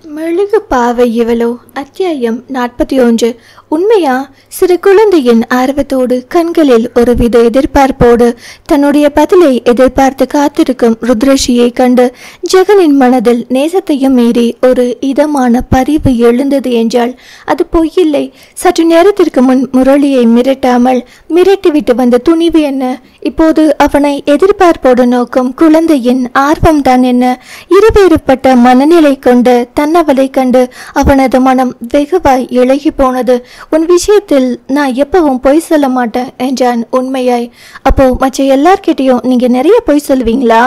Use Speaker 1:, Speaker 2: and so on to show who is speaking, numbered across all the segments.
Speaker 1: மெழுகு பாவை இவளோ. அத்தியாயம் 41. உண்மையா? சிறு குழந்தையின் ஆர்வத்தோடு கண்களில் ஒருவித எதிர்பார்ப்போடு தன்னுடைய பதிலை எதிர்பார்த்து காத்திருக்கும் ருத்ரஷியை கண்டு ஜெகனின் மனதில் நேசத்தையும் மீறி ஒரு இதமான பரிவு எழுந்தது என்றால் அது பொய்யில்லை. சற்று நேரத்திற்கு முன் முரளியை மிரட்டாமல் மிரட்டிவிட்டு வந்த துணிவு என்ன? இப்போது அவனை எதிர்பார்ப்போடு நோக்கும் குழந்தையின் ஆர்வம்தான் என்ன? இருவேறுபட்ட மனநிலை கொண்ட தன்னவளை கண்டு அவனது மனம் வெகுவாய் இழகி போனது. உன் விஷயத்தில் நான் எப்பவும் பொய் சொல்ல மாட்டேன் என்றான் உண்மையாய். அப்போ மற்ற எல்லார்கிட்டையும் நீங்க நிறைய பொய் சொல்வீங்களா?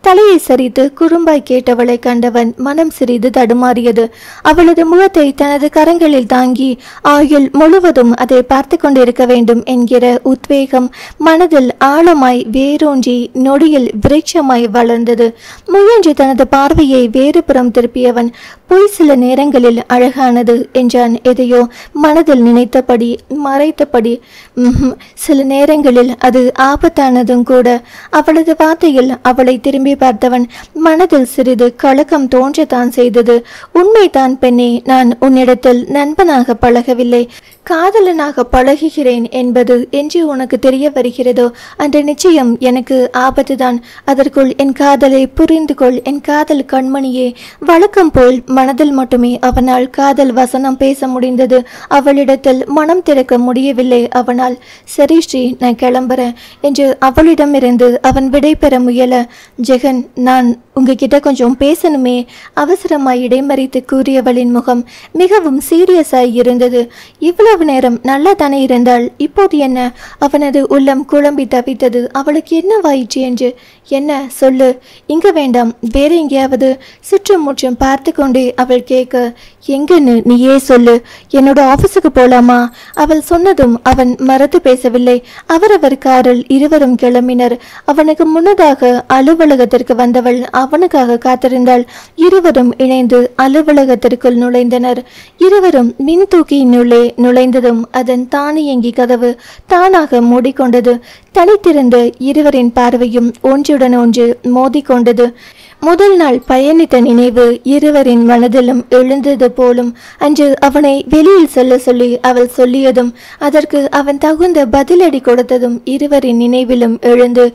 Speaker 1: தலையை சரித்து குறும்பாய் கேட்டவளை கண்டவன் மனம் சிறிது தடுமாறியது. அவளது முகத்தை தனது கரங்களில் தாங்கி ஆயுள் முழுவதும் அதை பார்த்து கொண்டிருக்க வேண்டும் என்கிற உத்வேகம் மனதில் ஆழமாய் வேரூன்றி நொடியில் விருட்சமாய் வளர்ந்தது. முயன்று தனது பார்வையை வேறுபுறம் திருப்பியவன் பொய் சில நேரங்களில் அழகானது என்றான். எதையோ மனதில் நினைத்தபடி மறைத்தபடி. சில நேரங்களில் அது ஆபத்தானதும் கூட. அவளது வார்த்தையில் அவளை திரும்பி பார்த்தவன் மனதில் சிறிது கலக்கம் தோன்றத்தான் செய்தது. உண்மைதான் பெண்ணே, நான் உன்னிடத்தில் நண்பனாக பழகவில்லை, காதலனாக பழகுகிறேன் என்பது என்று உனக்கு தெரிய வருகிறதோ அந்த நிச்சயம் எனக்கு ஆபத்துதான். அதற்குள் என் காதலை புரிந்து கொள் என் காதல் கண்மணியே. வழக்கம் போல் மனதில் மட்டுமே அவனால் காதல் வசனம் பேச முடிந்தது. அவளிடத்தில் மனம் திறக்க முடியவில்லை அவனால். சரி ஸ்ரீ, நான் கிளம்புறேன் என்று அவளிடமிருந்து அவன் விடை பெற முயல, ஜெகன், நான் உங்ககிட்ட கொஞ்சம் பேசணுமே அவசரமாய் இடைமறித்து கூறியவளின் முகம் மிகவும் சீரியஸாய் இருந்தது. இவ்வளவு நேரம் நல்லா தானே இருந்தாள், இப்போது என்ன? அவனது உள்ளம் குழம்பி தவித்தது. அவளுக்கு என்னவாயிற்று என்று. என்ன சொல்லு. இங்க வேண்டாம், வேற எங்கேயாவது. சுற்றும் முற்றும் பார்த்து கொண்டே அவள் கேட்க, எங்கன்னு நீயே சொல்லு. என்னோட ஆபீஸுக்கு போலாமா? அவள் சொன்னதும் அவன் மறுத்து பேசவில்லை. அவரவர் காரில் இருவரும் கிளம்பினர். அவனுக்கு முன்னதாக அலுவலகத்திற்கு வந்தவள் அவனுக்காக காத்திருந்தாள். இருவரும் இணைந்து அலுவலகத்திற்குள் நுழைந்தனர். இருவரும் மின் தூக்கியினுள்ளே நுழைந்ததும் அதன் தானியங்கி கதவு தானாக மூடிக்கொண்டது. தனித்திருந்த இருவரின் பார்வையும் ஒன்றுடன் ஒன்று மோதிக்கொண்டது. முதல் நாள் பயணித்த நினைவு இருவரின் மனதிலும் எழுந்தது போலும். அன்று அவனை வெளியில் செல்ல சொல்லி அவள் சொல்லியதும் அதற்கு அவன் தகுந்த பதிலடி கொடுத்ததும் இருவரின் நினைவிலும் எழுந்து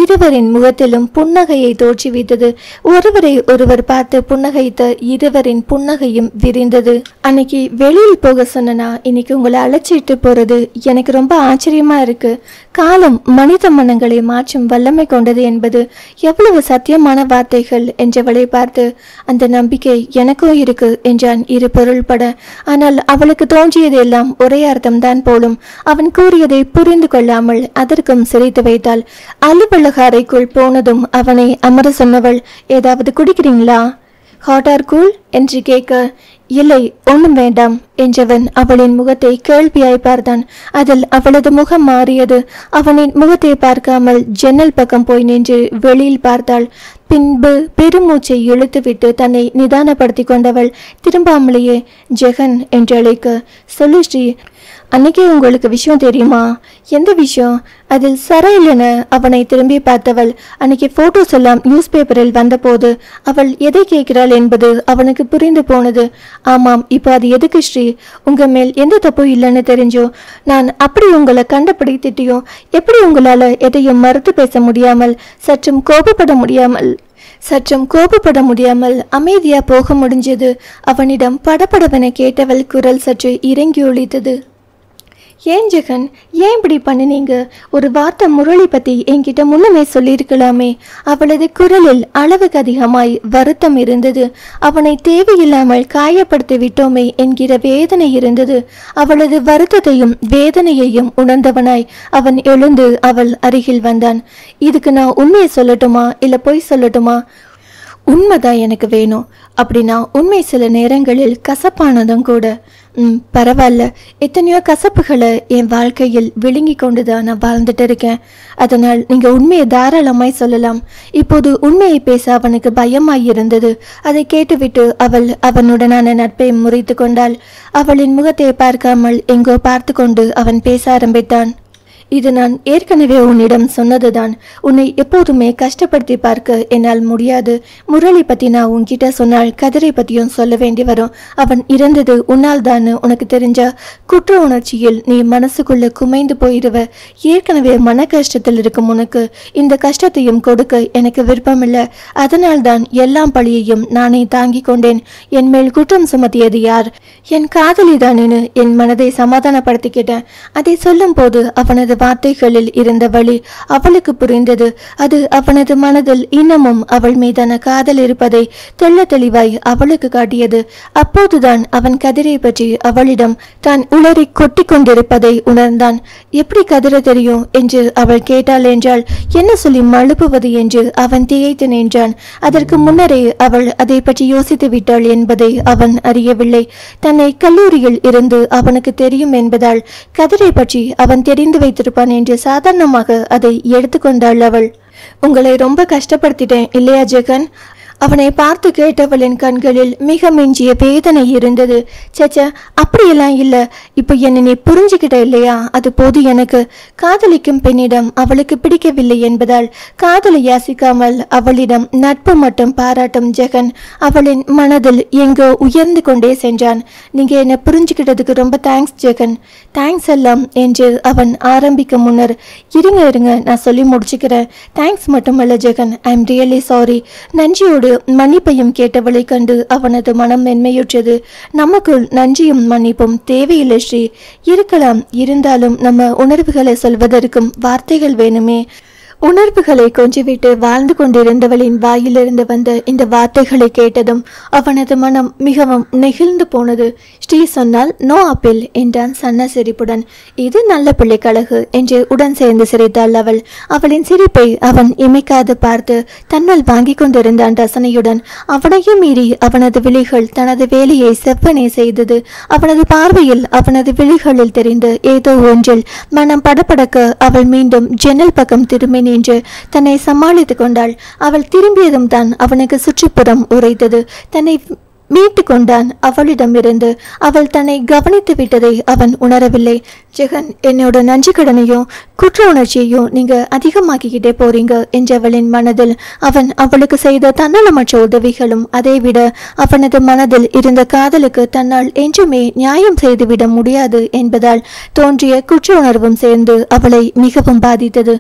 Speaker 1: இருவரின் முகத்திலும் புன்னகையை தோற்றுவித்தது. ஒருவரை ஒருவர் பார்த்து புன்னகைத்த இருவரின் புன்னகையும் விரிந்தது. அன்னைக்கு வெளியில் போக சொன்னா இன்னைக்கு உங்களை அழைச்சிட்டு போறது எனக்கு ரொம்ப ஆச்சரியமா இருக்கு. காலம் மனித மனங்களை மாற்றும் வல்லமை கொண்டது என்பது எவ்வளவு சத்தியமான வார்த்தைகள் என்றவளை பார்த்து, அந்த நம்பிக்கை எனக்கும் இருக்கு என்றான் இரு பொருள்பட. ஆனால் அவளுக்கு தோன்றியது எல்லாம் ஒரே அர்த்தம்தான் போலும். அவன் கூறியதை புரிந்து கொள்ளாமல் அதற்கும் சிரித்து வைத்தாள். அலுவலக அறைக்குள் போனதும் அவனை அமர சொன்னவள், ஏதாவது குடிக்கிறீங்களா? ஹாட் ஆர் கூல் என்று கேட்க, இல்லை ஒன்றும் வேண்டாம் என்றவன் அவளின் முகத்தை கேள்வியாய் பார்த்தான். அதில் அவளது முகம் மாறியது. அவனின் முகத்தை பார்க்காமல் ஜன்னல் பக்கம் போய் நின்று வெளியில் பார்த்தாள். பின்பு பெருமூச்சை இழுத்துவிட்டு தன்னை நிதானப்படுத்தி கொண்டவள் திரும்பாமலேயே ஜெகன் என்று அழைக்க, சொல்லு ஸ்ரீ, அன்னைக்கே உங்களுக்கு விஷயம் தெரியுமா? எந்த விஷயம்? அதில் சரையிலென அவனை திரும்பி பார்த்தவள் அன்னைக்கு போட்டோஸ் எல்லாம் நியூஸ் பேப்பரில் வந்தபோது அவள் எதை கேட்கிறாள் என்பது அவனுக்கு புரிந்து போனது. ஆமாம், இப்போ அது எதுக்கு ஸ்ரீ? உங்க மேல் எந்த தப்பும் இல்லைன்னு தெரிஞ்சோ நான் அப்படி உங்களை கண்டபடி திட்டியோ எப்படி உங்களால எதையும் மறுத்து பேச முடியாமல் சற்றும் கோபப்பட முடியாமல் அமைதியா போக முடிஞ்சது? அவனிடம் படபடவென கேட்டவள் குரல் சற்று இறங்கி ஒலித்தது. ஏன் ஜெகன், ஏன் இப்படி பண்ணினீங்க? ஒரு வார்த்தை முரளி பத்தி என்கிட்ட முன்னமே சொல்லியிருக்கலாமே. அவளது குரலில் அளவுக்கு அதிகமாய் வருத்தம் இருந்தது. அவனை தேவையில்லாமல் காயப்படுத்தி விட்டோமே என்கிற வேதனை இருந்தது. அவளது வருத்தத்தையும் வேதனையையும் உணர்ந்தவனாய் அவன் எழுந்து அவள் அருகில் வந்தான். இதுக்கு நான் உண்மையை சொல்லட்டுமா இல்ல பொய் சொல்லட்டுமா? உண்மைதான் எனக்கு வேணும். அப்படின்னா உண்மை சில நேரங்களில் கசப்பானதும் கூட. பரவாயில்ல, எத்தனையோ கசப்புகளை என் வாழ்க்கையில் விழுங்கி கொண்டுதான் நான் வாழ்ந்துட்டு இருக்கேன். அதனால் நீங்க உண்மையை தாராளமாய் சொல்லலாம். இப்போது உண்மையை பேச அவனுக்கு பயமாய் இருந்தது. அதை கேட்டுவிட்டு அவள் அவனுடனான நட்பை முறித்து கொண்டாள். அவளின் முகத்தை பார்க்காமல் எங்கோ பார்த்து கொண்டு அவன் பேச ஆரம்பித்தான். இது நான் ஏற்கனவே உன்னிடம் சொன்னதுதான். உன்னை எப்போதுமே கஷ்டப்படுத்தி பார்க்க என்னால் முடியாது. முரளி பத்தி நான் உன்கிட்ட சொன்னால் கதிரை பத்தியும் சொல்ல வேண்டி வரும். அவன் இறந்தது உன்னால் தான் உனக்கு தெரிஞ்சா குற்ற உணர்ச்சியில் நீ மனசுக்குள்ள குமைந்து போயிடுவ. ஏற்கனவே மன கஷ்டத்தில் இருக்கும் உனக்கு இந்த கஷ்டத்தையும் கொடுக்க எனக்கு விருப்பமில்லை. அதனால்தான் எல்லாம் பழியையும் நானே தாங்கிக் கொண்டேன். என் மேல் குற்றம் சுமத்தியது யார்? என் காதலிதானு என் மனதை சமாதானப்படுத்திக்கிட்டேன். அதை சொல்லும் போது அவனது வார்த்தைகளில் இருந்த வழி அவளுக்கு புரிந்தது. அது அவனது மனதில் இன்னமும் அவள் மீதான காதல் இருப்பதை தெள்ள தெளிவாய் அவளுக்கு காட்டியது. அப்போதுதான் அவன் கதிரை பற்றி அவளிடம் தான் உளறி கொட்டி கொண்டிருப்பதை உணர்ந்தான். எப்படி கதிர தெரியும் என்று அவள் கேட்டாள் என்றால் என்ன சொல்லி மழுப்புவது என்று அவன் திகைத்து நின்றான். அதற்கு முன்னரே அவள் அதை பற்றி யோசித்து விட்டாள் என்பதை அவன் அறியவில்லை. தன்னை கல்லூரியில் இருந்து அவனுக்கு தெரியும் என்பதால் கதிரை பற்றி அவன் தெரிந்து வைத்திருப்பான் என்று சாதாரணமாக அதை எடுத்துக்கொண்டாள் அவள். உங்களை ரொம்ப கஷ்டப்படுத்திட்டேன் இல்லையா ஜெகன்? அவனை பார்த்து கேட்டவளின் கண்களில் மிக மிஞ்சிய வேதனை இருந்தது. சேச்சா, அப்படியெல்லாம் இல்ல. இப்போ என்னை நீ புரிஞ்சுக்கிட்ட இல்லையா? அது போது எனக்கு. காதலிக்கும் பெண்ணிடம் அவளுக்கு பிடிக்கவில்லை என்பதால் காதலை யாசிக்காமல் அவளிடம் நட்பு மட்டும் பாராட்டும் ஜெகன் அவளின் மனதில் எங்கோ உயர்ந்து கொண்டே சென்றான். நீங்க என்னை புரிஞ்சுக்கிட்டதுக்கு ரொம்ப தேங்க்ஸ் ஜெகன். தேங்க்ஸ் எல்லாம் என்று அவன் ஆரம்பிக்க முன்னர் இருங்க நான் சொல்லி முடிச்சுக்கிறேன். தேங்க்ஸ் மட்டுமல்ல Jagan, I am really sorry. நன்றியோடு மன்னிப்பையும் கேட்டவளை கண்டு அவனது மனம் மென்மையுற்றது. நமக்குள் நன்றியும் மன்னிப்பும் தேவையில்லை ஸ்ரீ. இருக்கலாம், இருந்தாலும் நம்ம உணர்வுகளை சொல்வதற்கும் வார்த்தைகள் வேணுமே. உணர்வுகளை கொஞ்சிவிட்டு வாழ்ந்து கொண்டிருந்தவளின் வாயிலிருந்து வந்த இந்த வார்த்தைகளை கேட்டதும் அவனது மனம் மிகவும் நெகிழ்ந்து போனது. ஸ்ரீ சொன்னால் நோ அப்பீல் என்றான் சன்ன சிரிப்புடன். இது நல்ல பிள்ளைக்கழகு என்று உடன் சேர்ந்து சிரித்தாள் அவள். அவளின் சிரிப்பை அவன் இமைக்காது பார்த்து தன்னால் வாங்கி கொண்டிருந்தான் ரசனையுடன். அவனையும் மீறி அவனது விழிகள் தனது வேலையை செவ்வனே செய்தது. அவனது பார்வையில் அவனது விழிகளில் தெரிந்து ஏதோ ஒன்றில் மனம் படபடக்க அவள் மீண்டும் ஜன்னல் பக்கம் திரும்பி என்று தன்னை சமாளித்துக் கொண்டாள். அவள் திரும்பியதும் தான் அவனுக்கு சுற்றுப்புறம் உரைத்தது. தன்னை மீட்டு கொண்டான். அவளிடமிருந்து அவள் தன்னை கவனித்து விட்டதை அவன் உணரவில்லை. ஜெகன், என்னோட நன்றி கடனையும் குற்ற உணர்ச்சியையும் நீங்க அதிகமாக்கிக்கிட்டே போறீங்க என்றவளின் மனதில் அவன் அவளுக்கு செய்த தன்னலமற்ற உதவிகளும் அதைவிட அவனது மனதில் இருந்த காதலுக்கு தன்னால் என்றுமே நியாயம் செய்துவிட முடியாது என்பதால் தோன்றிய குற்ற உணர்வும் சேர்ந்து அவளை மிகவும் பாதித்தது.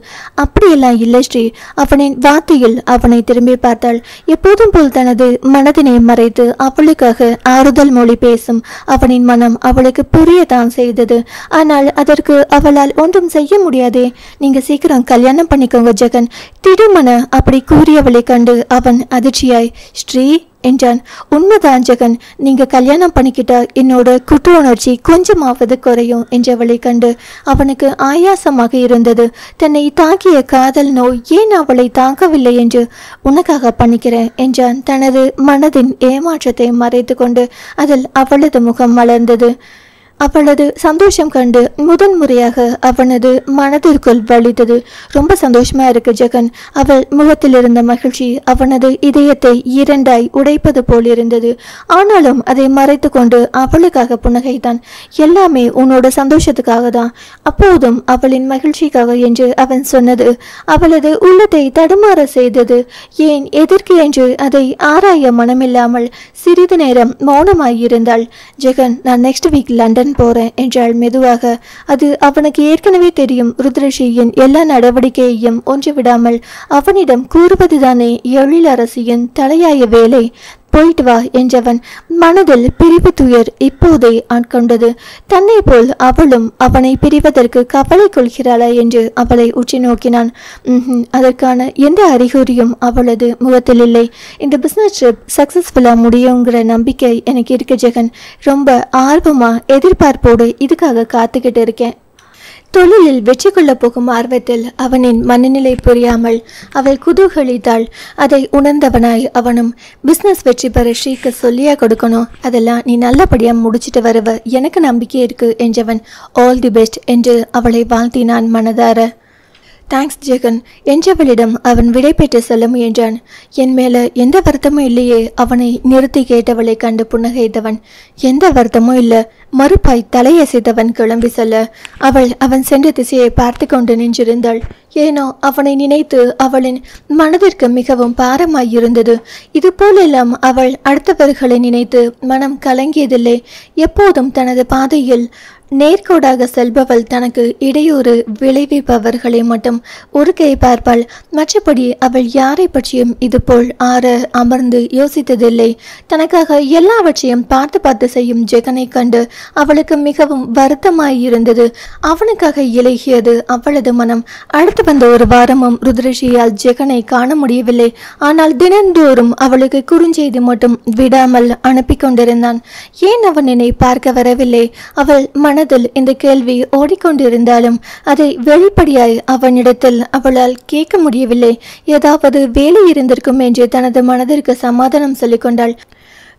Speaker 1: அப்படியெல்லாம் இல்லை ஸ்ரீ. அவனின் வார்த்தையில் அவனை திரும்பி பார்த்தாள். எப்போதும் போல் தனது மனதினை மறைத்து அவளுக்காக ஆறுதல் மொழி பேசும் அவனின் மனம் அவளுக்கு புரியத்தான் செய்தது. ஆனால் அதற்கு அவளால் ஒன்றும் செய்ய முடியாதே. நீங்க சீக்கிரம் கல்யாணம் பண்ணிக்கோங்க ஜெகன். திடுமன அப்படி கூறியவளை கண்டு அவன் அதிர்ச்சியாய் ஸ்ரீ என்றான். உண்மைதான் ஜெகன், நீங்க கல்யாணம் பண்ணிக்கிட்டா என்னோட குற்ற உணர்ச்சி கொஞ்சமாவது குறையும் என்றவளை கண்டு அவனுக்கு ஆயாசமாக இருந்தது. தன்னை தாக்கிய காதல் நோய் ஏன் அவளை தாக்கவில்லை என்று உனக்காக பண்ணிக்கிறேன் என்றான் தனது மனதின் ஏமாற்றத்தை மறைத்து கொண்டு. அதில் அவளது முகம் மலர்ந்தது. அவளது சந்தோஷம் கண்டு முதன்முறையாக அவனது மனதிற்குள் வலித்தது. ரொம்ப சந்தோஷமா இருக்கு ஜெகன். அவள் முகத்தில் இருந்த மகிழ்ச்சி அவனது இதயத்தை இரண்டாய் உடைப்பது போல் இருந்தது. ஆனாலும் அதை மறைத்து கொண்டு அவளுக்காக புன்னகைத்தான். எல்லாமே உன்னோட சந்தோஷத்துக்காக தான். அப்போதும் அவளின் மகிழ்ச்சிக்காக என்று அவன் சொன்னது அவளது உள்ளத்தை தடுமாற செய்தது. ஏன் எதற்கு என்று அதை ஆராய மனமில்லாமல் சிறிது நேரம் மௌனமாயிருந்தாள். ஜெகன், நான் நெக்ஸ்ட் வீக் லண்டன் போறேன் என்றாள் மெதுவாக. அது அவனுக்கு ஏற்கனவே தெரியும். ருத்ரஷியின் எல்லா நடவடிக்கையையும் ஒன்று விடாமல் அவனிடம் கூறுவதுதானே எழிலரசியின் தலையாய வேலை. போயிட்டு வா என்றவன் மனதில் பிரிவு துயர் இப்போதே ஆட்கொண்டது. தன்னை போல் அவளும் அவனை பிரிவதற்கு கவலை கொள்கிறாளா என்று அவளை உற்று நோக்கினான். அதற்கான எந்த அறிகுறியும் அவளது முகத்தில் இல்லை. இந்த பிசினஸ் ட்ரிப் சக்சஸ்ஃபுல்லா முடியுங்கிற நம்பிக்கை எனக்கு இருக்கு ஜெகன். ரொம்ப ஆர்வமா எதிர்பார்ப்போடு இதுக்காக காத்துக்கிட்டு இருக்கேன். தொழிலில் வெற்றி கொள்ள போகும் ஆர்வத்தில் அவனின் மனநிலை புரியாமல் அவள் குதூகலித்தாள். அதை உணர்ந்தவனாய் அவனும் பிஸ்னஸ் வெற்றி பெற ஸ்ரீக்கு சொல்லியா கொடுக்கணும், அதெல்லாம் நீ நல்லபடியா முடிச்சிட்டு வருவ, எனக்கு நம்பிக்கை இருக்கு என்றவன் ஆல் தி பெஸ்ட் என்று அவளை வாழ்த்தினான் மனதார. தேங்க்ஸ் ஜெகன் என்றவளிடம் அவன் விடை பெற்று சொல்ல முயன்றான். என் மேல எந்த வருத்தமும் இல்லையே? அவனை நிறுத்தி கேட்டவளை கண்டு புன்னகைத்தவன். எந்த வருத்தமும் இல்ல. மறுப்பாய் தலையசைத்தவன் கிளம்பி செல்ல அவன் சென்ற திசையை பார்த்து கொண்டு நின்றிருந்தாள். ஏனோ அவனை நினைத்து அவளின் மனதிற்கு மிகவும் பாரமாயிருந்தது. இது போலெல்லாம் அவள் அடுத்தவர்களை நினைத்து மனம் கலங்கியதில்லை. எப்போதும் தனது பாதையில் நேர்கோடாக செல்பவள் தனக்கு இடையூறு விளைவிப்பவர்களை மட்டும் ஒரு கை பார்ப்பாள். மற்றபடி அவள் யாரை பற்றியும் இதுபோல் அமர்ந்து யோசித்ததில்லை. தனக்காக எல்லாவற்றையும் பார்த்து பார்த்து செய்யும் ஜெகனை கண்டு அவளுக்கு மிகவும் வருத்தமாயிருந்தது. அவனுக்காக இலகியது அவளது மனம். அடுத்து வந்த ஒரு வாரமும் ருத்ரஷியால் ஜெகனை காண முடியவில்லை. ஆனால் தினந்தோறும் அவளுக்கு குறுஞ்செய்தி மட்டும் விடாமல் அனுப்பி கொண்டிருந்தான். ஏன் அவன் என்னை பார்க்க வரவில்லை? அவள் மனதில் இந்த கேள்வி ஓடிக்கொண்டிருந்தாலும் அதை வெளிப்படையாய் அவனிடத்தில் அவளால் கேட்க முடியவில்லை. ஏதாவது வேலை இருந்திருக்கும் என்று தனது மனதிற்கு சமாதானம் சொல்லிக் கொண்டாள்.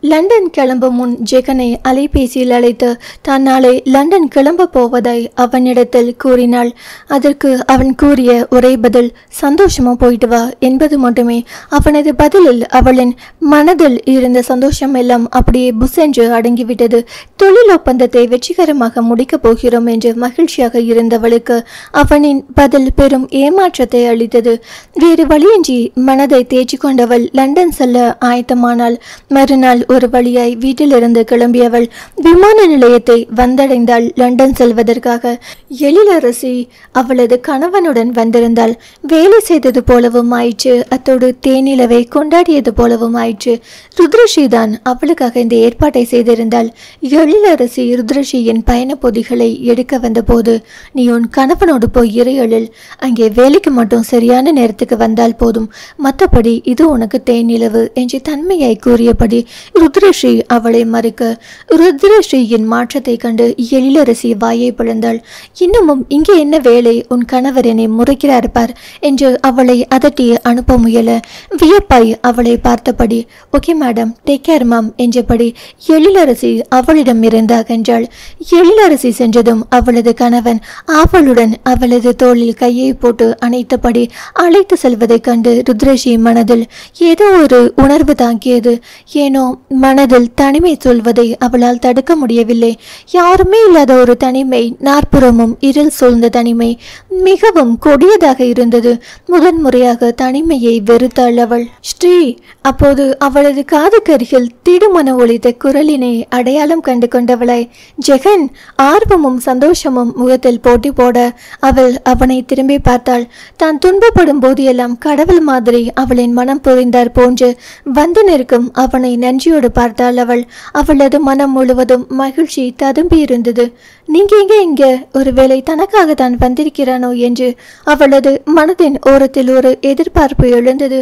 Speaker 1: லண்டன் கிளம்பும் முன் ஜெகனை அலைபேசியில் அழைத்து தான் நாளை லண்டன் கிளம்ப போவதாய் அவனிடத்தில் கூறினாள். அதற்கு அவன் கூறிய ஒரே பதில், சந்தோஷமா போயிட்டு வா என்பது மட்டுமே. அவனது பதிலில் அவளின் மனதில் இருந்த சந்தோஷம் எல்லாம் அப்படியே புசென்று அடங்கிவிட்டது. தொழில் ஒப்பந்தத்தை வெற்றிகரமாக முடிக்கப் போகிறோம் என்று மகிழ்ச்சியாக இருந்தவளுக்கு அவனின் பதில் பெரும் ஏமாற்றத்தை அளித்தது. வேறு வழியின்றி மனதை தேய்ச்சி கொண்டவள் லண்டன் செல்ல ஆயத்தமானாள். மறுநாள் ஒரு வழியாய் வீட்டிலிருந்து கிளம்பியவள் விமான நிலையத்தை வந்தடைந்தாள். லண்டன் செல்வதற்காக எழிலரசி அவளது கணவனுடன் வந்திருந்தாள். வேலை செய்தது போலவும் ஆயிற்று, அத்தோடு தேனிலவை கொண்டாடியது போலவும் ஆயிற்று. ருத்ரஷி தான் அவளுக்காக இந்த ஏற்பாட்டை செய்திருந்தாள். எழிலரசி ருத்ரஷியின் பயண பொதிகளை எடுக்க வந்தபோது, நீ உன் கணவனோடு போய் இறையலில், அங்கே வேலைக்கு மட்டும் சரியான நேரத்துக்கு வந்தால் போதும், மற்றபடி இது உனக்கு தேனிலவு என்று தன்மையாய் கூறியபடி ருத்ரஷி அவளை மறுக்க, ருத்ரஸ்ரீயின் மாற்றத்தை கண்டு எழிலரசி வாயை பிளந்தாள். இன்னமும் இங்கே என்ன வேலை? உன் கணவர் என்னை முறைக்கிறார் பார் என்று அவளை அதட்டி அனுப்ப முயல. வியப்பாய் அவளை பார்த்தபடி, okay madam, take care ma'am என்றபடி எழிலரசி அவளிடம் இருந்து அகன்றாள். எழிலரசி சென்றதும் அவளது கணவன் அவளுடன் அவளது தோளில் கையை போட்டு அணைத்தபடி அழைத்து செல்வதைக் கண்டு ருத்ரஷி மனதில் ஏதோ ஒரு உணர்வு தாக்கியது. ஏனோ மனதில் தனிமை சொல்வதை அவளால் தடுக்க முடியவில்லை. யாருமே இல்லாத ஒரு தனிமை, நாற்புறமும் இருள் சூழ்ந்த தனிமை மிகவும் கொடியதாக இருந்தது. முதன்முறையாக தனிமையை வெறுத்தாள் அவள். ஸ்ரீ! அப்போது அவளது காதுக்கருகில் திடுமன ஒலித்த குரலினை அடையாளம் கண்டு கொண்டவளாய், ஜெகன்! ஆர்வமும் சந்தோஷமும் முகத்தில் போட்டி போட அவள் அவனை திரும்பி பார்த்தாள். தான் துன்பப்படும் போதெல்லாம் கடவுள் மாதிரி அவளின் மனம் புரிந்தார் போன்று வந்து நிற்கும் அவனை நன்றியோடு பார்த்தாள் அவள். அவளது மனம் முழுவதும் மகிழ்ச்சி ததும்பி இருந்தது. நீங்க இங்க ஒருவேளை தனக்காக தான் வந்திருக்கிறானோ என்று அவளது மனதின் ஓரத்தில் ஒரு எதிர்பார்ப்பு எழுந்தது.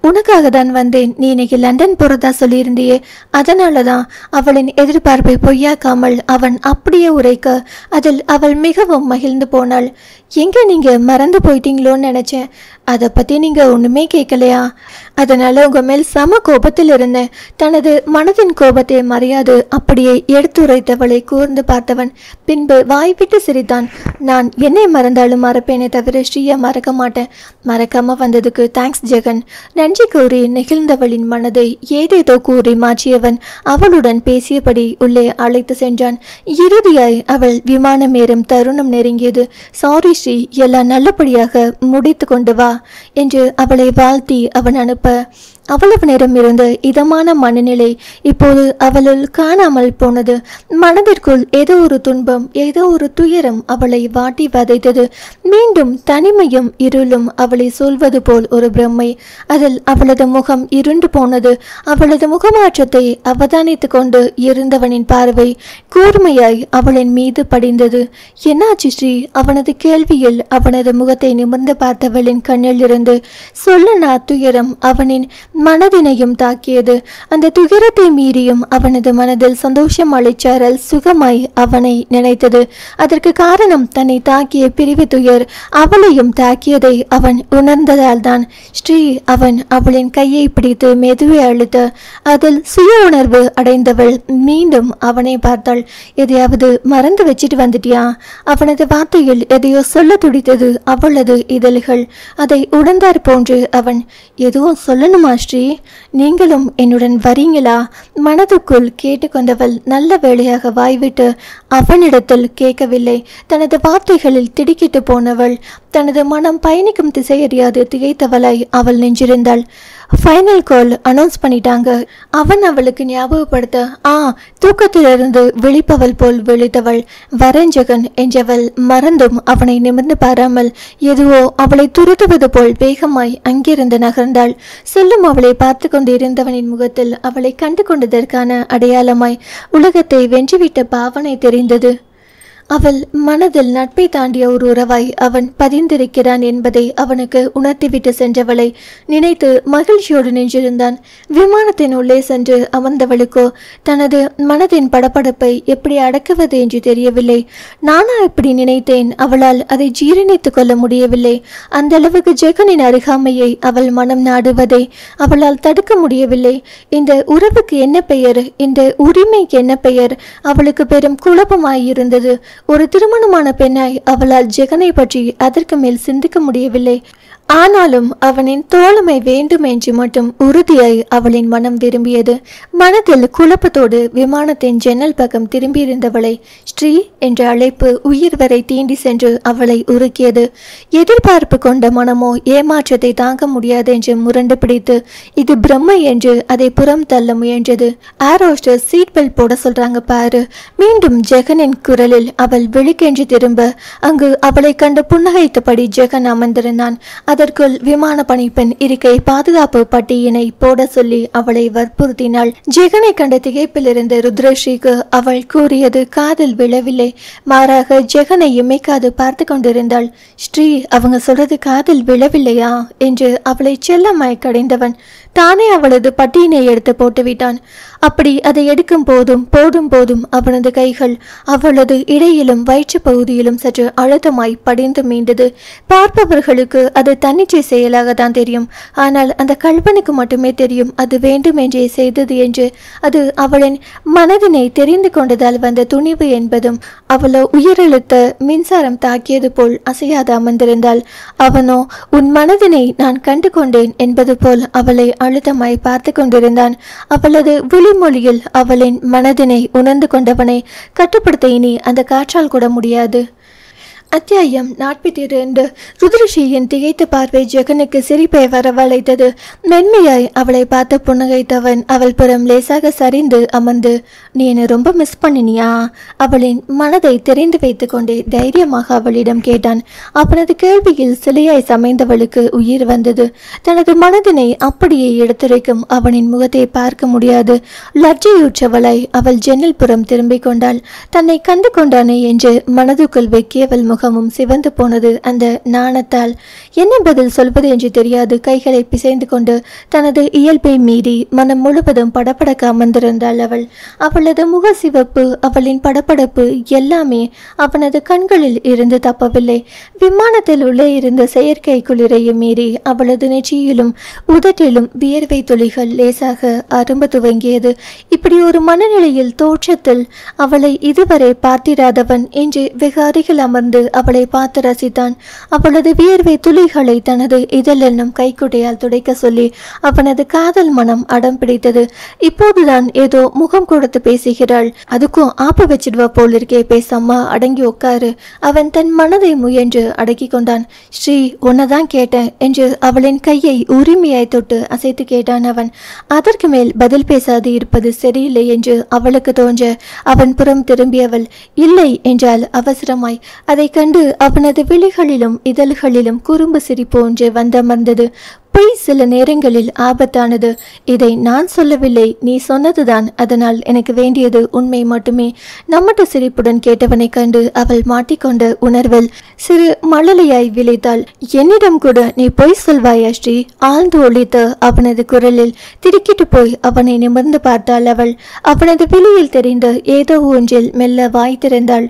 Speaker 1: உனக்காக தான் வந்தேன், நீ இன்னைக்கு லண்டன் போறதா சொல்லியிருந்தியே, அதனாலதான். அவளின் எதிர்பார்ப்பை பொய்யாக்காமல் அவன் அப்படியே உரைக்க அதில் அவள் மிகவும் மகிழ்ந்து போனாள். எங்க நீங்க மறந்து போயிட்டீங்களோன்னு நினைச்சேன். அதை பத்தி நீங்க ஒண்ணுமே கேட்கலையா? அதனால உங்க மேல் சம கோபத்தில் இருந்தேன். தனது மனதின் கோபத்தை மறையாது அப்படியே எடுத்துரைத்தவளை கூர்ந்து பார்த்தவன் பின்பு வாய்விட்டு சிரித்தான். நான் என்னை மறந்தாலும் மறப்பேனே தவிர ஸ்ரீயை மறக்க மாட்டேன். மறக்காம வந்ததுக்கு தேங்க்ஸ் ஜெகன். நன்றி கூறி நெகிழ்ந்தவளின் மனதை ஏதேதோ கூறி மாற்றியவன் அவளுடன் பேசியபடி உள்ளே அழைத்து சென்றான். இறுதியாய் அவள் விமானம் ஏறும் தருணம் நெருங்கியது. சாரி ஸ்ரீ, எல்லாம் நல்லபடியாக முடித்து கொண்டு வா என்று அவளை வாழ்த்தி அவன் அனுப்ப அவ்வளவு நேரம் இருந்த இதமான மனநிலை இப்போது அவளுள் காணாமல் போனது. மனதிற்குள் ஏதோ ஒரு துன்பம், ஏதோ ஒரு துயரம் அவளை வாட்டி வதைத்தது. மீண்டும் தனிமையும் இருளும் அவளை சொல்வது போல் ஒரு பிரம்மை. அதில் அவளது முகம் இருண்டு போனது. அவளது முகமாற்றத்தை அவதானித்து கொண்டு இருந்தவனின் பார்வை கூர்மையாய் அவளின் மீது படிந்தது. என்னாச்சு ஸ்ரீ? அவனது கேள்வியில் அவனது முகத்தை நிமிர்ந்து பார்த்தவளின் கண்ணில் இருந்து சொல்லனா துயரம் அவனின் மனதினையும் தாக்கியது. அந்த துயரத்தை மீறியும் அவனது மனதில் சந்தோஷம் அளிச்சாரல் சுகமாய் அவனை நினைத்தது. அதற்கு காரணம் தன்னை தாக்கிய பிரிவு துயர் அவளையும் தாக்கியதை அவன் உணர்ந்ததால் தான். ஸ்ரீ அவன் அவளின் கையை பிடித்து மெதுவே அழுத்த அதில் சுய உணர்வு அடைந்தவள் மீண்டும் அவனை பார்த்தாள். எதையாவது மறந்து வச்சிட்டு வந்துட்டியா? அவனது வார்த்தையில் எதையோ சொல்ல துடித்தது அவளது இதழ்கள். அதை உணர்ந்தார் போன்று அவன், எதுவும் சொல்லணுமா ஸ்ரீ? நீங்களும் என்னுடன் வரீங்களா? மனதுக்குள் கேட்டுக்கொண்டவள் நல்ல வேளையாக வாய்விட்டு அவனிடத்தில் கேட்கவில்லை. தனது வார்த்தைகளில் திடுக்கிட்டு போனவள் தனது மனம் பயணிக்கும் திசையறியாது திகைத்தவளாய் அவள் நின்றிருந்தாள். ஃபைனல் கால் அனௌன்ஸ் பண்ணிட்டாங்க. அவன் அவளுக்கு ஞாபகப்படுத்த தூக்கத்திலிருந்து விழிப்பவள் போல் விழித்தவள். வரேன் ஜெகன் என்றவள் மறந்தும் அவனை நிமிர்ந்து பாராமல் எதுவோ அவளை துரத்துவது போல் வேகமாய் அங்கிருந்து நகர்ந்தாள். செல்லும் அவளை பார்த்து கொண்டு இருந்தவனின் முகத்தில் அவளை கண்டு கொண்டதற்கான அடையாளமாய் உலகத்தை வென்றுவிட்ட பாவனை தெரிந்தது. அவள் மனதில் நட்பை தாண்டிய ஒரு உறவாய் அவன் பதிந்திருக்கிறான் என்பதை அவனுக்கு உணர்த்திவிட்டு சென்றவளை நினைத்து மகிழ்ச்சியோடு நின்றிருந்தான். விமானத்தின் உள்ளே சென்று அமர்ந்தவளுக்கோ தனது மனதின் படபடப்பை எப்படி அடக்குவது என்று தெரியவில்லை. நானா இப்படி நினைத்தேன், அவளால் அதை ஜீரணித்துக் கொள்ள முடியவில்லை. அந்த அளவுக்கு ஜெகனின் அருகாமையை அவள் மனம் நாடுவதை அவளால் தடுக்க முடியவில்லை. இந்த உறவுக்கு என்ன பெயர், இந்த உரிமைக்கு என்ன பெயர்? அவளுக்கு பெரும் குழப்பமாயிருந்தது. ஒரு திருமணமான பெண்ணாய் அவளால் ஜெகனை பற்றி அதற்கு மேல் சிந்திக்க முடியவில்லை. ஆனாலும் அவனின் தோழமை வேண்டும் என்று மட்டும் உறுதியாய் அவளின் மனம் விரும்பியது. மனதில் குழப்பத்தோடு விமானத்தின் ஜன்னல் பக்கம் திரும்பியிருந்தவளை ஸ்ரீ என்ற அழைப்பு உயிர் வரை தீண்டி சென்று அவளை உருக்கியது. எதிர்பார்ப்பு கொண்ட மனமோ ஏமாற்றத்தை தாங்க முடியாது என்று முரண்டு பிடித்து இது பிரம்மை என்று அதை புறம் தள்ள முயன்றது. ஏர் ஹோஸ்டஸ் சீட் பெல்ட் போட சொல்றாங்க பாரு. மீண்டும் ஜெகனின் குரலில் அவள் விழிக்கென்று திரும்ப அங்கு அவளை கண்டு புன்னகைத்தபடி ஜெகன் அமர்ந்திருந்தான். அதற்குள் விமான பணிப்பெண் இருக்கை பாதுகாப்பு பட்டியினை போட சொல்லி அவளை வற்புறுத்தினாள். ஜெகனை கண்ட திகைப்பில் இருந்த ருத்ரஸ்ரீக்கு அவள் கூறியது காதில் விழவில்லை. மாறாக ஜெகனை இமைக்காது பார்த்து கொண்டிருந்தாள். ஸ்ரீ, அவங்க சொல்றது காதில் விழவில்லையா என்று அவளை செல்லமாய் கடைந்தவன் தானே அவளது பட்டியினை எடுத்து போட்டுவிட்டான். அப்படி அதை எடுக்கும் போதும் போடும் போதும் அவனது கைகள் அவளது இடையிலும் வயிற்று பகுதியிலும் சற்று அழுத்தமாய் படிந்து மீண்டது. பார்ப்பவர்களுக்கு அது தன்னிச்சை செயலாக தான் தெரியும். ஆனால் அந்த கல்வனுக்கு மட்டுமே தெரியும் அது வேண்டுமென்றே செய்தது என்று. அது அவளின் மனதினை தெரிந்து கொண்டதால் வந்த துணிவு என்பதும் அவளோ உயிரெழுத்த மின்சாரம் தாக்கியது போல் அசையாது அமர்ந்திருந்தாள். அவனோ உன் மனதினை நான் கண்டு கொண்டேன் என்பது போல் அவளை அழுத்தமாய் பார்த்து கொண்டிருந்தான். அவளது விழிமொழியில் அவளின் மனதினை உணர்ந்து கொண்டவனை கட்டுப்படுத்த இனி அந்த காற்றால் கூட முடியாது. அத்தியாயம் 42. ருத்ரஸ்ரீயின் திகைத்த பார்வை ஜெகனுக்கு சிரிப்பை வரவழைத்தது. மென்மையாய் அவளை பார்த்து புன்னகைத்தவன் அவள் புறம் லேசாக சரிந்து அமர்ந்து, நீ என்னை ரொம்ப மிஸ் பண்ணினியா? அவளின் மனதை தெரிந்து வைத்து கொண்டே தைரியமாக அவளிடம் கேட்டான். அவனது கேள்வியில் சிலையாய் சமைந்தவளுக்கு உயிர் வந்தது. தனது மனதினை அப்படியே எடுத்துரைக்கும் அவனின் முகத்தை பார்க்க முடியாது. லஜ்ஜையுற்றவளாய் அவள் ஜன்னல் புறம் திரும்பிக் கொண்டாள். தன்னை கண்டு கொண்டானே என்று மனதுக்குள் வெக்கியவள் முகமும் சிவந்து போனது. அந்த நாணத்தால் என்ன பதில் சொல்வது என்று தெரியாது கைகளை பிசைந்து கொண்டு தனது இயல்பை மீறி மனம் முழுவதும் படபடக்க அமர்ந்திருந்தாள் அவள். அவளது முக சிவப்பு, அவளின் படபடப்பு எல்லாமே அவனது கண்களில் இருந்து தப்பவில்லை. விமானத்தில் உள்ளே இருந்த செயற்கை குளிரையும் மீறி அவளது நெற்றியிலும் உதட்டிலும் வியர்வை துளிகள் லேசாக அரும்ப துவங்கியது. இப்படி ஒரு மனநிலையில் தோற்றத்தில் அவளை இதுவரை பார்த்திராதவன் இன்று வெகு அருகில் அமர்ந்து அவளை பார்த்து ரசித்தான். அவளது வியர்வை துளிகளை தனது இதழ் என்னும் கைக்குட்டையால் துடைக்க சொல்லி அவனது காதல் மனம் அடம் பிடித்தது. இப்போதுதான் ஏதோ முகம் கொடுத்து பேசுகிறாள், அதுக்கும் ஆப்ப வச்சிடுவா போல் இருக்கே, பேசாமா அடங்கி உட்காரு. அவன் தன் மனதை முயன்று அடக்கி கொண்டான். ஸ்ரீ, உன்னதான் கேட்டேன் என்று அவளின் கையை உரிமையாய் தொட்டு அசைத்து கேட்டான் அவன். அதற்கு மேல் பதில் பேசாது இருப்பது சரியில்லை என்று அவளுக்கு தோன்ற அவன் புறம் திரும்பியவள் இல்லை என்றால் அவசரமாய். அதை கண்டு அவனது விழிகளிலும் இதழ்களிலும் குறும்பு சிரிப்பு ஒன்று வந்தமர்ந்தது. பொய் சில நேரங்களில் ஆபத்தானது. இதை நான் சொல்லவில்லை, நீ சொன்னதுதான். அதனால் எனக்கு வேண்டியது உண்மை மட்டுமே. நம்மட்ட சிரிப்புடன் கேட்டவனை கண்டு அவள் மாட்டிக்கொண்ட உணர்வில் சிறு மழலையாய் விளைத்தாள். என்னிடம் கூட நீ பொய் சொல்வாயா ஸ்ரீ? ஆழ்ந்து ஒழித்த அவனது குரலில் திடுக்கிட்டு போய் அவனை நிமிர்ந்து பார்த்தாள் அவள். அவனது விழியில் தெரிந்த ஏதோ ஒன்றில் மெல்ல வாய் திறந்தாள்.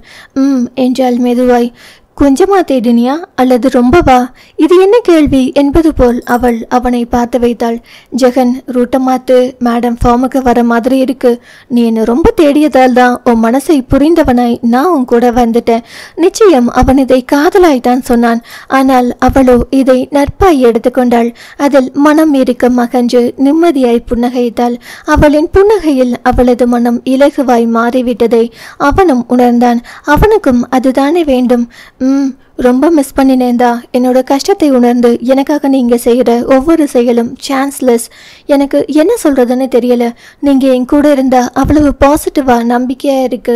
Speaker 1: என்றாள் மெதுவாய். கொஞ்சமா தேடினியா அல்லது ரொம்பவா? இது என்ன கேள்வி என்பது போல் அவள் அவனை பார்த்து வைத்தாள். ஜெகன், ரூட்ட மாத்து, மேடம் ஃபார்முக்கு வர மாதிரி இருக்கு. நீ என்ன ரொம்ப தேடியதால் தான் உன் மனசை புரிந்தவனாய் நான் உன் கூட வந்துட்டேன். நிச்சயம் அவன் இதை காதலாய் தான் சொன்னான். ஆனால் அவளோ இதை நட்பாய் எடுத்துக்கொண்டாள். அதில் மனம் இருக்க மகன்று நிம்மதியாய் புன்னகைத்தாள். அவளின் புன்னகையில் அவளது மனம் இலகுவாய் மாறிவிட்டதை அவனும் உணர்ந்தான். அவனுக்கும் அதுதானே வேண்டும். ரொம்ப மிஸ் பண்ணினேன்டா. என்னோட கஷ்டத்தை உணர்ந்து எனக்காக நீங்க செய்கிற ஒவ்வொரு செயலும் சான்ஸ்லெஸ். எனக்கு என்ன சொல்றதுன்னு தெரியல. நீங்க என் கூட இருந்தா அவ்வளவு பாசிட்டிவா நம்பிக்கையா இருக்கு.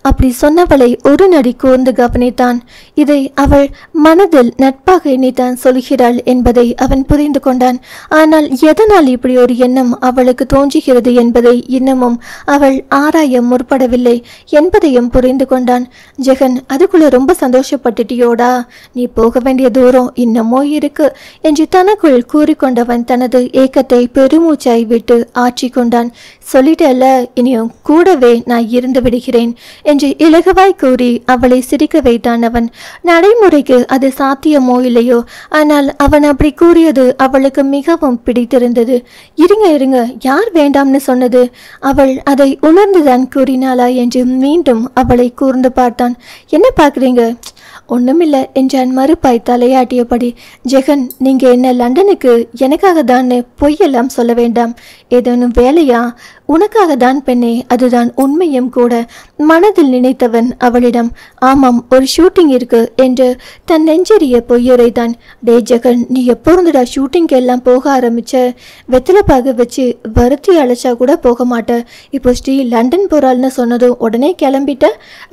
Speaker 1: அப்படி சொன்னவளை ஒரு நடி கூர்ந்து கவனித்தான். இதை அவள் மனதில் நட்பாக எண்ணித்தான் சொல்கிறாள் என்பதை அவன் புரிந்து கொண்டான். ஆனால் எதனால் இப்படி ஒரு எண்ணம் அவளுக்கு தோன்றுகிறது என்பதை இன்னமும் அவள் ஆராய முற்படவில்லை என்பதையும் புரிந்து கொண்டான். ஜெகன், அதுக்குள்ள ரொம்ப சந்தோஷப்பட்டுட்டியோடா? நீ போக வேண்டிய தூரம் இன்னமோ இருக்கு என்று தனக்குள் கூறிக்கொண்டவன் தனது ஏக்கத்தை பெருமூச்சாய் விட்டு ஆற்றி கொண்டான். சொல்லிட்டல்ல, இனியும் கூடவே நான் இருந்து விடுகிறேன் என்று இலகுவாய் கூறி அவளை சிரிக்க வைத்தான் அவன். நடைமுறைக்கு அது சாத்தியமோ இல்லையோ, ஆனால் அவன் அப்படி கூறியது அவளுக்கு மிகவும் பிடித்திருந்தது. இருங்க, யார் வேண்டாம்னு சொன்னது? அவள் அதை உணர்ந்துதான் கூறினாளா என்று மீண்டும் அவளை கூர்ந்து பார்த்தான். என்ன பார்க்குறீங்க? ஒண்ணுமில்ல என்றான் மறுப்பாய் தலையாட்டியபடி. ஜெகன், நீங்க என்ன லண்டனுக்கு எனக்காக தான் பொய்யெல்லாம் சொல்ல வேண்டாம். ஏதேனும் வேலையா? உனக்காக தான் பெண்ணே, அதுதான் உண்மையும் கூட. மனதில் நினைத்தவன் அவளிடம், ஆமாம், ஒரு ஷூட்டிங் இருக்கு என்று தன் நெஞ்செறிய பொய்யுரைத்தான். டே ஜெகன், நீ எப்போ இருந்துடா ஷூட்டிங்க்கு எல்லாம் போக ஆரம்பிச்ச? வெத்தலைப்பாக வச்சு வருத்தி அழைச்சா கூட போக மாட்ட. இப்போ ஸ்ரீ லண்டன் போறாள்னு சொன்னதும் உடனே கிளம்பிட்ட.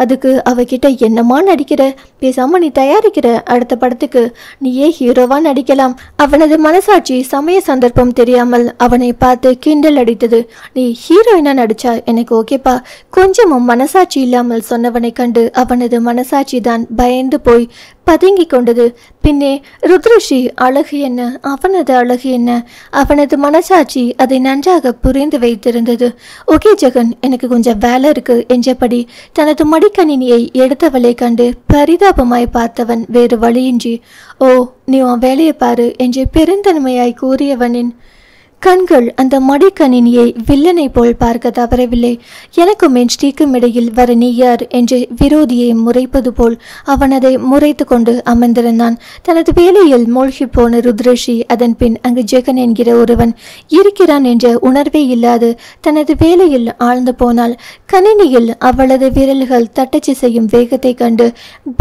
Speaker 1: அதுக்கு அவகிட்ட என்னமா நடிக்கிற? பேசாம நீ தயாரிக்கிற அடுத்த படத்துக்கு நீயே ஹீரோவா நடிக்கலாம். அவனது மனசாட்சி சமய சந்தர்ப்பம் தெரியாமல் அவனை பார்த்து கிண்டல் அடித்தது. நீ ஹீரோயினா நடிச்சா எனக்கு ஓகேப்பா. கொஞ்சமும் மனசாட்சி இல்லாமல் சொன்னவனை கண்டு அவனது மனசாட்சி தான் பயந்து போய் பதுங்கி கொண்டது. பின்னே ருத்ரஸ்ரீ அழகு என்ன, அவனது அழகு என்ன? அவனது மனசாட்சி அதை நன்றாக புரிந்து வைத்திருந்தது. ஓகே ஜெகன், எனக்கு கொஞ்சம் வேலை இருக்கு என்றபடி தனது மடிக்கணினியை எடுத்தவளை கண்டு பரிதாபமாய் பார்த்தவன் வேறு வழியின்றி, ஓ, நீ உன் வேலையை பாரு என்று பெருந்தன்மையாய் கூறியவனின் கண்கள் அந்த மடிக்கணினியை வில்லனை போல் பார்க்க தவறவில்லை. எனக்கும் என் ஸ்ரீக்கும் இடையில் வர நீ யார் என்று விரோதியை முறைப்பது போல் அவன் அதை முறைத்து கொண்டு அமர்ந்திருந்தான். தனது வேலையில் மூழ்கி போன ருத்ரஸ்ரீ அதன் பின் அங்கு ஜெகன் என்கிற ஒருவன் இருக்கிறான் என்ற உணர்வே இல்லாது தனது வேலையில் ஆழ்ந்து போனாள். கணினியில் அவளது விரல்கள் தட்டச்சு செய்யும் வேகத்தை கண்டு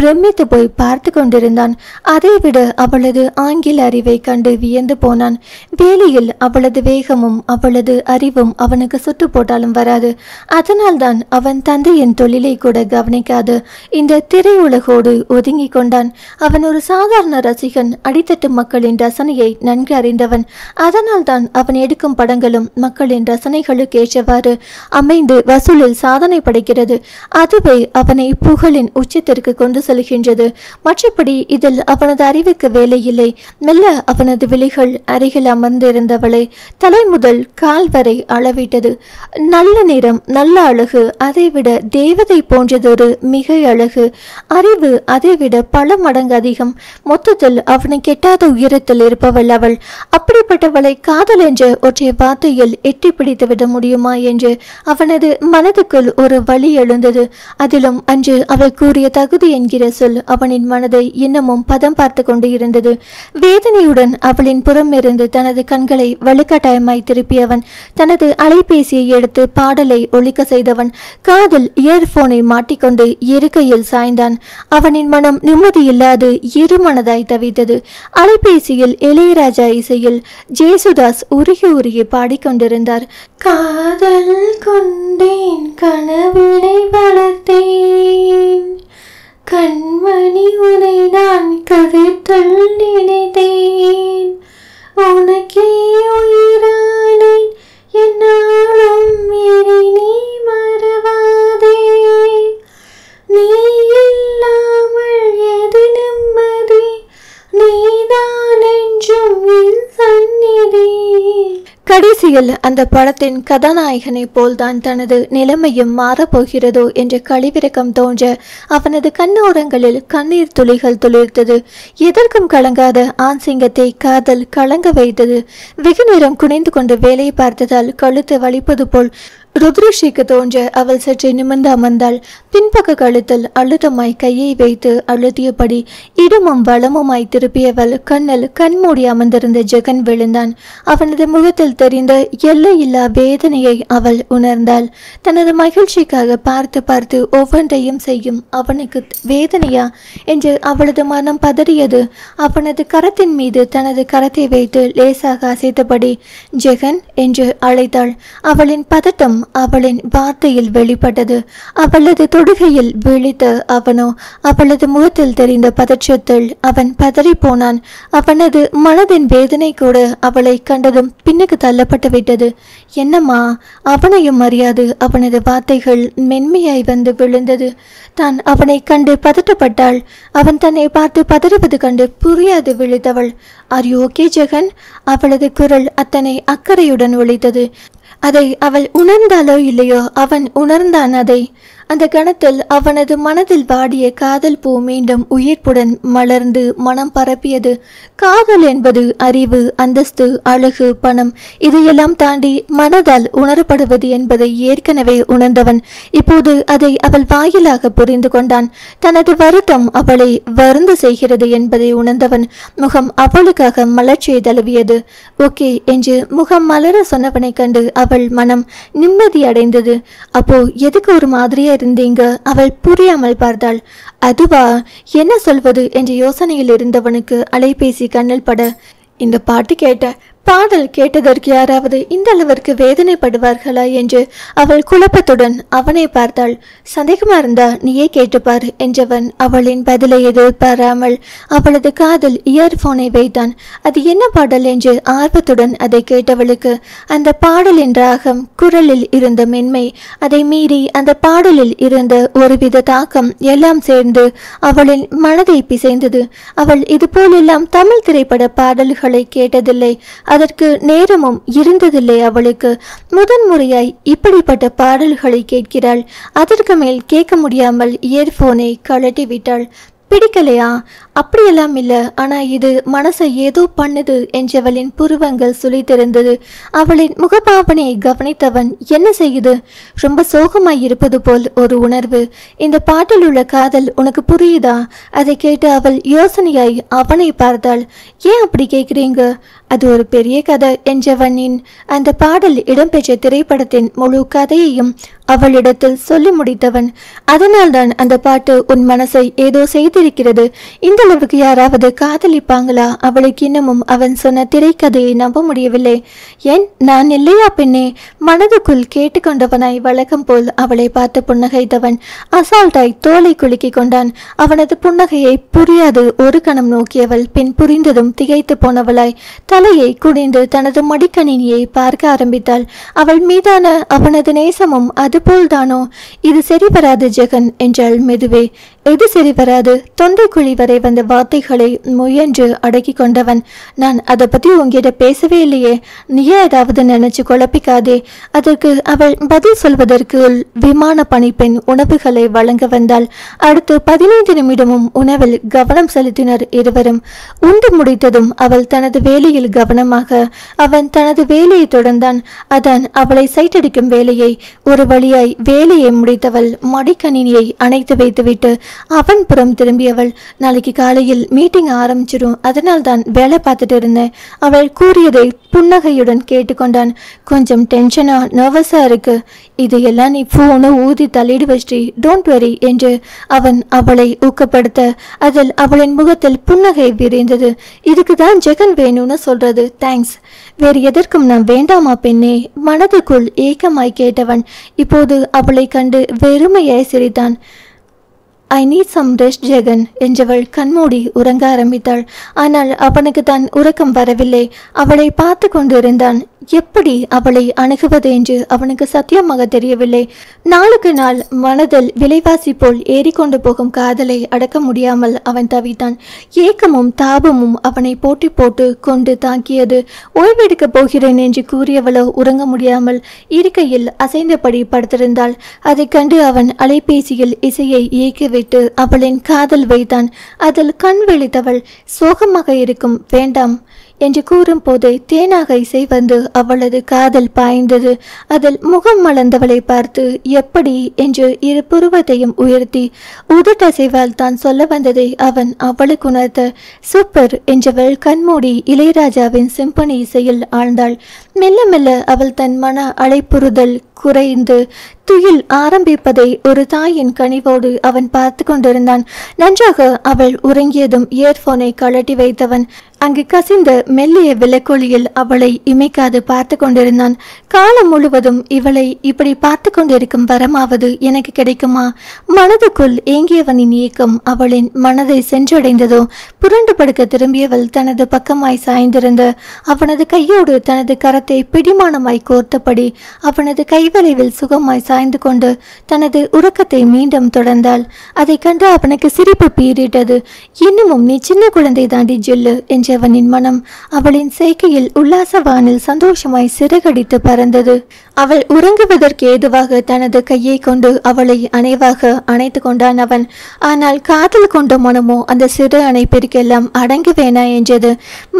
Speaker 1: பிரமித்து போய் பார்த்து கொண்டிருந்தான். அதைவிட அவளது ஆங்கில அறிவை கண்டு வியந்து போனான். வேலையில் அவளது வேகமும் அவளது அறிவும் அவனுக்கு சுட்டு போட்டாலும் வராது. அதனால்தான் அவன் தந்தையின் தொழிலை கூட கவனிக்காது இந்த திரையுலகோடு ஒதுங்கி கொண்டான். அவன் ஒரு சாதாரண ரசிகன், அடித்தட்டு மக்களின் ரசனையை நன்கு அறிந்தவன். அதனால்தான் அவன் எடுக்கும் படங்களும் மக்களின் ரசனைகளுக்கு ஏற்றவாறு அமைந்து வசூலில் சாதனை படைக்கிறது. அதுவே அவனை புகழின் உச்சத்திற்கு கொண்டு செல்கின்றது. மற்றபடி இதில் அவனது அறிவுக்கு வேலை இல்லை. மெல்ல அவனது விழிகள் அருகில் அமர்ந்திருந்தவளை தலை முதல் கால் வரை அளவிட்டது. நல்ல நிறம், நல்ல அழகு, அதைவிட தேவதை போன்றதொரு மிகை அழகு, அறிவு அதைவிட பல மடங்கு அதிகம். மொத்தத்தில் அவனை கெட்டாத உயரத்தில் இருப்பவள் அவள். அப்படிப்பட்டவளை காதல் என்ற ஒற்றை வார்த்தையில் எட்டி பிடித்து விட முடியுமா என்று அவனது மனதுக்குள் ஒரு வழி எழுந்தது. அதிலும் அன்று அவள் கூறிய தகுதி என்கிற சொல் அவனின் மனதை இன்னமும் பதம் பார்த்து கொண்டு இருந்தது. வேதனையுடன் அவளின் புறம் இருந்து தனது கண்களை வலுக்கட்டாயமாய் திருப்பியவன் தனது அலைபேசியை எடுத்து பாடலை ஒலிக்க செய்தவன் காதில் இயர்போனை மாட்டிக்கொண்டு இருக்கையில் சாய்ந்தான். அவனின் மனம் நிம்மதியில்லாது இருமனதாய் தவித்தது. அலைபேசியில் இளையராஜா இசையில் ஜேசுதாஸ் உருகி உருகி பாடிக்கொண்டிருந்தார். காதல் கொண்டேன், கனவினை வளர்த்தேன், கண்மணி உனை நான் கவித்துள் நினைத்தேன், உனக்கு உண்மையில் அந்த படத்தின் கதாநாயகனை போல்தான் தனது நிலைமையும் மாறப்போகிறதோ என்ற கழிவிறக்கம் தோன்ற அவனது கண்ணோரங்களில் கண்ணீர் துளிகள் துளிர்த்தது. எதற்கும் கலங்காத ஆண் சிங்கத்தை காதல் கலங்க வைத்தது. வெகு நேரம் குனிந்து கொண்டு வேலை பார்த்ததால் கழுத்து வலிப்பது போல் ருத்ரஸ்ரீக்கு தோன்ற அவள் சற்று நிமிர்ந்து அமர்ந்தாள். பின்பக்க கழுத்தில் அழுத்தமாய் கையை வைத்து அழுத்தியபடி இடமும் வளமுமாய் திருப்பியவள் கண்ணில் கண்மூடி அமர்ந்திருந்த ஜெகன் விழுந்தான். அவனது முகத்தில் தெரிந்த எல்லையில்லா வேதனையை அவள் உணர்ந்தாள். தனது மகிழ்ச்சிக்காக பார்த்து பார்த்து ஒவ்வொன்றையும் செய்யும் அவனுக்கு வேதனையா என்று அவளது மனம் பதறியது. அவனது கரத்தின் மீது தனது கரத்தை வைத்து லேசாக அசைத்தபடி ஜெகன் என்று அழைத்தாள். அவளின் பதட்டம் அவளின் வார்த்தையில் வெளிப்பட்டது. அவளது தொடுகையில் விழித்த அவனோ அவளது முகத்தில் தெரிந்த பதற்றத்தில் அவன் பதறி போனான். அவனது மனதின் வேதனை கூட அவளை கண்டதும் பின்னுக்கு தள்ளப்பட்டு விட்டது. என்னம்மா? அவனையும் அறியாது அவனது வார்த்தைகள் மென்மையாய் வந்து விழுந்தது. தான் அவனை கண்டு பதட்டப்பட்டாள். அவன் தன்னை பார்த்து பதறுவது கண்டு புரியாது விழித்தவள். Are you okay Jagan? அவளது குரல் அத்தனை அக்கறையுடன் ஒலித்தது. அதை அவள் உணர்ந்தாலோ இல்லையோ அவன் உணர்ந்தான் அதை. அந்த கணத்தில் அவனது மனதில் வாடிய காதல் பூ மீண்டும் உயிர்ப்புடன் மலர்ந்து மனம் பரப்பியது. காதல் என்பது அறிவு, அந்தஸ்து, அழகு, பணம் இதையெல்லாம் தாண்டி மனதால் உணரப்படுவது என்பதை ஏற்கனவே உணர்ந்தவன் இப்போது அதை அவள் வாயிலாக புரிந்து கொண்டான். தனது வருத்தம் அவளை வருந்த செய்கிறது என்பதை உணர்ந்தவன் முகம் அவளுக்காக மலர்ச்சியை தழுவியது. ஓகே என்று முகம் மலர சொன்னவனை கண்டு அவள் மனம் நிம்மதி அடைந்தது. அப்போ எதுக்கு ஒரு மாதிரியா இருந்தீங்க? அவள் புரியாமல் பார்த்தாள். அதுவா, என்ன சொல்வது என்ற யோசனையில் இருந்தவனுக்கு அலைபேசி கண்ணில் பட இந்த பாட்டு கேட்ட பாடல் கேட்டதற்கு யாராவது இந்த அளவிற்கு வேதனைப்படுவார்களா என்று அவள் குழப்பத்துடன் அவனை பார்த்தாள். சந்தேகமா இருந்தா நீயே கேட்டுப்பார் என்றவன் அவளின் பதிலை எதிர்பாராமல் அவளது காதில் இயர்போனை வைத்தான். அது என்ன பாடல் என்று ஆர்வத்துடன் அதை கேட்டவளுக்கு அந்த பாடலின் ராகம், குரலில் இருந்த மென்மை, அதை மீறி அந்த பாடலில் இருந்த ஒருவித தாக்கம் எல்லாம் சேர்ந்து அவளின் மனதை பிசைந்தது. அவள் இதுபோலெல்லாம் தமிழ் திரைப்பட பாடல்களை கேட்டதில்லை. அதற்கு நேரமும் இருந்ததில்லை. அவளுக்கு முதன்முறையாய் இப்படிப்பட்ட பாடல்களை கேட்கிறாள். அதற்கு மேல் கேட்க முடியாமல் இயர்போனை கழட்டி விட்டாள். பிடிக்கலையா? அப்படியெல்லாம் இல்லை, ஆனா இது மனசை ஏதோ பண்ணுது என்றவளின் புருவங்கள் சுழித்திருந்தது. அவளின் முகபாவனையை கவனித்தவன் என்ன செய்யுது? ரொம்ப சோகமாய் இருப்பது போல் ஒரு உணர்வு. இந்த பாட்டில் உள்ள காதல் உனக்கு புரியுதா? அதை கேட்டு அவள் யோசனையாய் அவனை பார்த்தாள். ஏன் அப்படி கேட்குறீங்க? அது ஒரு பெரிய கதை என்றவனின் அந்த பாடல் இடம்பெற்ற திரைப்படத்தின் முழு கதையையும் அவளிடத்தில் சொல்லி முடித்தவன். அதனால்தான் அந்த பாட்டு உன் மனசை ஏதோ செய்திருக்கிறது. இந்த அளவுக்கு யாராவது காதலிப்பாங்களா? அவளுக்கு இன்னமும் அவன் சொன்ன திரைக்கதையை நம்ப முடியவில்லை. ஏன், நான் இல்லையா பெண்ணே? மனதுக்குள் கேட்டுக்கொண்டவனாய் வழக்கம் போல் அவளை பார்த்து புன்னகைத்தவன் அசால்ட்டாய் தோலை குலுக்கி கொண்டான். அவனது புன்னகையை புரியாது ஒரு கணம் நோக்கியவள் பின் புரிந்ததும் திகைத்து போனவளாய் தலையை குனிந்து தனது மடிக்கணினியை பார்க்க ஆரம்பித்தாள். அவள் மீதான அவனது நேசமும் அதுபோல்தானோ? இது சரி வராது ஜெகன் என்றாள் மெதுவே. எது சரி வராது? தொண்டைக்குழி வரை வந்த வார்த்தைகளை முயன்று அடக்கி கொண்டவன். நான் அதை பத்தி உங்கிட்ட பேசவே இல்லையே. நீயே ஏதாவது நினைச்சு குழப்பிக்காதே. அதற்கு அவள் பதில் சொல்வதற்கு விமான பணிப்பெண் உணவுகளை வழங்க வந்தாள். அடுத்து 15 நிமிடமும் உணவில் கவனம் செலுத்தினர் இருவரும். உண்டு முடித்ததும் அவள் தனது வேலையில் கவனமாக, அவன் தனது வேலையை தொடர்ந்தான். அதான் அவளை சைட்டடிக்கும் வேலையை. ஒரு வழியாய் வேலையை முடித்தவள் மடிக்கணினியை அணைத்து வைத்துவிட்டு அவன் புறம் திரும்பியவள். நாளைக்கு காலையில் மீட்டிங் ஆரம்பிச்சிடும், அதனால் தான் வேலை பார்த்துட்டு இருந்தேன். அவள் கூறியதை புன்னகையுடன் கேட்டுக்கொண்டான். கொஞ்சம் டென்ஷனா நர்வஸா இருக்கு. இதையெல்லாம் நீ போனை ஊதி தள்ளிடு வச்சி, டோன்ட் வெரி என்று அவன் அவளை ஊக்கப்படுத்த அதில் அவளின் முகத்தில் புன்னகை விரிந்தது. இதுக்கு தான் ஜெகன் வேணும்னு சொல்றது. தேங்க்ஸ். வேறு எதற்கும் நான் வேண்டாமா பெண்ணே? மனதுக்குள் ஏக்கமாய் கேட்டவன் இப்போது அவளை கண்டு வெறுமையாய் சிரித்தான். I need some rest Jagan என்றவள் கண்மூடி உறங்க ஆரம்பித்தாள். ஆனால் அவனுக்கு தான் உறக்கம் வரவில்லை. அவளை பார்த்து கொண்டிருந்தான். எப்படி அவளை அணுகுவது என்று அவனுக்கு சத்தியமாக தெரியவில்லை. நாளுக்கு நாள் மனதில் விலைவாசி போல் ஏறிக்கொண்டு போகும் காதலை அடக்க முடியாமல் அவன் தவித்தான். ஏக்கமும் தாபமும் அவனை போட்டி போட்டு கொண்டு தாக்கியது. ஓய்வெடுக்கப் போகிறேன் என்று கூறியவளோ உறங்க முடியாமல் இருக்கையில் அசைந்தபடி படுத்திருந்தாள். அதை கண்டு அவன் அலைபேசியில் இசையை இயக்கிவிட்டு அவளின் காதல் வைத்தான். அதில் கண் விழித்தவள் சோகமாக இருக்கும் வேண்டாம் என்று கூறும் போது தேனாக இசை வந்து அவளது காதல் பாய்ந்தது. அதில் முகம் மலர்ந்தவளை பார்த்து எப்படி என்று இரு புருவத்தையும் உயர்த்தி உதட்டசைவால் தான் சொல்ல வந்ததை அவன் அவளுக்கு உணர்த்த சூப்பர் என்றவள் கண்மூடி இளையராஜாவின் சிம்பனி இசையில் ஆழ்ந்தாள். மெல்ல மெல்ல அவள் தன் மன அழைப்புறுதல் குறைந்து துயில் ஆரம்பிப்பதை ஒரு தாயின் கனிவோடு அவன் பார்த்து கொண்டிருந்தான். நன்றாக அவள் உறங்கியதும் இயர்போனை கழட்டி வைத்தவன் அங்கு கசிந்த மெல்லிய விளக்கொளியில் அவளை இமைக்காது பார்த்து கொண்டிருந்தான். காலம் முழுவதும் இவளை இப்படி பார்த்து கொண்டிருக்கும் வரமாவது எனக்கு கிடைக்குமா? மனதுக்குள் ஏங்கியவனின் இயக்கம் அவளின் மனதை சென்றடைந்ததோ? புரண்டு படுக்க திரும்பியவள் தனது பக்கமாய் சாய்ந்திருந்த அவனது கையோடு தனது கரத்தை பிடிமானமாய் கோர்த்தபடி அவனது கைவளைவில் சுகமாய் சாய்ந்து கொண்டு தனது உறக்கத்தை மீண்டும் தொடர்ந்தாள். அதை கண்டு அவனுக்கு சிரிப்பு பீறிட்டது. இன்னமும் நீ சின்ன குழந்தை தாண்டி ஜெல்லு என்றவனின் மனம் அவளின் செய்கையில் உல்லாசவானில் சந்தோஷமாய் சிறகடித்து பறந்தது. அவள் உறங்குவதற்கு ஏதுவாக தனது கையை கொண்டு அவளை அணைவாக அணைத்து கொண்டான் அவன். ஆனால் காதல் கொண்ட மனமோ அந்த சிறு அணைப்பிற்கெல்லாம் அடங்கி வேணா என்றது.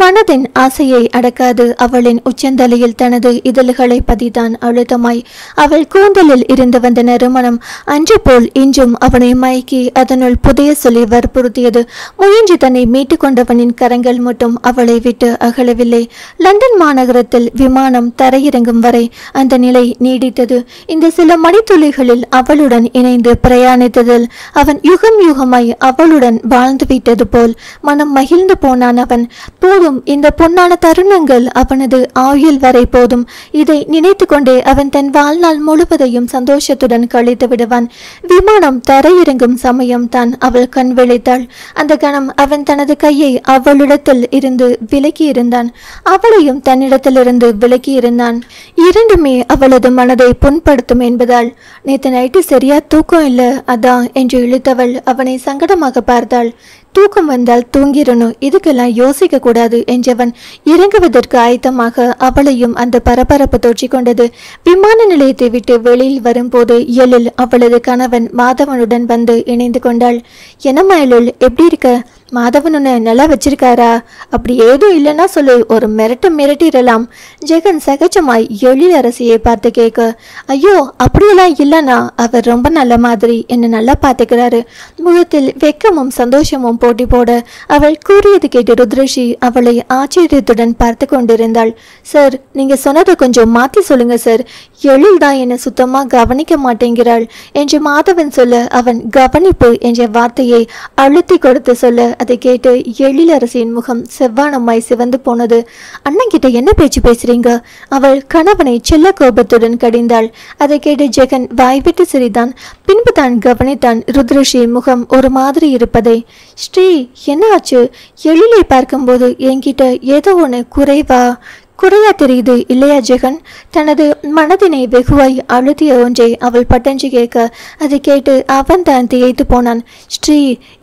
Speaker 1: மனதின் ஆசையை அடக்காது அவளின் உச்சந்தலையில் தனது இதழ்களை பதித்தான் அழுத்தமாய். அவள் கூந்தலில் இருந்து வந்த நறுமணம் அன்று போல் இன்றும் அவனை மயக்கி அதனுள் புதைய சொல்லி வற்புறுத்தியது. முயன்று தன்னை மீட்டு கொண்டவனின் கரங்கள் மட்டும் அவளை விட்டு அகலவில்லை. லண்டன் மாநகரத்தில் விமானம் தரையிறங்கும் வரை அந்த நிலை நீடித்தது. இந்த சில மணித்துளிகளில் அவளுடன் இணைந்து பிரயாணித்ததில் அவன் யுகம் யுகமாய் அவளுடன் வாழ்ந்துவிட்டது போல் மனம் மகிழ்ந்து போனான் அவன். போதும், இந்த பொன்னான தருணங்கள் அவனது ஆயுள் வரை போதும். இதை நினைத்து கொண்டே அவன் தன் வாழ்நாள் முழுவதையும் சந்தோஷத்துடன் கழித்து விடுவான். விமானம் தரையிறங்கும் சமயம் தான் அவள் கண் விழித்தாள். அந்த கணம் அவன் தனது கையை அவளிடத்தில் இருந்து விலக்கி இருந்தான். அவளையும் தன்னிடத்திலிருந்து விலக்கி இருந்தான். இரண்டுமே அவளது மனதை புண்படுத்தும் என்பதால் நேற்று நைட்டு சரியா தூக்கம் இல்லை அதான் என்று இழுத்தவள் அவனை சங்கடமாக பார்த்தாள். தூக்கம் வந்தால் தூங்கிடணும், இதுக்கெல்லாம் யோசிக்க கூடாது என்றவன் இறங்குவதற்கு ஆயத்தமாக அவளையும் அந்த பரபரப்பு தொற்றிக்கொண்டது. விமான நிலையத்தை விட்டு வெளியில் வரும்போது எழில் அவளது கணவன் மாதவனுடன் வந்து இணைந்து கொண்டாள். என்னம்மா எழில், எப்படி இருக்க? மாதவன் உன்னை நல்லா வச்சிருக்காரா? அப்படி ஏதும் இல்லைன்னா சொல்லு, ஒரு மிரட்டிடலாம். ஜெகன் சகஜமாய் எழிலரசியை பார்த்து கேட்க, ஐயோ அப்படியெல்லாம் இல்லைனா, அவர் ரொம்ப நல்ல மாதிரி என்னை நல்லா பார்த்துக்கிறாரு. முகத்தில் வெக்கமும் சந்தோஷமும் போட்டி போட அவள் கூறியது கேட்டு ருத்ரஷி அவளை ஆச்சரியத்துடன் பார்த்து கொண்டிருந்தாள். சார், நீங்க சொன்னதை கொஞ்சம் மாற்றி சொல்லுங்க சார், எழில் தான் என்னை சுத்தமா கவனிக்க மாட்டேங்கிறாள் என்று மாதவன் சொல்ல அவன் கவனிப்பு என்ற வார்த்தையை அழுத்தி கொடுத்து சொல்ல அதை கேட்டு எழிலரசியின் முகம் செவ்வானமாய் சிவந்து போனது. அண்ணங்கிட்ட என்ன பேச்சு பேசுறீங்க? அவள் கணவனை செல்ல கோபத்துடன் கடிந்தாள். அதை கேட்டு ஜெகன் வாய்விட்டு சிரித்தான். பின்பு தான் கவனித்தான் ருத்ரஷி முகம் ஒரு மாதிரி இருப்பதை. ஸ்ரீ, என்ன ஆச்சு? எழிலை பார்க்கும்போது என்கிட்ட ஏதோ ஒன்று குறையா தெரியுது இல்லையா ஜெகன்? தனது மனதினை வெகுவாய் அழுத்திய ஒன்றை அவள் பட்டஞ்சு கேட்க அதை கேட்டு அவன் தான் திகைத்து போனான். ஸ்ரீ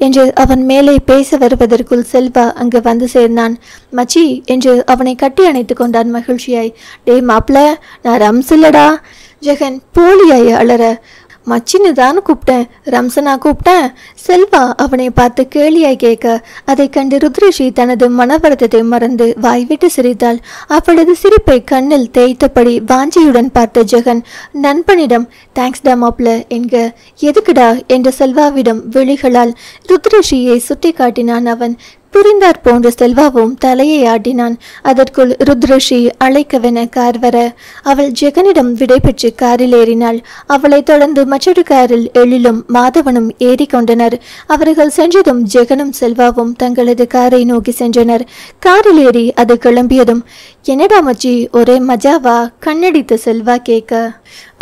Speaker 1: என்று அவன் மேலே பேச வருவதற்குள் செல்வா அங்கு வந்து சேர்ந்தான். மச்சி என்று அவனை கட்டி அணைத்து கொண்டான் மகிழ்ச்சியாய். டே மாப்ள, நான் ரம்ஸ் இல்லடா. ஜெகன் போலியாய் அலற, மச்சின்னு தான் கூப்பிட்டேன், ரம்சனா கூப்பிட்டேன். செல்வா அவனை பார்த்து கேலியாய் கேட்க அதை கண்டு ருத்ரஷி தனது மனவருத்தத்தை மறந்து வாய்விட்டு சிரித்தாள். அவளது சிரிப்பை கண்ணில் தேய்த்தபடி வாஞ்சியுடன் பார்த்த ஜெகன் நண்பனிடம் தேங்க்ஸ் டா மாப்ள என்க. எதுக்குடா என்ற செல்வாவிடம் விழிகளால் ருத்ரஷியை சுட்டி காட்டினான் அவன். புரிந்தார் போன்ற செல்வாவும் தலையை ஆட்டினான். அதற்குள் ருத்ரஷி அழைக்கவென கார் வர அவள் ஜெகனிடம் விடை பெற்று காரில் ஏறினாள். அவளை தொடர்ந்து மற்றொரு காரில் எழிலும் மாதவனும் ஏறிக்கொண்டனர். அவர்கள் சென்றதும் ஜெகனும் செல்வாவும் தங்களது காரை நோக்கி சென்றனர். காரில் ஏறி அது கிளம்பியதும் என்னடா மச்சி ஒரே மஜாவா? கண்ணடித்த செல்வா கேட்க,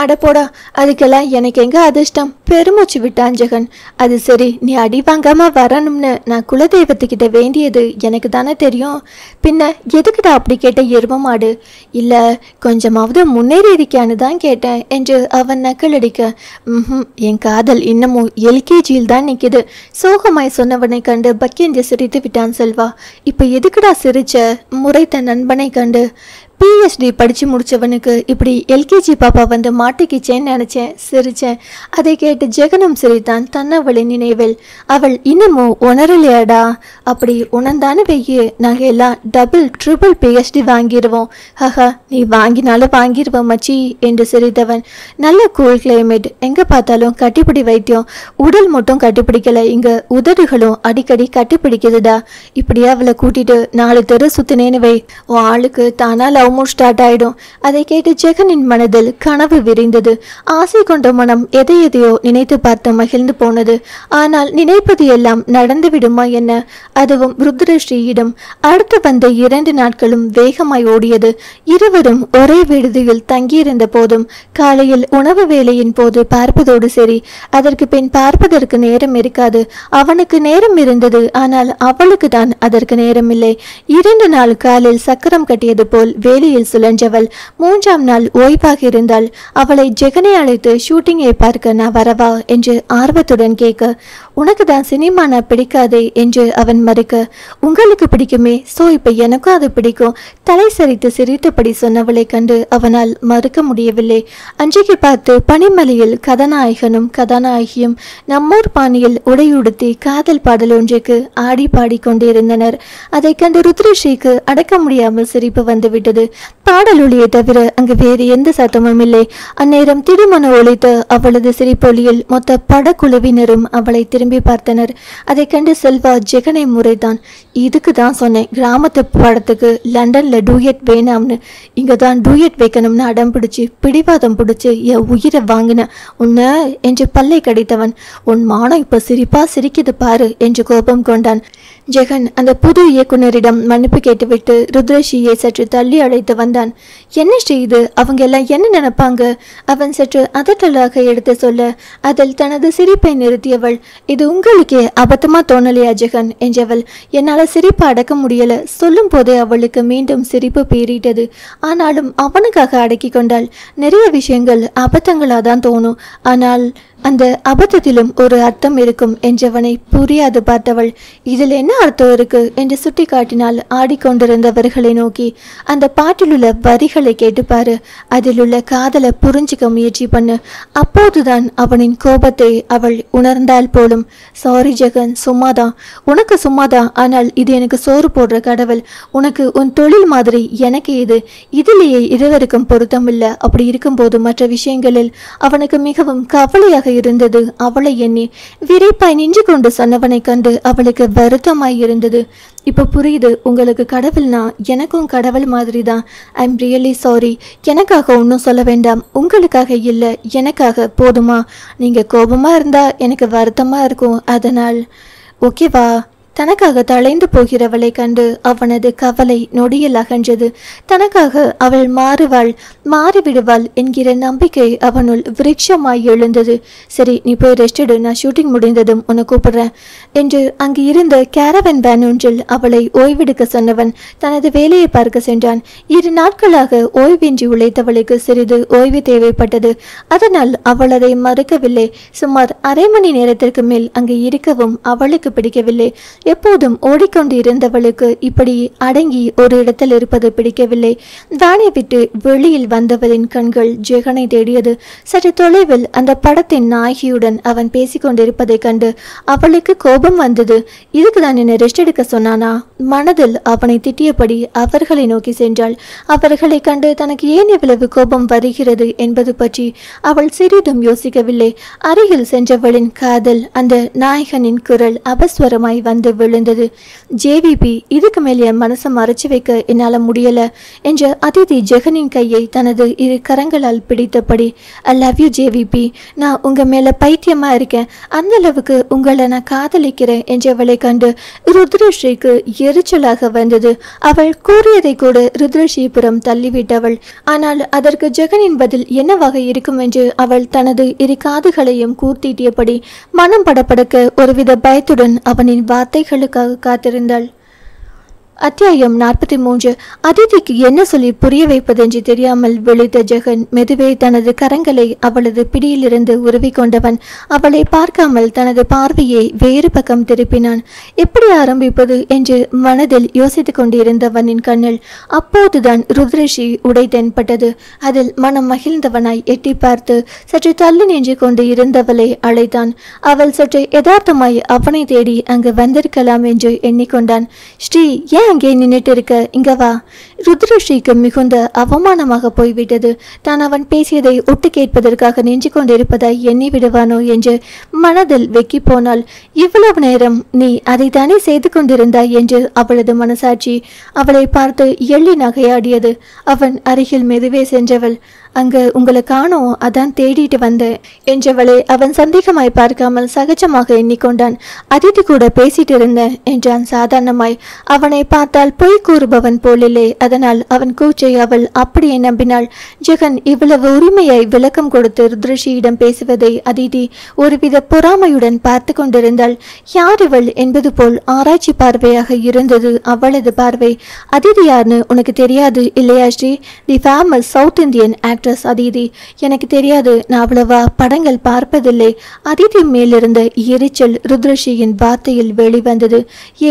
Speaker 1: அட போடா, அதுக்கெல்லாம் எனக்கு எங்க அதிர்ஷ்டம், பெருமூச்சு விட்டான் ஜெகன். அது சரி, நீ அடி வாங்காம வரணும்னு நான் குலதெய்வத்துக்கிட்ட வேண்டியது எனக்கு தானே தெரியும். பின்ன எதுக்குடா அப்படி கேட்ட எரும மாடு? இல்ல கொஞ்சமாவது முன்னேறி இருக்கியான்னு தான் கேட்டேன் என்று அவன் நக்கலடிக்க, என் காதல் இன்னமும் எல்கேஜியில் தான் நிற்கிது. சோகமாய் சொன்னவனை கண்டு பக்கென்று சிரித்து விட்டான் செல்வா. இப்ப எதுக்குடா சிரிச்ச? முறைத்த நண்பனை கண்டு. PhD படித்து முடித்தவனுக்கு இப்படி எல்கேஜி பாப்பா வந்து மாட்டிக்கிச்சேன்னு நினச்சேன், சிரித்தேன். அதை கேட்டு ஜெகனும் சிரித்தான் தன்னவளின் நினைவில். அவள் இன்னமும் உணரலையாடா? அப்படி உணர்ந்தானு வெய்ய, நாங்கள் எல்லாம் டபுள் ட்ரிபிள் PhD வாங்கிடுவோம். ஹஹா, நீ வாங்கினாலும் வாங்கிடுவோம் மச்சி என்று சிரித்தவன். நல்ல கூல் கிளைமேட், எங்கே பார்த்தாலும் கட்டிப்பிடி வைத்தியம். உடல் மட்டும் கட்டிப்பிடிக்கலை, இங்கே உதடுகளும் அடிக்கடி கட்டிப்பிடிக்குதுடா. இப்படியே அவளை கூட்டிட்டு 4 தெரு சுத்தினேன்னு வை, உன் ஆளுக்கு தானா லவ் ஸ்டார்ட் ஆயிடும். அதை கேட்டு ஜெகனின் மனதில் கனவு விரிந்தது. ஆசை கொண்ட மனம் எதையோ நினைத்து பார்த்து மகிழ்ந்து போனது. ஆனால் நினைப்பது எல்லாம் நடந்து விடுமா என்ன? அதுவும் ருத்ரஸ்ரீயிடம். அடுத்து வந்த 2 நாட்களும் வேகமாய் ஓடியது. இருவரும் ஒரே விடுதியில் தங்கியிருந்த போதும் காலையில் உணவு வேலையின் போது பார்ப்பதோடு சரி, அதற்கு பின் பார்ப்பதற்கு நேரம் இருக்காது. அவனுக்கு நேரம் இருந்தது, ஆனால் அவளுக்கு தான் அதற்கு நேரம் இல்லை. 2 நாள் காலில் சக்கரம் கட்டியது போல் வேலையில் சுழன்றவள் 3ஆம் நாள் ஓய்வாக இருந்தால் அவளை ஜெகனை அழைத்து ஷூட்டிங்கை பார்க்க நான் வரவா என்று ஆர்வத்துடன் கேட்க, உனக்கு தான் சினிமானா பிடிக்காதே என்று அவன் மறுக்க, உங்களுக்கு பிடிக்குமே, சோ இப்ப எனக்கும் அது பிடிக்கும். தலை சரித்து சிரித்தபடி சொன்னவளை கண்டு அவனால் மறுக்க முடியவில்லை. அன்றைக்கு பார்த்து பனிமலையில் கதாநாயகனும் கதாநாயகியும் நம்மூர் பாணியில் உடையுடுத்தி காதல் பாடல் ஒன்றுக்கு ஆடி பாடிக்கொண்டிருந்தனர். அதை கண்டு ருத்ரஸ்ரீக்கு அடக்க முடியாமல் சிரிப்பு வந்துவிட்டது. பாடல் ஒளியை தவிர அங்கு வேறு எந்த சத்தமும் இல்லை. அந்நேரம் திடுமன ஒலித்த அவளது சிரிப்பொலியில் மொத்த படக்குழுவினரும் அவளை திரும்பி பார்த்தனர். அதை கண்டு செல்வா ஜெகனை முறைதான். இதுக்கு தான் சொன்னேன், கிராமத்து படத்துக்கு லண்டன்ல டூயட் வேணாம்னு. இங்க தான் டூயட் வைக்கணும்னு அடம் பிடிச்சி பிடிவாதம் பிடிச்சி என் உயிரை வாங்கின உன்ன என்று பல்லை கடித்தவன். உன் மானம் இப்ப சிரிப்பா சிரிக்குது பாரு என்று கோபம் கொண்டான். ஜெகன் அந்த புது இயக்குனரிடம் மன்னிப்பு கேட்டுவிட்டு ருத்ரஸ்ரீயை சற்று தள்ளி அழைத்து வந்தான். என்ன செய்து அவங்க எல்லாம் என்ன நினைப்பாங்க? அவன் சற்று அதட்டலாக எடுத்து சொல்ல, அதில் தனது சிரிப்பை நிறுத்தியவள், இது உங்களுக்கே அபத்தமா தோணலையா ஜெகன் என்றவள். என்னால் சிரிப்பு அடக்க முடியல. சொல்லும் போதே அவளுக்கு மீண்டும் சிரிப்பு பீறிட்டது. ஆனாலும் அவனுக்காக அடக்கி கொண்டாள். நிறைய விஷயங்கள் அபத்தங்களாதான் தோணும், ஆனால் அந்த அபத்தத்திலும் ஒரு அர்த்தம் இருக்கும் என்றவனை புரியாது பார்த்தவள். இதில் என்ன அர்த்தம் இருக்கு என்று சுட்டி காட்டினால் ஆடிக்கொண்டிருந்தவர்களை நோக்கி, அந்த பாட்டிலுள்ள வரிகளை கேட்டுப்பாரு, அதில் உள்ள காதலை புரிஞ்சிக்க முயற்சி பண்ணு. அப்போதுதான் அவனின் கோபத்தை அவள் உணர்ந்தாள் போலும். சாரி ஜெகன், சும்மாதான். உனக்கு சும்மாதான், ஆனால் இது எனக்கு சோறு போடுற கடவுள். உனக்கு உன் தொழில் மாதிரி எனக்கு இதிலேயே இருவருக்கும் பொருத்தமில்லை. அப்படி இருக்கும்போது மற்ற விஷயங்களில் அவனுக்கு மிகவும் கவலையாக இருந்தது. அவளை எண்ணி விரைப்பாய் நின்று கொண்டு சொன்னவனை கண்டு அவளுக்கு வருத்தமாய் இருந்தது. இப்போ புரியுது, உங்களுக்கு கடவுள்னா எனக்கும் கடவுள் மாதிரி தான். ஐ எம் ரியலி சாரி. எனக்காக ஒன்றும் சொல்ல வேண்டாம், உங்களுக்காக இல்லை, எனக்காக போதுமா? நீங்கள் கோபமாக இருந்தால் எனக்கு வருத்தமாக இருக்கும், அதனால் ஓகேவா? தனக்காக தளைந்து போகிறவளை கண்டு அவனது கவலை நொடியில் அகன்றது. தனக்காக அவள் மாறிவிடுவாள் என்கிற நம்பிக்கை அவனுள் விருட்சமாய் எழுந்தது. சரி, நீ போய் ரெஸ்ட் எடு, நான் ஷூட்டிங் முடிந்ததும் உன்னை கூப்பிடுறேன் என்று அங்கு இருந்த கேரவன் வேன் ஒன்றில் அவளை ஓய்வெடுக்க சொன்னவன் தனது வேலையை பார்க்க சென்றான். 2 நாட்களாக ஓய்வின்றி உழைத்தவளுக்கு சிறிது ஓய்வு தேவைப்பட்டது. அதனால் அவள் அதை மறுக்கவில்லை. சுமார் அரை மணி நேரத்திற்கு மேல் அங்கு இருக்கவும் அவளுக்கு பிடிக்கவில்லை. எப்போதும் ஓடிக்கொண்டு இருந்தவளுக்கு இப்படி அடங்கி ஒரு இடத்தில் இருப்பது பிடிக்கவில்லை. வேனை விட்டு வெளியில் வந்தவரின் கண்கள் ஜெகனை தேடியது. சற்று தொலைவில் அந்த படத்தின் நாயகியுடன் அவன் பேசிக்கொண்டிருப்பதை கண்டு அவளுக்கு கோபம் வந்தது. இதுக்குதான் என்னை ரெஸ்ட் எடுக்க சொன்னானா? மனதில் அவனை திட்டியபடி அவர்களை நோக்கி சென்றாள். அவர்களை கண்டு தனக்கு ஏன் இவ்வளவு கோபம் வருகிறது என்பது பற்றி அவள் சிறிதும் யோசிக்கவில்லை. அருகில் சென்றவளின் காதல் அந்த நாயகனின் குரல் அபஸ்வரமாய் வந்து விழுந்தது. ஜேவிபி, இதுக்கு மேலே என் மனசை மறைச்சு வைக்க என்னால் முடியல என்ற அதிதி ஜெகனின் கையை தனது இரு கரங்களால் பிடித்தபடி, ஐ லவ் யூ ஜேவிபி, நான் உங்க மேல பைத்தியமா இருக்கேன், அந்த அளவுக்கு உங்களை நான் காதலிக்கிறேன் என்றவளை கண்டு ருத்ரஸ்ரீக்கு எரிச்சலாக வந்தது. அவள் கூறியதை கூட ருத்ரஸ்ரீபுரம் தள்ளிவிட்டவள். ஆனால் அதற்கு ஜெகனின் பதில் என்னவாக இருக்கும் என்று அவள் தனது இரு காதுகளையும் கூர்த்தீட்டியபடி மனம் படபடக்க ஒருவித பயத்துடன் அவனின் வார்த்தைகளுக்காக காத்திருந்தாள். அத்தியாயம் 43. அதிதிக்கு என்ன சொல்லி புரிய வைப்பதென்று தெரியாமல் விழித்த ஜெகன் மெதுவே தனது கரங்களை அவளது பிடியிலிருந்து உருவிக்கொண்டவன் அவளை பார்க்காமல் தனது பார்வையை வேறு பக்கம் திருப்பினான். எப்படி ஆரம்பிப்பது என்று மனதில் யோசித்துக் கொண்டிருந்தவனின் கண்ணில் அப்போதுதான் ருத்ரஸ்ரீ உடை தென்பட்டது. அதில் மனம் மகிழ்ந்தவனாய் எட்டி பார்த்து சற்று தள்ளி நின்று கொண்டு இருந்தவளை அழைத்தான். அவள் சற்று யதார்த்தமாய் அவனை தேடி அங்கு வந்திருக்கலாம் என்று எண்ணிக்கொண்டான். ஸ்ரீ, ஏன் அங்கே நின்றுட்டு இருக்க, இங்க வா. ருத்ரஸ்ரீக்கு மிகுந்த அவமானமாக போய்விட்டது. தான் அவன் பேசியதை ஒட்டு கேட்பதற்காக நின்று கொண்டிருப்பதாய் எண்ணி விடுவானோ என்று மனதில் வெக்கி போனாள். இவ்வளவு நேரம் நீ அதை தானே செய்து கொண்டிருந்தாய் என்று அவளது மனசாட்சி அவளை பார்த்து எள்ளி நகையாடியது. அவன் அருகில் மெதுவே சென்றவள், அங்க உங்களை காணோம், அதான் தேடிட்டு வந்தேன் என்றவளை அவன் சந்தேகமாய் பார்க்காமல் சகஜமாக எண்ணிக்கொண்டான். அதிதி கூட பேசிட்டு இருந்தேன் என்றான் சாதாரணமாய். அவனை பார்த்தால் பொய் கூறுபவன் போலில்லை. அதனால் அவன் கூச்சை அவள் அப்படியே நம்பினாள். ஜெகன் இவ்வளவு உரிமையாய் விளக்கம் கொடுத்து ருத்ரஸ்ரீயிடம் பேசுவதை அதிதி ஒருவித பொறாமையுடன் பார்த்து கொண்டிருந்தாள். யார் இவள் என்பது போல் ஆராய்ச்சி பார்வையாக இருந்தது அவளது பார்வை. அதிதி யாருன்னு உனக்கு தெரியாது இல்லையா Sri? The famous South Indian actress Aditi. எனக்கு தெரியாது, நான் அவ்வளவா படங்கள் பார்ப்பதில்லை. அதிதி மேலிருந்த எரிச்சல் ருத்ரஸ்ரீயின் வார்த்தையில் வெளிவந்தது.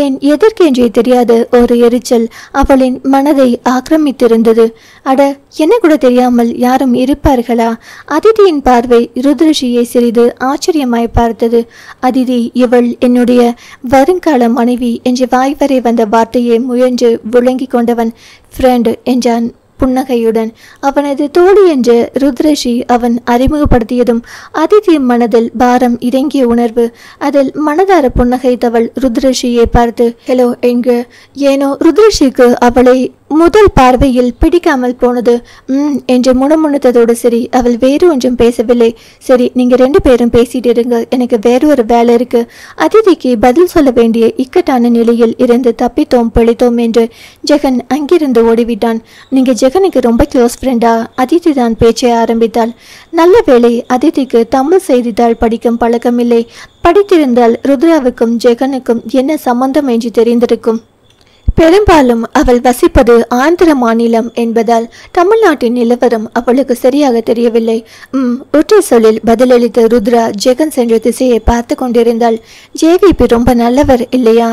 Speaker 1: ஏன் எதற்கென்றே தெரியாத ஒரு எரிச்சல் அவளின் மனதை ஆக்கிரமித்திருந்தது. அட, என்ன கூட தெரியாமல் யாரும் இருப்பார்களா? அதிதியின் பார்வை ருத்ரஸ்ரீயை சிறிது ஆச்சரியமாய் பார்த்தது. அதிதி, இவள் என்னுடைய வருங்கால மனைவி என்று வாய்வரை வந்த வார்த்தையை முயன்று விளங்கி கொண்டவன் ஃப்ரெண்ட் என்றான் புன்னகையுடன். அவனது தோழி என்று ருத்ரஸ்ரீ அவன் அறிமுகப்படுத்தியதும் அதிதியின் மனதில் பாரம் இறங்கிய உணர்வு. அதில் மனதார புன்னகைத்தவள் ருத்ரஸ்ரீயை பார்த்து ஹலோ என்க. ஏனோ ருத்ரஸ்ரீக்கு அவளை முதல் பார்வையில் பிடிக்காமல் போனது. என்று முணுமுணுத்ததோடு சரி, அவள் வேறு ஒன்றும் பேசவில்லை. சரி, நீங்க 2 பேரும் பேசிட்டு இருங்க, எனக்கு வேறு ஒரு வேலை இருக்கு. அதிதிக்கு பதில் சொல்ல வேண்டிய இக்கட்டான நிலையில் இருந்து தப்பித்தோம் பிழைத்தோம் என்று ஜெகன் அங்கிருந்து ஓடிவிட்டான். நீங்க ஜெகனுக்கு ரொம்ப க்ளோஸ் ஃப்ரெண்டா? அதிதி தான் பேச்சை ஆரம்பித்தாள். நல்ல வேளை அதிதிக்கு தமிழ் செய்தித்தாள் படிக்கும் பழக்கமில்லை. படித்திருந்தால் ருத்ராவுக்கும் ஜெகனுக்கும் என்ன சம்பந்தம் என்று தெரிந்திருக்கும். பெரும்பாலும் அவள் வசிப்பது ஆந்திர மாநிலம் என்பதால் தமிழ்நாட்டின் நிலவரம் அவளுக்கு சரியாக தெரியவில்லை. ஒற்றை சொல்லில் பதிலளித்த ருத்ரா ஜெகன் சென்ற திசையை பார்த்து கொண்டிருந்தாள். ஜேவிபி ரொம்ப நல்லவர் இல்லையா?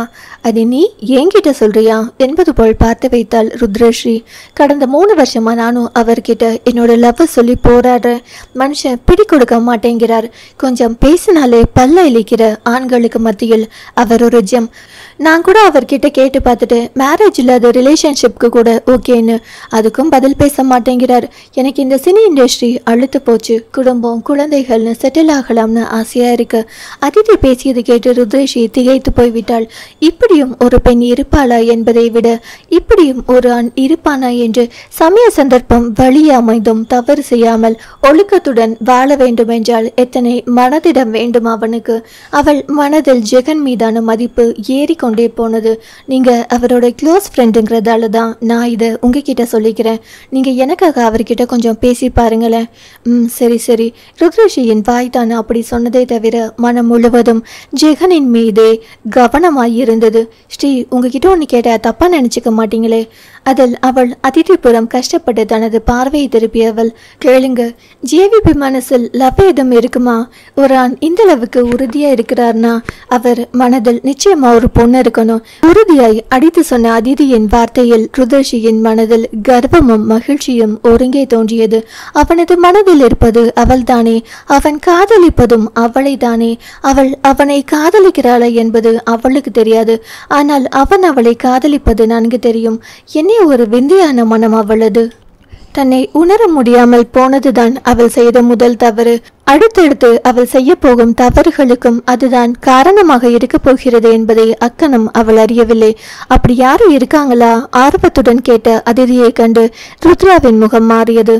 Speaker 1: அது நீ என்கிட்ட சொல்றியா என்பது போல் பார்த்து வைத்தாள் ருத்ரஸ்ரீ. கடந்த 3 வருஷமா நானும் அவர்கிட்ட என்னோட லவ் சொல்லி போராடுறேன். மனுஷன் பிடி கொடுக்க மாட்டேங்கிறார். கொஞ்சம் பேசினாலே பல்ல இழிக்கிற ஆண்களுக்கு மத்தியில் அவர் ஒரு ஜெம். நான் கூட அவர்கிட்ட கேட்டு பார்த்துட்டு மேரேஜ் இல்லாத ரிலேஷன்ஷிப்க்கு கூட ஓகேன்னு, அதுக்கும் பதில் பேச மாட்டேங்கிறார். எனக்கு இந்த சினி இண்டஸ்ட்ரி அழுத்து போச்சு. குடும்பம் குழந்தைகள்னு செட்டில் ஆகலாம்னு ஆசையா இருக்கு. அதிதி பேசியது கேட்டு ருத்ரஸ்ரீ திகைத்து போய்விட்டாள். இப்படியும் ஒரு பெண் இருப்பாளா என்பதை விட இப்படியும் ஒரு ஆண் இருப்பானா என்று சமய சந்தர்ப்பம் வழி அமைந்தும் தவறு செய்யாமல் ஒழுக்கத்துடன் வாழ வேண்டும் என்றால் எத்தனை மனதிடம் வேண்டும் அவனுக்கு. அவள் மனதில் ஜெகன் மீதான மதிப்பு ஏறிக்கொண்டே போனது. நீங்க அவரோட க்ளோஸ் ஃப்ரெண்டுங்கிறதால தான் நான் இதை உங்ககிட்ட சொல்லிக்கிறேன். நீங்க எனக்காக அவர்கிட்ட கொஞ்சம் பேசி பாருங்களேன். சரி சரி. ருத்ரஸ்ரீயின் வாய் தான் அப்படி சொன்னதை தவிர மனம் முழுவதும் ஜெகனின் மீதே கவனமாயிருந்தது. ஸ்ரீ, உங்ககிட்ட ஒன்று கேட்ட தப்பா நினைச்சுக்க மாட்டீங்களே? அதில் அவள் அதிதிபுரம் கஷ்டப்பட்டு தனது பார்வையை திருப்பியவள். கேளுங்க, ஜேவிபி மனசில் லவ் ஏதும் இருக்குமா? ஒரு ஆண் இந்த அளவுக்கு உறுதியா இருக்கிறார்னா அவர் மனதில் நிச்சயமா ஒரு பொண்ணு இருக்கணும். உறுதியாய் அடித்து சொன்ன அதிதியின் வார்த்தையில் ருத்ரஸ்ரீயின் மனதில் கர்வமும் மகிழ்ச்சியும் ஒருங்கே தோன்றியது. அவனது மனதில் இருப்பது அவள்தானே, அவன் காதலிப்பதும் அவளை தானே. அவள் அவனை காதலிக்கிறாளா என்பது அவளுக்கு தெரியாது. ஆனால் அவன் அவளை காதலிப்பது நன்கு தெரியும். என்ன ஒரு விந்தையான மனம் அவளது. தன்னை உணர முடியாமல் போனதுதான் அவள் செய்த முதல் தவறு. அடுத்தடுத்து அவள் செய்ய போகும் தவறுகளுக்கும் அதுதான் காரணமாக இருக்க போகிறது என்பதை அக்கணம் அவள் அறியவில்லை. அப்படி யாரும் இருக்காங்களா? ஆர்வத்துடன் கேட்ட அதிதியை கண்டு ருத்ராவின் முகம் மாறியது.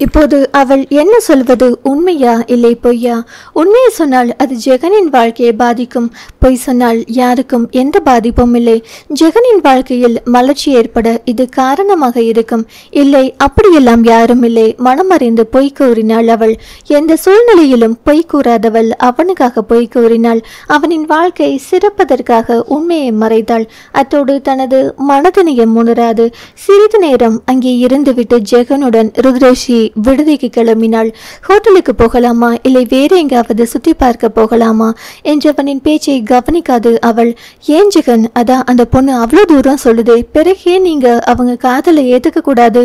Speaker 1: இப்போது அவள் என்ன சொல்வது? உண்மையா இல்லை பொய்யா? உண்மையை சொன்னால் அது ஜெகனின் வாழ்க்கையை பாதிக்கும். பொய் சொன்னால் யாருக்கும் எந்த பாதிப்பும் இல்லை. ஜெகனின் வாழ்க்கையில் மலர்ச்சி ஏற்பட இது காரணமாக இருக்கும். இல்லை, அப்படியெல்லாம் யாரும் இல்லை. மனமறிந்து பொய் கூறினாள் அவள். எந்த சூழ்நிலையிலும் பொய் கூறாதவள் அவனுக்காக பொய் கூறினாள். அவனின் வாழ்க்கை சிறப்பதற்காக உண்மையை மறைத்தாள். அத்தோடு தனது மனதினையும் உணராது சிறிது நேரம் அங்கே இருந்துவிட்டு ஜெகனுடன் ருத்ரேஷி விடுதிக்கு கிளம்பினாள். ஹோட்டலுக்கு போகலாமா இல்லை வேறு எங்காவது சுத்தி பார்க்க போகலாமா என்றவனின் பேச்சை கவனிக்காது அவள், ஏன் ஜெகன், அதான் அந்த பொண்ணு அவ்வளவு தூரம் சொல்லுதே, பிறகு ஏன் நீங்க அவங்க காதலை ஏத்துக்க கூடாது?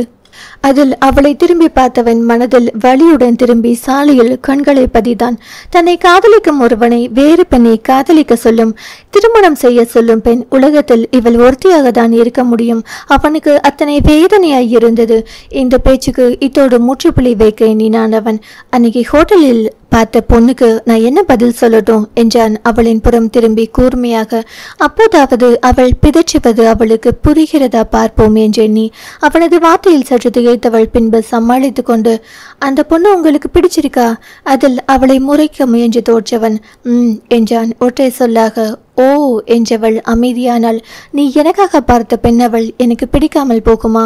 Speaker 1: அதில் அவளை திரும்பி பார்த்தவன் மனதில் வலியுடன் திரும்பி சாலையில் கண்களை பதித்தான். தன்னை காதலிக்கும் ஒருவனை வேறு பெண்ணை காதலிக்க சொல்லும், திருமணம் செய்ய சொல்லும் பெண் உலகத்தில் இவள் ஒருத்தியாக தான் இருக்க முடியும். அவனுக்கு அத்தனை வேதனையாய் இருந்தது. இந்த பேச்சுக்கு இத்தோடு முற்றுப்புள்ளி வைக்க எண்ணினான் அவன். அன்னைக்கு ஹோட்டலில் பார்த்த பொண்ணுக்கு நான் என்ன பதில் சொல்லட்டும் என்றான் அவளின் புறம் திரும்பி கூர்மையாக. அப்போதாவது அவள் பிதற்றுவது அவளுக்கு புரிகிறதா பார்ப்போம் என்றெண்ணி அவனது வார்த்தையில் சற்று திகைத்தவள் பின்பு சமாளித்து கொண்டு, அந்த பொண்ணு உங்களுக்கு பிடிச்சிருக்கா? அதில் அவளை முறைக்க முயன்று தோற்றவன் என்றான் ஒற்றை சொல்லாக. ஓ என்றவள் அமைதியானாள். நீ எனக்காக பார்த்த பெண் அவள் எனக்கு பிடிக்காமல் போகுமா?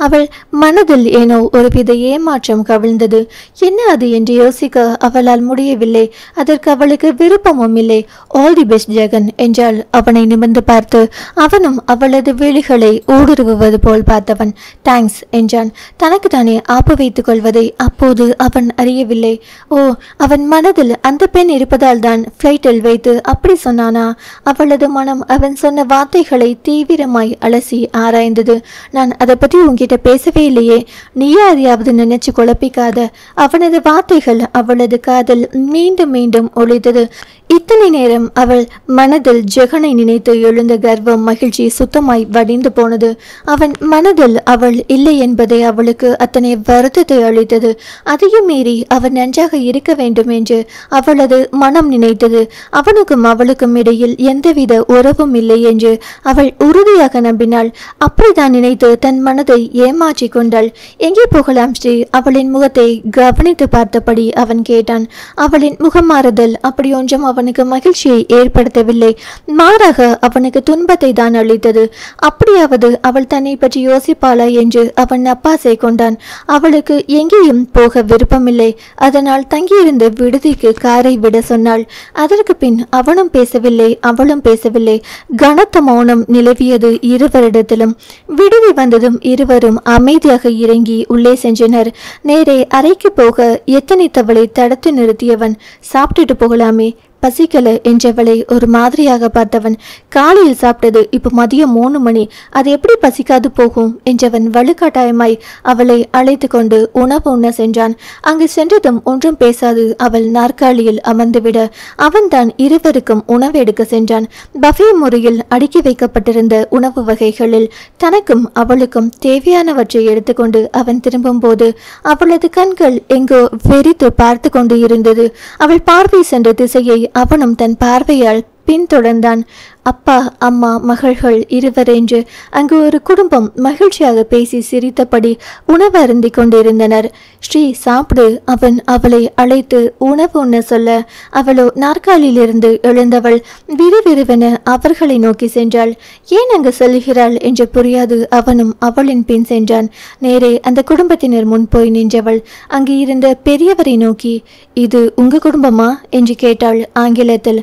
Speaker 1: அவள் மனதில் ஏனோ ஒருவித ஏமாற்றம் கவிழ்ந்தது. என்ன அது என்று யோசிக்க அவளால் முடியவில்லை. அதற்கு அவளுக்கு விருப்பமும் இல்லை. ஆல் தி பெஸ்ட் ஜெகன் என்றாள் அவனை நிமிர்ந்து பார்த்து. அவனும் அவளது விழிகளை ஊடுருவுவது போல் பார்த்தவன். தேங்க்ஸ் என்றான். தனக்கு தானே ஆப்பு வைத்துக் கொள்வதை அப்போது அவன் அறியவில்லை. ஓ, அவன் மனதில் அந்த பெண் இருப்பதால் தான் ஃப்ளைட்டில் வைத்து அப்படி சொன்னானா? அவளது மனம் அவன் சொன்ன வார்த்தைகளை தீவிரமாய் அலசி ஆராய்ந்தது. நான் அதை பற்றி உன்கிட்ட பேசவே இல்லையே, நீயே அதையாவது நினைச்சு குழப்பிக்காத. அவனது வார்த்தைகள் அவளது காதல் மீண்டும் மீண்டும் ஒழித்தது. இத்தனை நேரம் அவள் மனதில் ஜெகனை நினைத்து எழுந்த கர்வம் மகிழ்ச்சி சுத்தமாய் வடிந்து போனது. அவன் மனதில் அவள் இல்லை என்பதை அவளுக்கு அத்தனை வருத்தத்தை அளித்தது. அதையும் மீறி அவன் நன்றாக இருக்க வேண்டும் என்று அவளது மனம் நினைத்தது. அவனுக்கும் அவளுக்கும் இடையில் எந்தவித உறவும் இல்லை என்று அவள் உறுதியாக நம்பினாள். அப்படித்தான் நினைத்து தன் மனதை ஏமாற்றி கொண்டாள். எங்கே போகலாம் ஸ்ரீ? அவளின் முகத்தை கவனித்து பார்த்தபடி அவன் கேட்டான். அவளின் முகம் மாறுதல் அப்படியொன்றும் அவனுக்கு மகிழ்ச்சியை ஏற்படுத்தவில்லை. மாறாக அவனுக்கு துன்பத்தை தான் அளித்தது. அப்படியாவது அவள் தன்னை பற்றி யோசிப்பாளா என்று அவன் அப்பாசை கொண்டான். அவளுக்கு எங்கேயும் போக விருப்பமில்லை. அதனால் தங்கியிருந்த விடுதிக்கு காரை விட சொன்னாள். அதற்கு பின் அவனும் பேசவில்லை, அவளும் பேசவில்லை. கனத்த மௌனம் நிலவியது இருவரிடத்திலும். விடுதி வந்ததும் இருவரும் அமைதியாக இறங்கி உள்ளே சென்றனர். நேரே அறைக்கு போக எத்தனைத்தவளை தடுத்து நிறுத்தியவன், சாப்பிட்டுட்டு போகலாமே, பசிக்கல என்றவளை ஒரு மாதிரியாக பார்த்தவன். காலையில் சாப்பிட்டது, இப்ப மதியம் 3 மணி, அது எப்படி பசிக்காது போகும் என்றவன் வலுக்கட்டாயமாய் அவளை அழைத்து கொண்டு உணவு உண்ண சென்றான். அங்கு சென்றதும் ஒன்றும் பேசாது அவள் நாற்காலியில் அமர்ந்துவிட அவன்தான் இருவருக்கும் உணவு எடுக்க சென்றான். பஃபே முறையில் அடுக்கி வைக்கப்பட்டிருந்த உணவு வகைகளில் தனக்கும் அவளுக்கும் தேவையானவற்றை எடுத்துக்கொண்டு அவன் திரும்பும் போது அவளது கண்கள் எங்கோ வெறித்து பார்த்து கொண்டு இருந்தது. அவள் பார்வை சென்ற திசையை அவனும் தன் பார்வையால் பின்தொடர்ந்தான். அப்பா, அம்மா, மகள்கள் இருவர் என்று அங்கு ஒரு குடும்பம் மகிழ்ச்சியாக பேசி சிரித்தபடி உணவு அருந்தி கொண்டிருந்தனர். ஸ்ரீ சாப்பிடு, அவன் அவளை அழைத்து உணவு உண்ண சொல்ல அவளோ நாற்காலியிலிருந்து எழுந்தவள் விறுவிறுவென அவர்களை நோக்கி சென்றாள். ஏன் அங்கு செல்கிறாள் என்று புரியாது அவனும் அவளின் பின் சென்றான். நேரே அந்த குடும்பத்தினர் முன் போய் நின்றவள் அங்கு இருந்த பெரியவரை நோக்கி, இது உங்க குடும்பமா என்று கேட்டாள் ஆங்கிலத்தில்.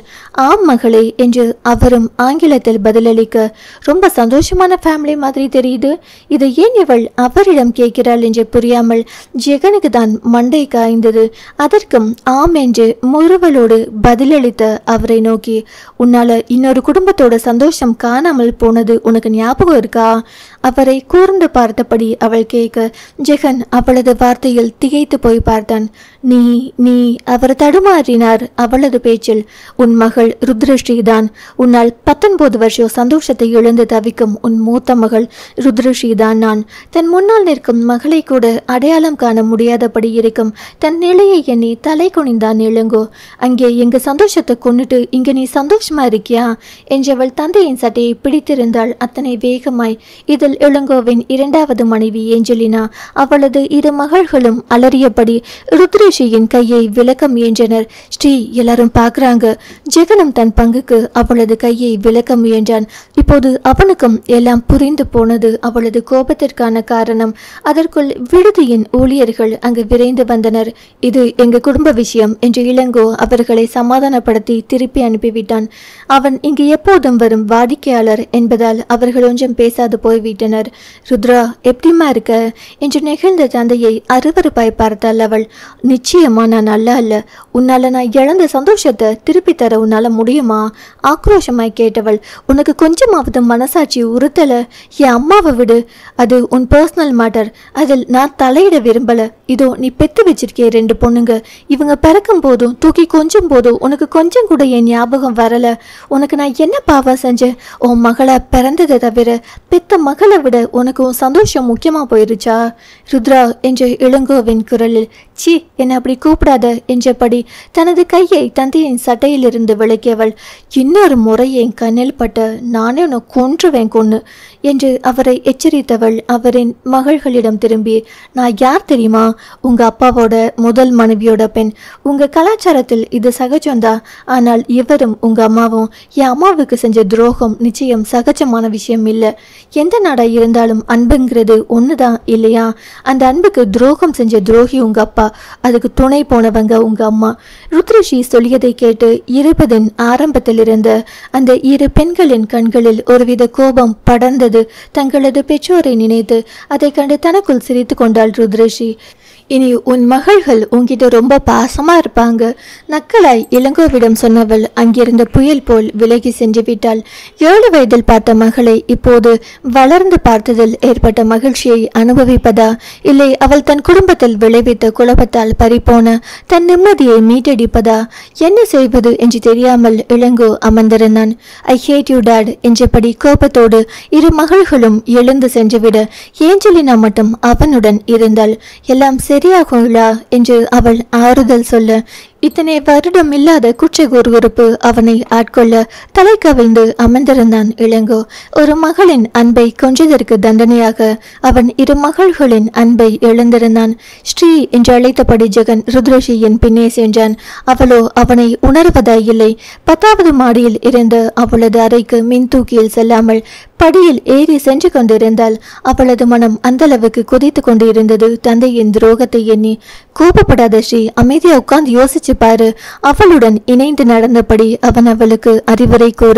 Speaker 1: ஆம் மகளே என்று அவரும் ஆங்கிலத்தில் பதிலளிக்க, ரொம்ப சந்தோஷமான ஃபேமிலி மாதிரி தெரியுது, இதை ஏன் இவள் அவரிடம் கேட்கிறாள் என்று புரியாமல் ஜெகனுக்கு தான் மண்டை காய்ந்தது. அதற்கும் ஆம் என்று முறுவலோடு பதிலளித்த அவரை நோக்கி, உன்னால இன்னொரு குடும்பத்தோட சந்தோஷம் காணாமல் போனது உனக்கு ஞாபகம் இருக்கா? அவரை கூர்ந்து பார்த்தபடி அவள் கேட்க ஜெகன் அவளது வார்த்தையில் திகைத்து போய் பார்த்தான். நீ நீ அவர் தடுமாறினார். அவளது பேச்சில் உன் மகள் ருத்ரஸ்ரீதான். உன்னால் 19 வருஷம் சந்தோஷத்தை இழந்து தவிக்கும் உன் மூத்த மகள் ருத்ரஸ்ரீதான் நான். தன் முன்னால் நிற்கும் மகளை கூட அடையாளம் காண முடியாதபடி இருக்கும் தன் நிலையை எண்ணி தலை குனிந்தான் இளங்கோ. அங்கே எங்க சந்தோஷத்தை கொண்டுட்டு இங்க நீ சந்தோஷமா இருக்கியா என்றவள் தந்தையின் சட்டையை பிடித்திருந்தாள் அத்தனை வேகமாய். இதில் இளங்கோவின் இரண்டாவது மனைவி ஏஞ்சலினா அவளது இரு மகள்களும் அலறியபடி ருத்ரேஷியின் கையை விலக்க முயன்றனர். ஸ்ரீ, எல்லாரும் பார்க்கறாங்க. ஜெகனும் தன் பங்குக்கு அவளது கையை விலக்க முயன்றான். இப்போது அவனுக்கும் எல்லாம் புரிந்து போனது. அவளது கோபத்திற்கான காரணம். அதற்குள் விடுதியின் ஊழியர்கள் அங்கு விரைந்து வந்தனர். இது எங்க குடும்ப விஷயம் என்று இளங்கோ அவர்களை சமாதானப்படுத்தி திருப்பி அனுப்பிவிட்டான். அவன் இங்கு எப்போதும் வரும் வாடிக்கையாளர் என்பதால் அவர்கள் ஒன்றும் பேசாது போய்விட்டனர். ருத்ரா, எப்படிமா இருக்க என்று நெகிழ்ந்த தந்தையை அருவருப்பாய் பார்த்தாள் அவள். நிச்சயமா நான் நல்லா இல்ல. உன்னால நான் இழந்த சந்தோஷத்தை திருப்பி தர உன்னால முடியுமா? ஆக்ரோஷமாய் கேட்டவள். உனக்கு கொஞ்சமாவது மனசாட்சி உறுத்தல? என் அம்மாவை விடு. அது உன் பர்சனல் மேட்டர். அதில் நான் தலையிட விரும்பல. இதோ நீ பெத்து வச்சிருக்கே 2 பொண்ணுங்க. இவங்க பிறக்கும் போதும் தூக்கி கொஞ்சம் போதும் உனக்கு கொஞ்சம் கூட என் ஞாபகம் வரல. உனக்கு நான் என்ன பாவம் செஞ்சேன்? உன் மகளை பிறந்ததை தவிர பெத்த மகளை விட உனக்கு உன் சந்தோஷம் முக்கியமா போயிருச்சா? ருத்ரா என்ற இளங்கோவின் குரலில் சி, என்னை அப்படி கூப்பிடாத என்றபடி தனது கையை தந்தையின் சட்டையிலிருந்து விளக்கியவள். இன்னொரு முறை என் கண்ணில் பட்ட நானே உன்னை கொன்றுவேன் கொன்னு என்று அவரை எச்சரித்தவள் அவரின் மகள்களிடம் திரும்பி, நான் யார் தெரியுமா? உங்க அப்பாவோட முதல் மனைவியோட பெண். உங்க கலாச்சாரத்தில் இது சகஜம்தா. ஆனால் இவரும் உங்க அம்மாவும் என் அம்மாவுக்கு செஞ்ச துரோகம் நிச்சயம் சகஜமான விஷயம் இல்லை. எந்த நாடா இருந்தாலும் அன்புங்கிறது ஒண்ணுதான் இல்லையா? அந்த அன்புக்கு துரோகம் செஞ்ச துரோகி உங்க அப்பா, அதுக்கு துணை போனவங்க உங்க அம்மா. ருத்ரஷி சொல்லியதை கேட்டு இருப்பதின் ஆரம்பத்தில் இருந்த அந்த இரு பெண்களின் கண்களில் ஒருவித கோபம் படர்ந்தது. தங்களது பெற்றோரை நினைத்து அதை கண்டு தனக்குள் சிரித்து கொண்டாள் ருத்ரஷி. இனி உன் மகள்கள் உன்கிட்ட ரொம்ப பாசமா இருப்பாங்க. நக்கலாய் இளங்கோவிடம் சொன்னவள் அங்கிருந்த புயல் போல் விலகி சென்று விட்டாள். 7 வயதில் பார்த்த மகளை இப்போது வளர்ந்து பார்த்ததில் ஏற்பட்ட மகிழ்ச்சியை அனுபவிப்பதா, இல்லை அவள் தன் குடும்பத்தில் விளைவித்த குழப்பத்தால் பறிப்போன தன் நிம்மதியை மீட்டெடுப்பதா? என்ன செய்வது என்று தெரியாமல் இளங்கோ அமர்ந்திருந்தான். ஐ ஹேட் யூ டாட் என்றபடி கோபத்தோடு இரு மகள்களும் எழுந்து சென்றுவிட ஏஞ்சலினா மட்டும் அவனுடன் இருந்தாள். எல்லாம் சரியாகுங்களா என்று அவள் ஆறுதல் சொல்ல இத்தனை வருடம் இல்லாத குற்ற குறுகுறுப்பு அவனை ஆட்கொள்ள தலை கவிழ்ந்து அமர்ந்திருந்தான் இளங்கோ. ஒரு மகளின் அன்பை கொஞ்சதற்கு தண்டனையாக அவன் இரு மகள்களின் அன்பை இழந்திருந்தான். ஸ்ரீ என்று அழைத்தபடி ஜெகன் ருத்ரஷியின் பின்னே சென்றான். அவளோ அவனை உணர்வதாய் இல்லை. 10வது மாடியில் இருந்த அவளது அறைக்கு மின் தூக்கியில் செல்லாமல் படியில் ஏறி சென்று கொண்டிருந்தாள். அவளது மனம் அந்தளவுக்கு கொதித்து கொண்டு இருந்தது தந்தையின் துரோகத்தை எண்ணி. கோபப்படாத ஸ்ரீ, அமைதியா உட்கார்ந்து யோசிச்சு பாரு. அவளுடன் இணைந்து நடந்தபடி அவன் அவளுக்கு அறிவுரை கூற,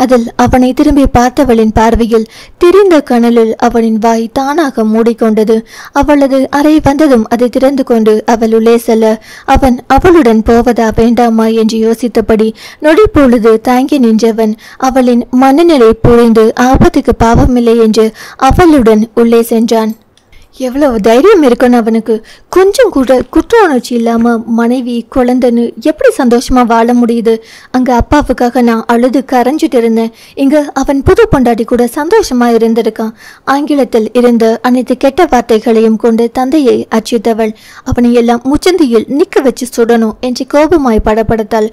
Speaker 1: அதில் அவனை திரும்பி பார்த்தவளின் பார்வையில் திரிந்த கனலில் அவனின் வாய் தானாக மூடிக்கொண்டது. அவளது அறை வந்ததும் அதை திறந்து கொண்டு அவள் உள்ளே செல்ல அவன் அவளுடன் போவதா வேண்டாமா என்று யோசித்தபடி நொடி பொழுது தாங்கி நின்றவன் அவளின் மனநிலை புரிந்து ஆபத்துக்கு பாவமில்லை என்று அவளுடன் உள்ளே சென்றான். எவ்வளவு தைரியம் இருக்கணும் அவனுக்கு! கொஞ்சம் கூட குற்ற உணர்ச்சி இல்லாம மனைவி குழந்தைன்னு எப்படி சந்தோஷமா வாழ முடியுது? அங்க அப்பாவுக்காக நான் அழுது கரைஞ்சிட்டு இருந்தேன். இங்க அவன் புது பொண்டாட்டி கூட சந்தோஷமா இருந்திருக்கான். ஆங்கிலத்தில் இருந்த அனைத்து கெட்ட வார்த்தைகளையும் கொண்டு தந்தையை அச்சித்தவள். அவனை எல்லாம் முச்சந்தியில் நிக்க வச்சு சுடணும் என்று கோபமாய் படப்படுத்தாள்.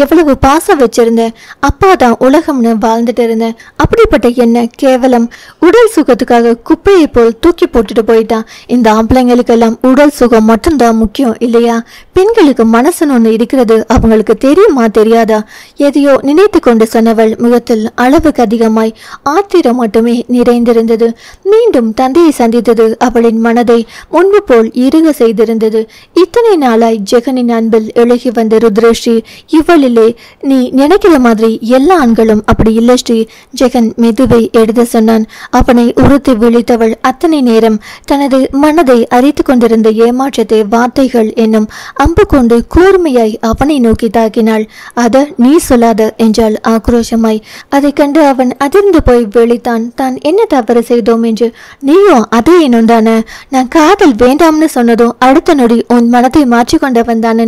Speaker 1: எவ்வளவு பாசம் வச்சிருந்தேன். அப்பா தான் உலகம்னு வாழ்ந்துட்டு இருந்தேன். அப்படிப்பட்ட என்ன கேவலம் உடல் சுகத்துக்காக குப்பையை போல் தூக்கி போட்டுட்டு போயிட்டு இந்த ஆம்பளைங்களுக்கெல்லாம் உடல் சுகம் மட்டும்தான் முக்கியம் இல்லையா? பெண்களுக்கு மனசுன்னு ஒண்ணு இருக்கிறது அவங்களுக்கு தெரியுமா தெரியாதா? எதையோ நினைத்து கொண்டு சொன்னவள் முகத்தில் அளவுக்கு அதிகமாய் ஆத்திரம் மட்டுமே நிறைந்திருந்தது. மீண்டும் தந்தையை சந்தித்தது அவளின் மனதை முன்பு போல் இறுக செய்திருந்தது. இத்தனை நாளாய் ஜெகனின் அன்பில் இழகி வந்த ருத்ரஸ்ரீ இவள் இல்லை. நீ நினைக்கிற மாதிரி எல்லா ஆண்களும் அப்படி இல்லை ஸ்ரீ. ஜெகன் மெதுவை எடுத்து சொன்னான். அவனை உறுத்தி விழித்தவள் அத்தனை நேரம் தனது மனதை அரித்து கொண்டிருந்த ஏமாற்றத்தை வார்த்தைகள் என்னும் அம்பு கொண்டு கூர்மையாய் அவனை நோக்கி தாக்கினாள். அத நீ சொல்லாத என்றாள் ஆக்ரோஷமாய். அதை கண்டு அவன் அதிர்ந்து போய் விழித்தான். தான் என்ன தவறு செய்தோம் என்று. நீயும் அதே இன்னும் தானே. நான் காதல் வேண்டாம்னு சொன்னதும் அடுத்த நொடி உன் மனத்தை மாற்றிக்கொண்டவன் தானே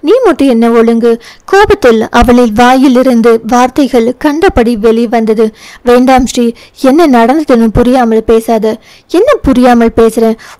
Speaker 1: நீ மட்டும் என்ன ஒழுங்கு. கோபத்தில் அவளில் வாயிலிருந்து வார்த்தைகள் கண்டபடி வெளிவந்தது. வேண்டாம் ஸ்ரீ, என்ன நடந்ததுன்னு புரியாமல் பேசாத. என்ன புரியாமல் பேசுறேன்?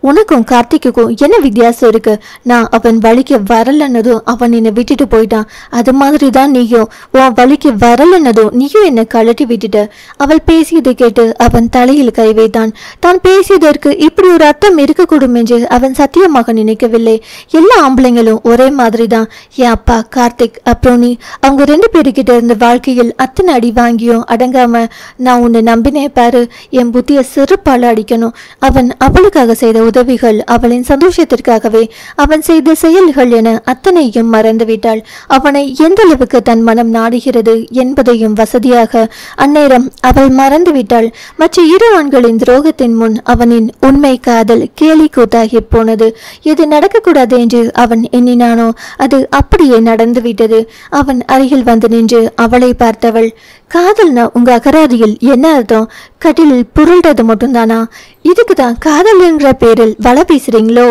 Speaker 1: உனக்கும் கார்த்திக்குக்கும் என்ன வித்தியாசம் இருக்கு? நான் அவன் வழிக்கு வரலன்னதும் அவன் என்னை விட்டுட்டு போயிட்டான். அது மாதிரிதான் நீயும் உன் வழிக்கு வரலன்னதும் நீயும் என்னை கழட்டி விட்டுட்ட. அவள் பேசியதை கேட்டு அவன் தலையில் கை வைத்தான். தான் பேசியதற்கு இப்படி ஒரு அர்த்தம் இருக்கக்கூடும் என்று அவன் சத்தியமாக நினைக்கவில்லை. எல்லா ஆம்பளைங்களும் ஒரே மாதிரி தான். என் அப்பா கார்த்திக் அப்புறம் நீ, அவங்க 2 பேருக்கிட்ட இருந்த வாழ்க்கையில் அத்தனை அடி வாங்கியும் அடங்காம நான் உன்னை நம்பினே பாரு. என் புத்திய செருப்பால அடிக்கணும். அவன் அவளுக்காக செய்த உதவிகள், அவளின் சந்தோஷத்திற்காகவே அவன் செய்த செயல்கள் என அத்தனையும் மறந்துவிட்டாள். அவனை எந்த அளவுக்கு தன் மனம் நாடுகிறது என்பதையும் வசதியாக அந்நேரம் அவள் மறந்துவிட்டாள். மற்ற 2 ஆண்களின் துரோகத்தின் முன் அவனின் உண்மை காதல் கேலி கூத்தாகி போனது. எது நடக்கக்கூடாது என்று அவன் எண்ணினானோ அது அப்படியே நடந்துவிட்டது. அவன் அருகில் வந்து நின்று அவளை பார்த்தவள், காதல்னா உங்க அகராதியில் என்ன அர்த்தம்? கட்டிலில் புரள்றது மட்டும்தானா? இதுக்குதான் காதல் என்ற பேரில் வலை வீசுறீங்களோ?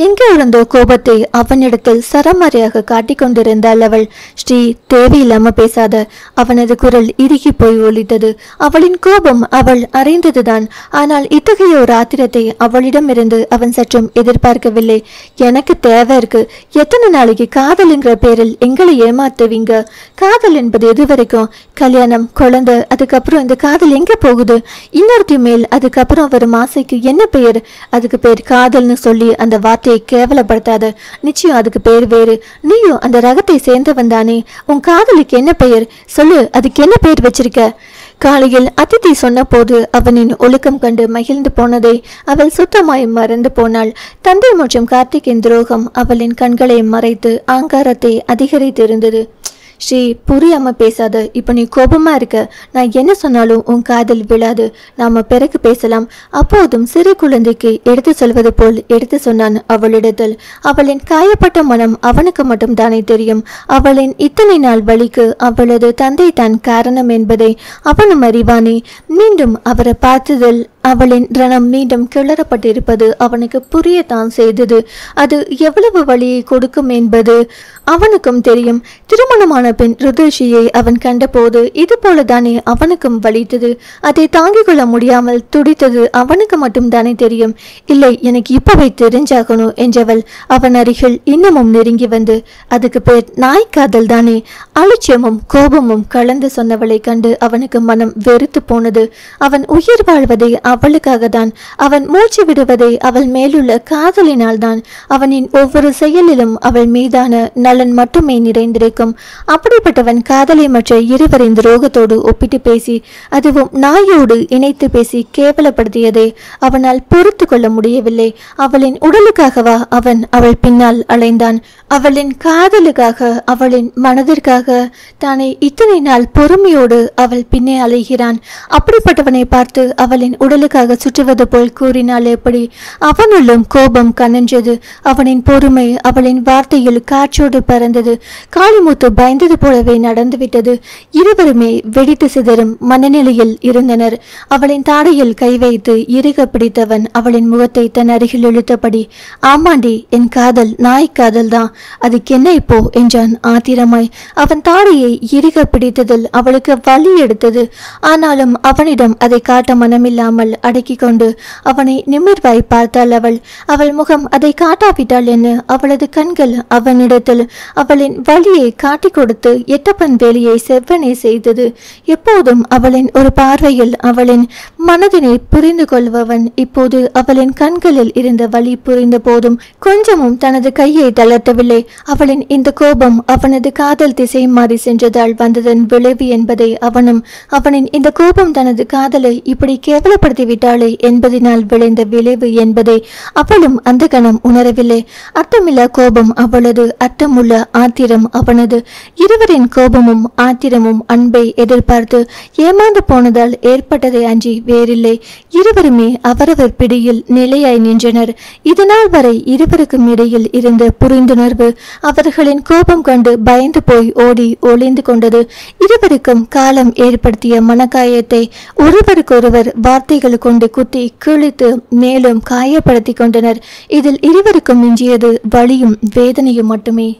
Speaker 1: எங்கே இருந்தோ கோபத்தை அவனிடத்தில் சரமாரியாக காட்டிக் கொண்டிருந்தாள் அவள். ஸ்ரீ, தேவையில்லாம பேசாத. அவனது குரல் இறுகி போய் ஒலித்தது. அவளின் கோபம் அவள் அறிந்ததுதான். ஆனால் இத்தகைய ஒரு ஆத்திரத்தை அவளிடமிருந்து அவன் சற்றும் எதிர்பார்க்கவில்லை. எனக்கு தேவை இருக்கு. எத்தனை நாளைக்கு காதல் என்ற பேரில் எங்களை ஏமாத்துவீங்க? காதல் என்பது எது வரைக்கும்? கல்யாணம், குழந்தை, அதுக்கப்புறம் இந்த காதல் எங்க போகுது? இன்னொருத்தி மேல் அதுக்கப்புறம் வரும் ஆசைக்கு என்ன பெயர்? அதுக்கு பேர் காதல்னு சொல்லி அந்த வார்த்தையை கேவலப்படுத்தாத. நிச்சயம் அதுக்கு பேர் வேறு. நீயும் அந்த ரகத்தை சேர்ந்தவன் தானே. உன் காதலுக்கு என்ன பெயர் சொல்லு? அதுக்கு என்ன பெயர் வச்சிருக்க? காலையில் அதித்தி சொன்ன போது அவனின் ஒழுக்கம் கண்டு மகிழ்ந்து போனதை அவள் சுத்தமாய் மறந்து போனாள். தந்தை மற்றும் கார்த்திகின் துரோகம் அவளின் கண்களை மறைத்து ஆங்காரத்தை அதிகரித்திருந்தது. ஸ்ரீ, புரியாம பேசாத. இப்ப நீ கோபமா இருக்க. நான் என்ன சொன்னாலும் உன் காதல் விழாது. நாம பிறகு பேசலாம். அப்போதும் சிறு குழந்தைக்கு எடுத்து சொல்வது போல் எடுத்து சொன்னான் அவளிடத்தில். அவளின் காயப்பட்ட மனம் அவனுக்கு மட்டும் தானே தெரியும். அவளின் இத்தனை நாள் வழிக்கு அவளது தந்தை தான் காரணம் என்பதை அவனும் அறிவானே. மீண்டும் அவரை பார்த்ததில் அவளின் ரணம் மீண்டும் கிளறப்பட்டிருப்பது அவனுக்கு புரியத்தான் செய்தது. அது எவ்வளவு வழியை கொடுக்கும் என்பது அவனுக்கும் தெரியும். திருமணமான பின் ருதுஷியை அவன் கண்டபோது இது போலதானே அவனுக்கும் வலித்தது. அதை தாங்கிக் கொள்ள முடியாமல் துடித்தது அவனுக்கு மட்டும் தானே தெரியும். இல்லை, எனக்கு இப்பவை தெரிஞ்சாகணும் என்றவள் அவன் அருகில் இன்னமும் நெருங்கி வந்து, அதுக்கு பேர் நாய்க்காதல் தானே? அலட்சியமும் கோபமும் கலந்து சொன்னவளை கண்டு அவனுக்கு மனம் வெறுத்து போனது. அவன் உயிர் வாழ்வதை அவளுக்காக தான். அவன் மூச்சு விடுவதை அவள் மேலுள்ள காதலினால் தான். அவனின் ஒவ்வொரு செயலிலும் அவள் மீதான நலன் மட்டுமே நிறைந்திருக்கும். அப்படிப்பட்டவன் காதலை மற்ற இருவரின் துரோகத்தோடு ஒப்பிட்டு பேசி, அதுவும் நாயோடு இணைத்து பேசி கேவலப்படுத்தியதை அவனால் பொறுத்து கொள்ள முடியவில்லை. அவளின் உடலுக்காகவா அவன் அவள் பின்னால் அலைந்தான்? அவளின் காதலுக்காக, அவளின் மனதிற்காக தானே இத்தனை நாள் பொறுமையோடு அவள் பின்னே அலைகிறான். அப்படிப்பட்டவனை பார்த்து அவளின் உடலுக்காக சுற்றுவது போல் கூறினால் எப்படி? அவனுள்ளும் கோபம் கனன்றது. அவனின் பொறுமை அவளின் வார்த்தையில் காற்றோடு பறந்தது. காளிமுத்து பயந்தது போலவே நடந்துவிட்டது. இருவருமே வெடித்து சிதறும் மனநிலையில் இருந்தனர். அவளின் தாடையில் கை வைத்து இறுக பிடித்தவன் அவளின் முகத்தை தன் அருகில் இழுத்தபடி, ஆமாண்டி, என் காதல் நாய்க்காதல் தான். அதுக்கு என்ன இப்போ என்றான் ஆத்திரமாய். அவன் தாடையை இறுக பிடித்ததில் அவளுக்கு வலி எடுத்தது. ஆனாலும் அவனிடம் அதை காட்ட மனமில்லாமல் அடக்கி கொண்டு அவனை நிமிர்வாய் பார்த்தாள் அவள். அவள் முகம் அதை காட்டாவிட்டாள் என்ன? அவளது கண்கள் அவனிடத்தில் அவளின் வலியை காட்டி கொடுத்து எட்டப்பன் வேலையை செவ்வனே செய்தது. எப்போதும் அவளின் ஒரு பார்வையில் அவளின் மனதினை புரிந்து கொள்பவன் இப்போது அவளின் கண்களில் இருந்த வலி புரிந்த போதும் கொஞ்சமும் தனது கையை தளர்த்தவில்லை. அவளின் இந்த கோபம் அவனது காதல் திசை மாறி சென்றதால் வந்ததன் விளைவு என்பதை அவனும், அவனின் இந்த கோபம் தனது காதலை இப்படி கேவலப்படுத்தி ஆகிவிட்டாளே என்பதனால் விளைந்த விளைவு என்பதை அவளும் அந்த கணம் உணரவில்லை. அர்த்தமில்லா கோபம் அவளது, அர்த்தமுள்ள ஆத்திரம் அவனது. இருவரின் கோபமும் ஆத்திரமும் அன்பை எதிர்பார்த்து ஏமாந்து போனதால் ஏற்பட்டதை அன்றி வேறில்லை. இருவருமே அவரவர் பிடியில் நிலையாய் நின்றனர். இதனால் வரை இருவருக்கும் இடையில் இருந்த புரிந்துணர்வு அவர்களின் கோபம் கண்டு பயந்து போய் ஓடி ஒளிந்து கொண்டது. இருவருக்கும் காலம் ஏற்படுத்திய மனக்காயத்தை ஒருவருக்கொருவர் வார்த்தைகள் கொண்டு குத்தி கிழித்து மேலும் காயப்படுத்தி கொண்டனர். இதில் இருவருக்கும் மிஞ்சியது வலியும் வேதனையும் மட்டுமே.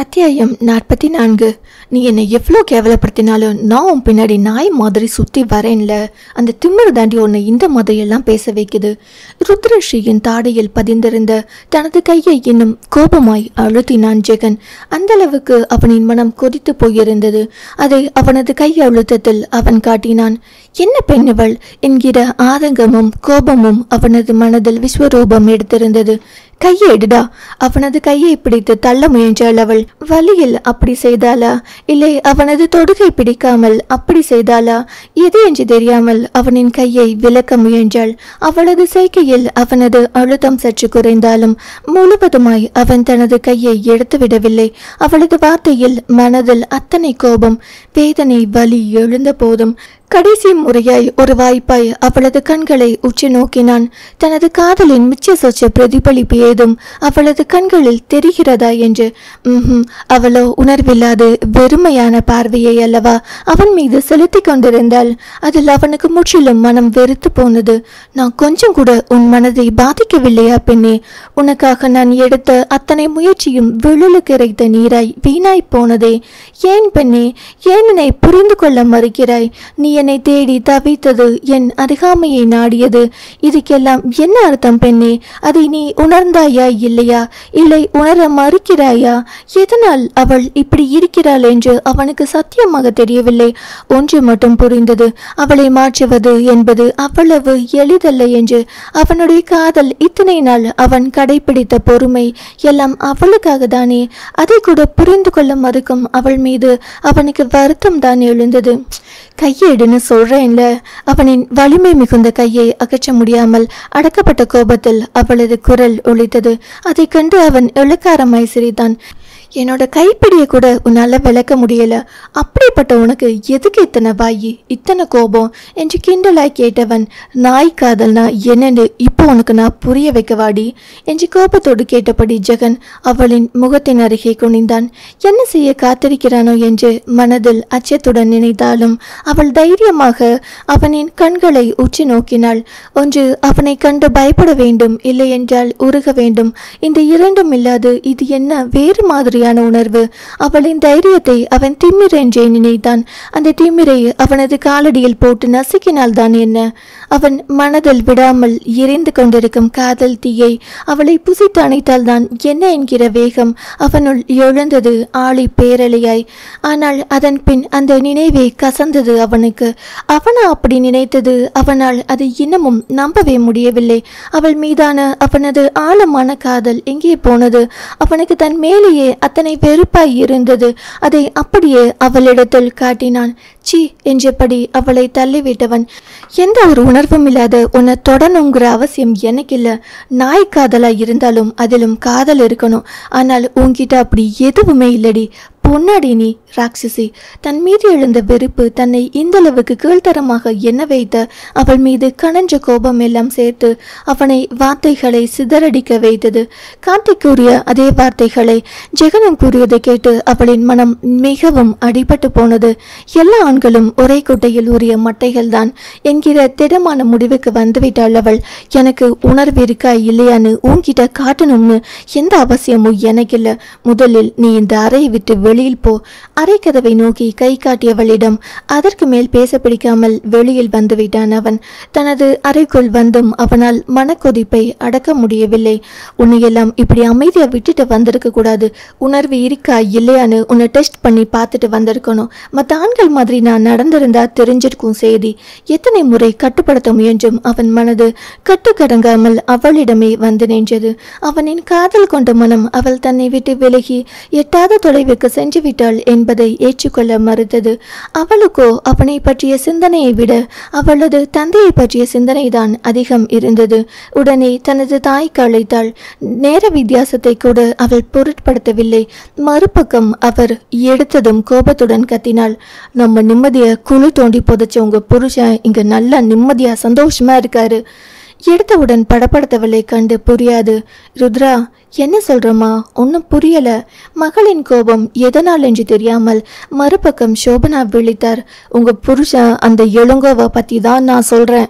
Speaker 1: அத்தியாயம் 44. நீ என்னை எவ்வளோ கேவலப்படுத்தினாலும் நான் உன் பின்னாடி நாய் மாதிரி சுற்றி வரேன்ல, அந்த திமிரு தாண்டி உன்னை இந்த மாதிரியெல்லாம் பேச வைக்குது. ருத்ரஸ்ரீயின் தாடையில் பதிந்திருந்த தனது கையை இன்னும் கோபமாய் அழுத்தினான் ஜெகன். அந்த அளவுக்கு அவனின் மனம் கொதித்து போயிருந்தது. அதை அவனது கை அழுத்தத்தில் அவன் காட்டினான். என்ன பெண்ணவள் என்கிற ஆதங்கமும் கோபமும் அவனது மனதில் விஸ்வரூபம் எடுத்திருந்தது. கையை எடுடா. அவனது கையை பிடித்து தள்ள முயன்றாள் அவள். வழியில் அப்படி செய்தாளா, இல்லை அவனது தொடுகை பிடிக்காமல் அப்படி செய்தாளா, எது என்று தெரியாமல் அவனின் கையை விலக்க முயன்றாள். அவளது செய்கையில் அவனது அழுத்தம் சற்று குறைந்தாலும் முழுவதுமாய் அவன் தனது கையை எடுத்துவிடவில்லை. அவளது வார்த்தையில் மனதில் அத்தனை கோபம், வேதனை, வலி எழுந்த போதும் கடைசி முறையாய் ஒரு வாய்ப்பாய் அவளது கண்களை உற்று நோக்கினான். தனது காதலின் மிச்ச சொச்ச பிரதிபலிப்பு ஏதும் அவளது கண்களில் தெரிகிறதா என்று. அவளோ உணர்வில்லாது வெறுமையான பார்வையை அல்லவா அவன் மீது செலுத்தி கொண்டிருந்தாள். அதில் அவனுக்கு முற்றிலும் மனம் வெறுத்து போனது. நான் கொஞ்சம் கூட உன் மனதை பாதிக்கவில்லையா பெண்ணே? உனக்காக நான் எடுத்த அத்தனை முயற்சியும் விழுலுக்கு இறைத்த நீராய் வீணாய் போனதே. ஏன் பெண்ணே, ஏன் என்னை புரிந்து கொள்ள மறுக்கிறாய்? நீ என்னை தேடி தவித்தது, என் அருகாமையை நாடியது, இதுக்கெல்லாம் என்ன அர்த்தம் பெண்ணே? அதை நீ உணர்ந்தாயா இல்லையா? இல்லை உணர மறுக்கிறாயா? எதனால் அவள் இப்படி இருக்கிறாள் என்று அவனுக்கு சத்தியமாக தெரியவில்லை. ஒன்று மட்டும் புரிந்தது, அவளை மாற்றுவது என்பது அவ்வளவு எளிதல்ல என்று. அவனுடைய காதல், இத்தனை நாள் அவன் கடைபிடித்த பொறுமை எல்லாம் அவளுக்காக தானே. அதை கூட புரிந்து கொள்ள மறுக்கும் அவள் மீது அவனுக்கு வருத்தம் தான் எழுந்தது. கையேடுன்னு சொல்றேன்ல. அவனின் வலிமை மிகுந்த கையை அகற்ற முடியாமல் அடக்கப்பட்ட கோபத்தில் அவளது குரல் ஒலித்தது. அதை கண்டு அவன் இளக்காரமாய் சிரித்தான். என்னோட கைப்பிடிய கூட உன்னால விளக்க முடியல. அப்படிப்பட்ட உனக்கு எதுக்கு இத்தனை வாயி, இத்தனை கோபம் என்று கிண்டலாய் கேட்டவன், நாய் காதல்னா என்னன்னு இப்போ உனக்கு நான் புரிய வைக்க வாடி என்று கோபத்தோடு கேட்டபடி ஜெகன் அவளின் முகத்தின் அருகே குனிந்தான். என்ன செய்ய காத்திருக்கிறானோ என்று மனதில் அச்சத்துடன் நினைத்தாலும் அவள் தைரியமாக அவனின் கண்களை உற்று நோக்கினாள். ஒன்று அவனை கண்டு பயப்பட வேண்டும், இல்லை என்றால் உருக வேண்டும். இந்த இரண்டும் இல்லாது இது என்ன வேறு மாதிரி உணர்வு? அவளின் தைரியத்தை அவன் திமிர் என்றே நினைத்தான். அந்த திமிரை அவனது காலடியில் போட்டு நசுக்கினால் தான் என்ன? அவன் மனதில் விடாமல் எரிந்து கொண்டிருக்கும் காதல் தீயை அவளை புசித்து அணைத்தால் தான் என்ன என்கிற வேகம் அவனுள் எழுந்தது ஆளி பேரலையாய். ஆனால் அதன் பின் அந்த நினைவே கசந்தது அவனுக்கு. அவனா அப்படி நினைத்தது? அவனால் அதை இன்னமும் நம்பவே முடியவில்லை. அவள் மீதான அவனது ஆழமான காதல் எங்கே போனது? அவனுக்கு தன் மேலேயே அத்தனை வெறுப்பாய் இருந்தது. அதை அப்படியே அவளிடத்தில் காட்டினான். சி என்றபடி அவளை தள்ளிவிட்டவன், எந்த ஒரு உணர்வும் இல்லாத உன்னை தொடணுங்கிற அவசியம் எனக்கு இல்லை. நாய் காதலா இருந்தாலும் அதிலும் காதல் இருக்கணும். ஆனால் உன்கிட்ட அப்படி எதுவுமே இல்லடி. பொன்னாடி நீ ராட்சசி. தன் மீது எழுந்த வெறுப்பு தன்னை இந்த அளவுக்கு கீழ்த்தரமாக எண்ண வைத்த அவள் மீது கனஞ்ச கோபம் எல்லாம் சேர்த்து அவனை வார்த்தைகளை சிதறடிக்க வைத்தது. கார்த்திக் கூறிய அதே வார்த்தைகளை ஜெகனும் கூறியதை கேட்டு அவளின் மனம் மிகவும் அடிபட்டு போனது. எல்லா ஆண்களும் ஒரே குட்டையில் ஊறிய மட்டைகள் தான் என்கிற திடமான முடிவுக்கு வந்துவிட்டாள் அவள். எனக்கு உணர்வு இருக்கா இல்லையான்னு உன்கிட்ட காட்டணும்னு எந்த அவசியமும் எனக்கு இல்லை. முதலில் நீ இந்த அறையை விட்டு வெளியில் போ. அரை கதவை நோக்கி கை காட்டியவளிடம் அதற்கு மேல் பேச பிடிக்காமல் வெளியில் வந்துவிட்டான் அவன். தனது அறைக்குள் வந்தும் அவனால் மனக்கொதிப்பை அடக்க முடியவில்லை. உன்னையெல்லாம் இப்படி அமைதியா விட்டுட்டு வந்திருக்க கூடாது. உணர்வு இருக்கா இல்லையான்னு உன்னை டெஸ்ட் பண்ணி பார்த்துட்டு வந்திருக்கணும். மற்ற ஆண்கள் மாதிரி நான் நடந்திருந்தா தெரிஞ்சிருக்கும் செய்தி. எத்தனை முறை கட்டுப்படுத்த முயன்றும் அவன் மனது கட்டுக்கடங்காமல் அவளிடமே வந்து நின்றது. அவனின் காதல் கொண்ட மனம் அவள் தன்னை விட்டு விலகி எட்டாத தொலைவுக்கு சென்று சென்றுவிட்டாள் என்பதை ஏற்றுக்கொள்ள மறுத்தது. அவளுக்கோ அவனை பற்றிய சிந்தனையை விட அவளது தந்தையை பற்றிய சிந்தனைதான் அதிகம் இருந்தது. உடனே தனது தாய்க்கு அழைத்தாள். நேர வித்தியாசத்தை கூட அவள் பொருட்படுத்தவில்லை. மறுபக்கம் அவர் எடுத்ததும் கோபத்துடன் கத்தினாள். நம்ம நிம்மதியை குழு தோண்டி புதைச்ச உங்க புருஷன் இங்க நல்லா நிம்மதியா சந்தோஷமா இருக்காரு. எடுத்தவுடன் படப்படுத்தவளை கண்டு புரியாது. ருத்ரா, என்ன சொல்றமா? ஒன்னும் புரியல. மகளின் கோபம் எதனால் என்று தெரியாமல் மறுபக்கம் சோபனா விழித்தார். உங்க புருஷன் அந்த எழுங்கோவை பத்தி தான் நான் சொல்றேன்.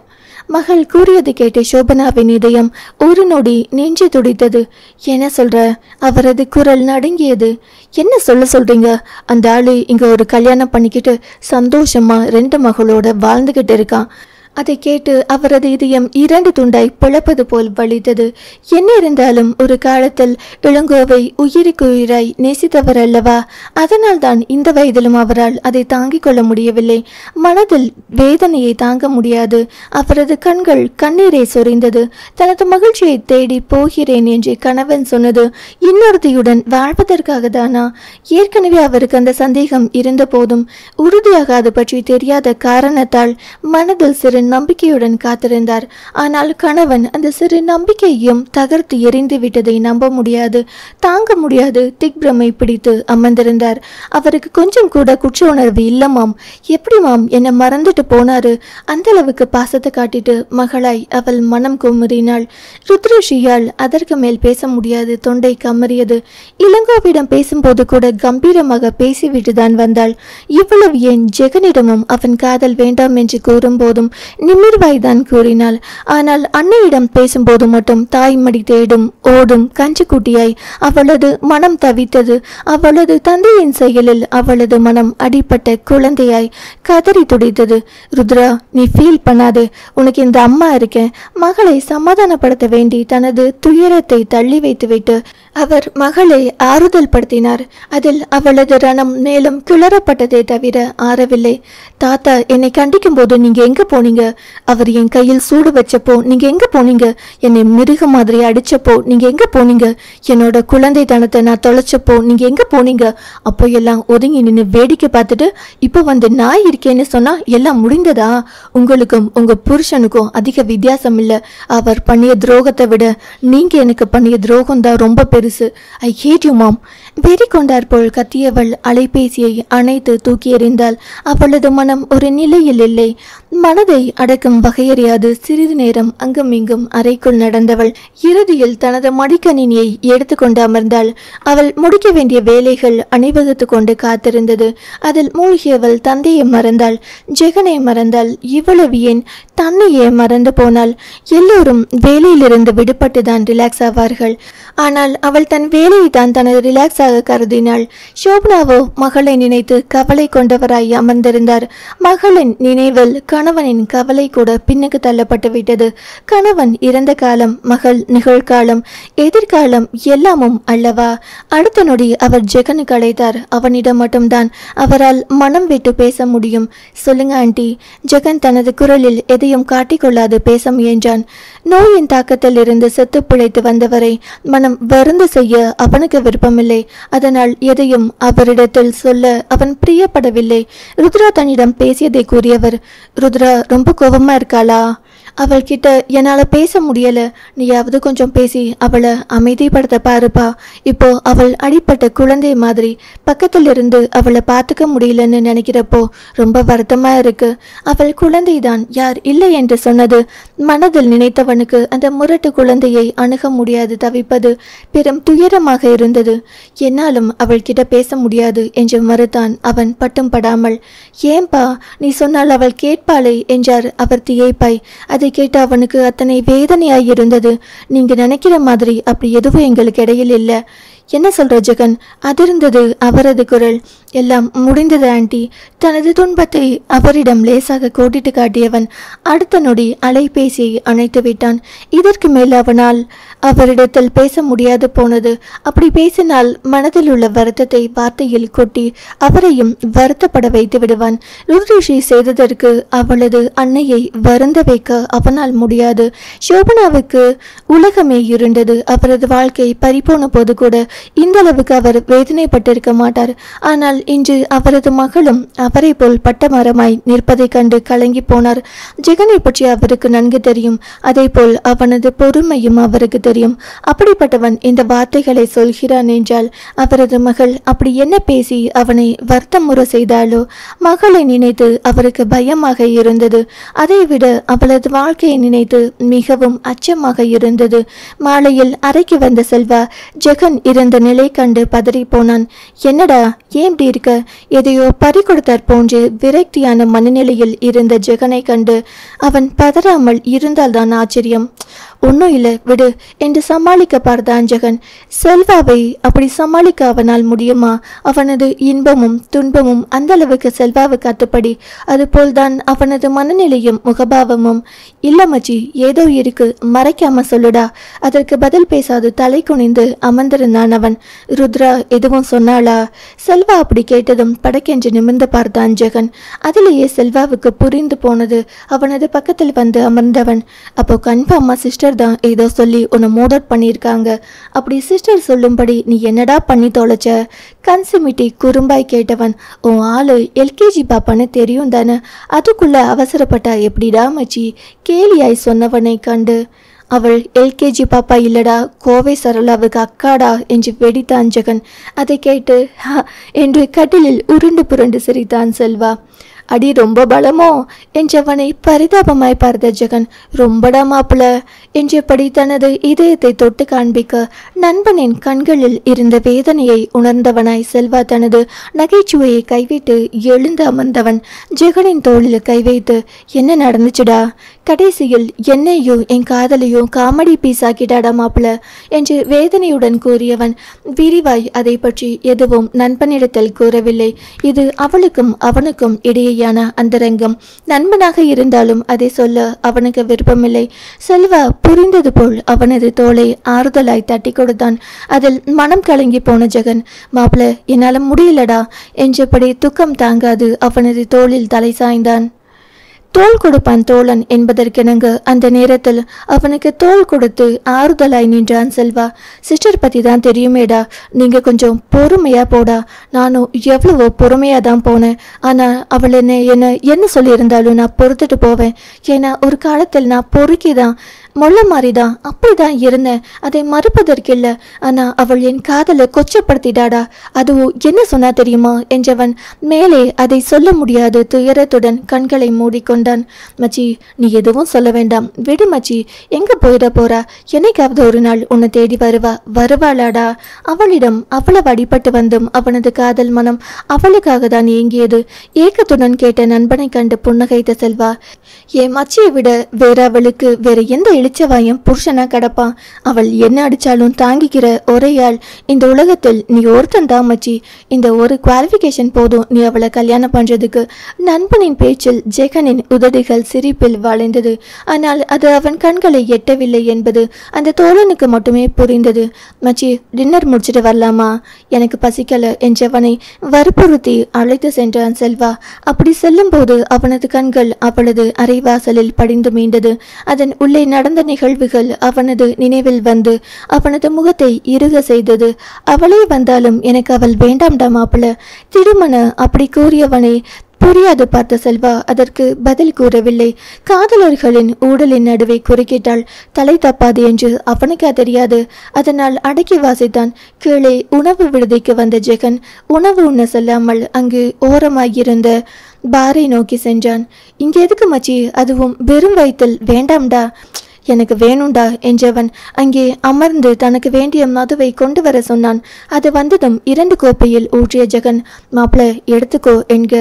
Speaker 1: மகள் கூறியது கேட்டு சோபனாவின் இதயம் ஒரு நொடி நெஞ்சு துடித்தது. என்ன சொல்ற? அவரது குரல் நடுங்கியது. என்ன சொல்றீங்க? அந்த ஆளு இங்க ஒரு கல்யாணம் பண்ணிக்கிட்டு சந்தோஷமா 2 மகளோட வாழ்ந்துகிட்டு இருக்கான். அதை கேட்டு அவரது இதயம் 2 துண்டாய் பிளப்பது போல் வலித்தது. என்ன இருந்தாலும் ஒரு காலத்தில் இளங்கோவை உயிருக்கு உயிராய் நேசித்தவர் அல்லவா? அதனால் தான் இந்த வயதிலும் அவரால் அதை தாங்கிக் கொள்ள முடியவில்லை. மனதில் வேதனையை தாங்க முடியாது. அவரது கண்கள் கண்ணீரை சொரிந்தது. தனது மகிழ்ச்சியை தேடி போகிறேன் என்று கணவன் சொன்னது இன்னொருத்தியுடன் வாழ்வதற்காக தானா? ஏற்கனவே அவருக்கு அந்த சந்தேகம் இருந்த போதும் உறுதியாக அது பற்றி தெரியாத காரணத்தால் மனதில் சிறு நம்பிக்கையுடன் காத்திருந்தார். ஆனால் கணவன் அந்த சிறு நம்பிக்கையையும் தகர்த்து எரிந்து விட்டதை நம்ப முடியாது, தாங்க முடியாது. திக்பிரமை பிடித்து அமர்ந்திருந்தார். அவருக்கு கொஞ்சம் கூட குற்ற உணர்வு இல்லமாம். எப்படி மாம் என்னை மறந்துட்டு போனாரு? அந்த அளவுக்கு பாசத்தை காட்டிட்டு மகளாய் அவள் மனம் குமுறினாள். ருத்ரஷியால் அதற்கு மேல் பேச முடியாது. தொண்டை கமறியது. இளங்கோவிடம் பேசும்போது கூட கம்பீரமாக பேசிவிட்டுதான் வந்தாள். இவ்வளவு ஏன் ஜெகனிடமும் அவன் காதல் வேண்டாம் என்று கூறும் போதும் நிமிர்வாய்தான் கூறினாள். ஆனால் அன்னையிடம் பேசும்போது மட்டும் தாய்மடி தேடும் ஓடும் கஞ்சிக்குட்டியாய் அவளது மனம் தவித்தது. அவளது தந்தையின் செயலில் அவளது மனம் அடிப்பட்ட குழந்தையாய் கதறி துடித்தது. ருத்ரா, நீ ஃபீல் பண்ணாது. உனக்கு இந்த அம்மா இருக்கேன். மகளை சமாதானப்படுத்த வேண்டி தனது துயரத்தை தள்ளி வைத்துவிட்டு அவர் மகளை ஆறுதல் படுத்தினார். அதில் அவளது ரணம் மேலும் கிளறப்பட்டதை தவிர ஆறவில்லை. தாத்தா என்னை கண்டிக்கும் போது நீங்க எங்க போனீங்க? அவர் என் கையில் சூடு வச்சப்போ நீங்க எங்க போனீங்க? என்னை மிருக மாதிரி அடிச்சப்போ நீங்க எங்க போனீங்க? என்னோட குழந்தை தனத்தை நான் தொலைச்சப்போ நீங்க எங்க போனீங்க? அப்போ எல்லாம் ஒதுங்கி நின்று வேடிக்கை பார்த்துட்டு இப்போ வந்து நான் இருக்கேன்னு சொன்னா எல்லாம் முடிந்ததா? உங்களுக்கும் உங்க புருஷனுக்கும் அதிக வித்தியாசம் இல்லை. அவர் பண்ணிய துரோகத்தை விட நீங்க எனக்கு பண்ணிய துரோகம் தான் ரொம்ப பெருசு. ஐ ஹேட் யூ மாம். வெறி கொண்டார் போல் கத்தியவள் அலைபேசியை அணைத்து தூக்கி எறிந்தாள். அவளது மனம் ஒரு நிலையில் இல்லை. மனதை அடக்கும் வகையறியாது சிறிது நேரம் அங்கும் இங்கும் அறைக்குள் நடந்தவள் இறுதியில் தனது மடிக்கணினியை எடுத்துக்கொண்டு அமர்ந்தாள். அவள் முடிக்க வேண்டிய வேலைகள் அணிவகுத்து கொண்டு காத்திருந்தது. அதில் மூழ்கியவள் தந்தையை மறந்தாள், ஜெகனை மறந்தாள். இவ்வளவு ஏன் தன்னையே மறந்து போனாள். எல்லோரும் வேலையிலிருந்து விடுபட்டுதான் ரிலாக்ஸ் ஆவார்கள். ஆனால் அவள் தன் வேலையை தான் தனது ரிலாக்ஸாக கருதினாள். சோபனாவோ மகளை நினைத்து கவலை கொண்டவராய் அமர்ந்திருந்தார். மகளின் நினைவில் கணவனின் கவலை கூட பின்னுக்கு தள்ளப்பட்டு விட்டது. கணவன் இறந்த காலம், மகள் நிகழ்காலம், எதிர்காலம் எல்லாமும் அல்லவா? அடுத்த நொடி அவர் ஜெகனுக்கு அழைத்தார். அவனிடம் மட்டும்தான் அவரால் மனம் விட்டு பேச முடியும். சொல்லுங்க ஆண்டி. ஜெகன் தனது குரலில் எதையும் காட்டிக்கொள்ளாது பேச முயன்றான். நோயின் தாக்கத்தில் இருந்து செத்து பிழைத்து வந்தவரை மனம் வருந்து செய்ய அவனுக்கு விருப்பமில்லை. அதனால் எதையும் அவரிடத்தில் சொல்ல அவன் பிரியப்படவில்லை. ருத்ரா தன்னிடம் பேசியதை கூறியவர், ருத்ரா ரொம்ப கோபமா இருக்காளா? அவள் கிட்ட என்னால பேச முடியல. நீயாவது கொஞ்சம் பேசி அவளை அமைதிப்படுத்த பாருப்பா. இப்போ அவள் அடிப்பட்ட குழந்தை மாதிரி பக்கத்தில் இருந்து அவளை பார்த்துக்க முடியலன்னு நினைக்கிறப்போ ரொம்ப வருத்தமா இருக்கு. அவள் குழந்தைதான், யார் இல்லை என்று சொன்னது? மனதில் நினைத்தவனுக்கு அந்த முரட்டு குழந்தையை அணுக முடியாது தவிப்பது பெரும் துயரமாக இருந்தது. என்னாலும் அவள் கிட்ட பேச முடியாது என்று மறுத்தான் அவன் பட்டும் படாமல். ஏன்பா, நீ சொன்னால் அவள் கேட்பாளே என்றார் அவர் திகைப்பாய். அதை கேட்டு அவனுக்கு அத்தனை வேதனையாயிருந்தது. நீங்க நினைக்கிற மாதிரி அப்படி எதுவும் எங்களுக்கு இடையில் இல்லை. என்ன சொல்ற ஜெகன்? அதிர்ந்தது அவரது குரல். எல்லாம் முடிந்தது ஆண்டி. தனது துன்பத்தை அவரிடம் லேசாக கோட்டிட்டு காட்டியவன் அடுத்த நொடி அலைபேசியை அணைத்து விட்டான். இதற்கு மேல் அவனால் அவரிடத்தில் பேச முடியாது போனது. அப்படி பேசினால் மனதில் உள்ள வருத்தத்தை வார்த்தையில் கொட்டி அவரையும் வருத்தப்பட வைத்து விடுவான். ருத்ரிஷி செய்ததற்கு அவளது அன்னையை வருந்த வைக்க அவனால் முடியாது. சோபனாவுக்கு உலகமே இருண்டது. அவரது வாழ்க்கை பறிபோன போது கூட இந்த அளவுக்கு அவர் வேதனைப்பட்டிருக்க மாட்டார். ஆனால் இன்று அவரது மகளும் அவரை போல் பட்டமரமாய் நிற்பதை கண்டு கலங்கி போனார். ஜெகனை பற்றி அவருக்கு நன்கு தெரியும். அதே போல் அவனது பொறுமையும் அவருக்கு தெரியும். அப்படிப்பட்டவன் இந்த வார்த்தைகளை சொல்கிறான் என்றால் அவரது மகள் அப்படி என்ன பேசி அவனை வருத்தமுற செய்தாலோ? மகளை நினைத்து அவருக்கு பயமாக இருந்தது. அதைவிட அவளது வாழ்க்கையை நினைத்து மிகவும் அச்சமாக இருந்தது. மாலையில் அறைக்கு வந்த செல்வா ஜெகன் இருந்த நிலை கண்டு பதறி போனான். என்னடா, ஏன் இப்படி இருக்க? எதையோ பறி கொடுத்தார் போன்று விரக்தியான மனநிலையில் இருந்த ஜெகனை கண்டு அவன் பதறாமல் இருந்தால்தான் ஆச்சரியம். ஒன்னும் இல்லை, விடு என்று சமாளிக்க பார்த்தான் ஜெகன். செல்வாவை அப்படி சமாளிக்க அவனால் முடியுமா? அவனது இன்பமும் துன்பமும் அந்த அளவுக்கு செல்வாவுக்கு அத்துப்படி. அதுபோல்தான் அவனது மனநிலையும் முகபாவமும். இல்ல மச்சி, ஏதோ இருக்கு, மறைக்காம சொல்லுடா. அதற்கு பதில் பேசாது தலை குனிந்து அமர்ந்திருந்தான் அவன். ருத்ரா எதுவும் சொன்னாளா? செல்வா அப்படி கேட்டதும் படக்கென்று நிமிர்ந்து பார்த்தான் ஜெகன். அதிலேயே செல்வாவுக்கு புரிந்து போனது. அவனது பக்கத்தில் வந்து அமர்ந்தவன். அப்போ கன்ஃபார்மா சிஸ்டர் தான் ஏதோ சொல்லி உன்னை மோதட் பண்ணியிருக்காங்க. அப்படி சிஸ்டர் சொல்லும்படி நீ என்னடா பண்ணி தொலைச்ச? கன்சிமிட்டி குறும்பாய் கேட்டவன். உன் ஆளு எல்கேஜி பாப்பான்னு தெரியும் தானே, அதுக்குள்ள அவசரப்பட்டா எப்படிடா மச்சி? கேலியாய் சொன்னவனை கண்டு அவள் எல்கேஜி பாப்பா இல்லடா, கோவை சரளாவுக்கு அக்காடா என்று வெடித்தான் ஜெகன். அதை கேட்டு என்று கட்டிலில் உருண்டு புரண்டு சிரித்தான் செல்வா. அடி ரொம்ப பலமோ என்றவனை பரிதாபமாய் பார்த்த ஜெகன். ரொம்படா மாப்பிள என்றபடி தனது இதயத்தை தொட்டு காண்பிக்க நண்பனின் கண்களில் இருந்த வேதனையை உணர்ந்தவனாய் செல்வா தனது நகைச்சுவையை கைவிட்டு எழுந்து அமர்ந்தவன் ஜெகனின் தோளில் கை வைத்து, என்ன நடந்துச்சுடா? கடைசியில் என்னையும் என் காதலையும் காமெடி பீஸ் ஆக்கிட்டாடா மாப்பிள என்று வேதனையுடன் கூறியவன் விரிவாய் அதை பற்றி எதுவும் நண்பனிடத்தில் கூறவில்லை. இது அவளுக்கும் அவனுக்கும் இடையே அந்தரங்கம். நண்பனாக இருந்தாலும் அதை சொல்ல அவனுக்கு விருப்பமில்லை. செல்வா புரிந்தது போல் அவனது தோளை ஆறுதலாய் தட்டி கொடுத்தான். அதில் மனம் கலங்கி போன ஜெகன், மாப்பிள என்னால முடியலடா என்றபடி துக்கம் தாங்காது அவனது தோளில் தலை சாய்ந்தான். தோள் கொடுப்பான் தோழன் என்பதற்கெனங்க அந்த நேரத்தில் அவனுக்கு தோள் கொடுத்து ஆறுதலாய் நின்றான் செல்வா. சிஸ்டர் பத்தி தான் தெரியுமேடா, நீங்க கொஞ்சம் பொறுமையா போடா. நானும் எவ்வளவோ பொறுமையா தான் போனேன். ஆனா அவள் என்ன சொல்லியிருந்தாலும் நான் பொறுத்துட்டு போவேன். ஏன்னா ஒரு காலத்தில் நான் பொறுக்கிதான் மொள்ள மாறிதான் அப்படிதான் இருந்தேன். அதை மறுப்பதற்கில்லை. ஆனா அவள் என் காதலை கொச்சப்படுத்திடாடா. அதுவும் என்ன சொன்னா தெரியுமா என்றவன் மேலே அதை சொல்ல முடியாது துயரத்துடன் கண்களை மூடிக்கொண்டான். மச்சி, நீ எதுவும் சொல்ல வேண்டாம், விடு மச்சி. எங்க போயிட போறா? என்னைக்காவது ஒரு நாள் உன்னை தேடி வருவாளாடா? அவளிடம் அவ்வளவு அடிபட்டு வந்தும் அவனது காதல் மனம் அவளுக்காக தான் ஏங்கியது. ஏக்கத்துடன் கேட்ட நண்பனை கண்டு புன்னகைத்த செல்வா, என் மச்சியை விட வேற அவளுக்கு வேற எந்த இளிச்சவாயும் புருஷனா கிடப்பான். அவள் என்ன அடிச்சாலும் தாங்கிக்கிற ஒரே ஆள் இந்த உலகத்தில் நீ ஒருத்தன் தான் மச்சி. இந்த ஒரு குவாலிஃபிகேஷன் போதும் நீ அவளை கல்யாணம் பண்றதுக்கு. நண்பனின் பேச்சில் ஜெகனின் உதடுகள் சிரிப்பில் வளைந்தது. ஆனால் அது அவன் கண்களை எட்டவில்லை என்பது அந்த தோழனுக்கு மட்டுமே புரிந்தது. மச்சி, டின்னர் முடிச்சிட்டு வரலாமா? எனக்கு பசிக்கல என்றவனை வற்புறுத்தி அழைத்து சென்றான் செல்வா. அப்படி செல்லும் போது அவனது கண்கள் அவளது அரைவாசலில் படிந்து மீண்டது. அதன் உள்ளே நடந்த நிகழ்வுகள் அவனது நினைவில் வந்து அவனது முகத்தை இறுக செய்தது. அவளே வந்தாலும் எனக்கு அவள் வேண்டாம்டா மாப்பிள. திருமண அப்படி கூறியவனை புரியாது பார்த்த செல்வா அதற்கு பதில் கூறவில்லை. காதலர்களின் ஊடலின் நடுவே குறுக்கிட்டால் தலை தப்பாது என்று அவனுக்கா தெரியாது. அதனால் அடக்கி வாசித்தான். கீழே உணவு விடுதிக்கு வந்த ஜெகன் உணவு உண்ண செல்லாமல் அங்கு ஓரமாகியிருந்த பாரை நோக்கி சென்றான். இங்கே எதுக்கு மச்சி, அதுவும் வெறும் வயிற்றில்? வேண்டாம்டா, எனக்கு வேணுண்டா என்றவன் அங்கே அமர்ந்து தனக்கு வேண்டிய மதுவை கொண்டு வர சொன்னான். அது வந்ததும் 2 கோப்பையில் ஊற்றிய ஜெகன், மாப்பிள எடுத்துக்கோ என்க.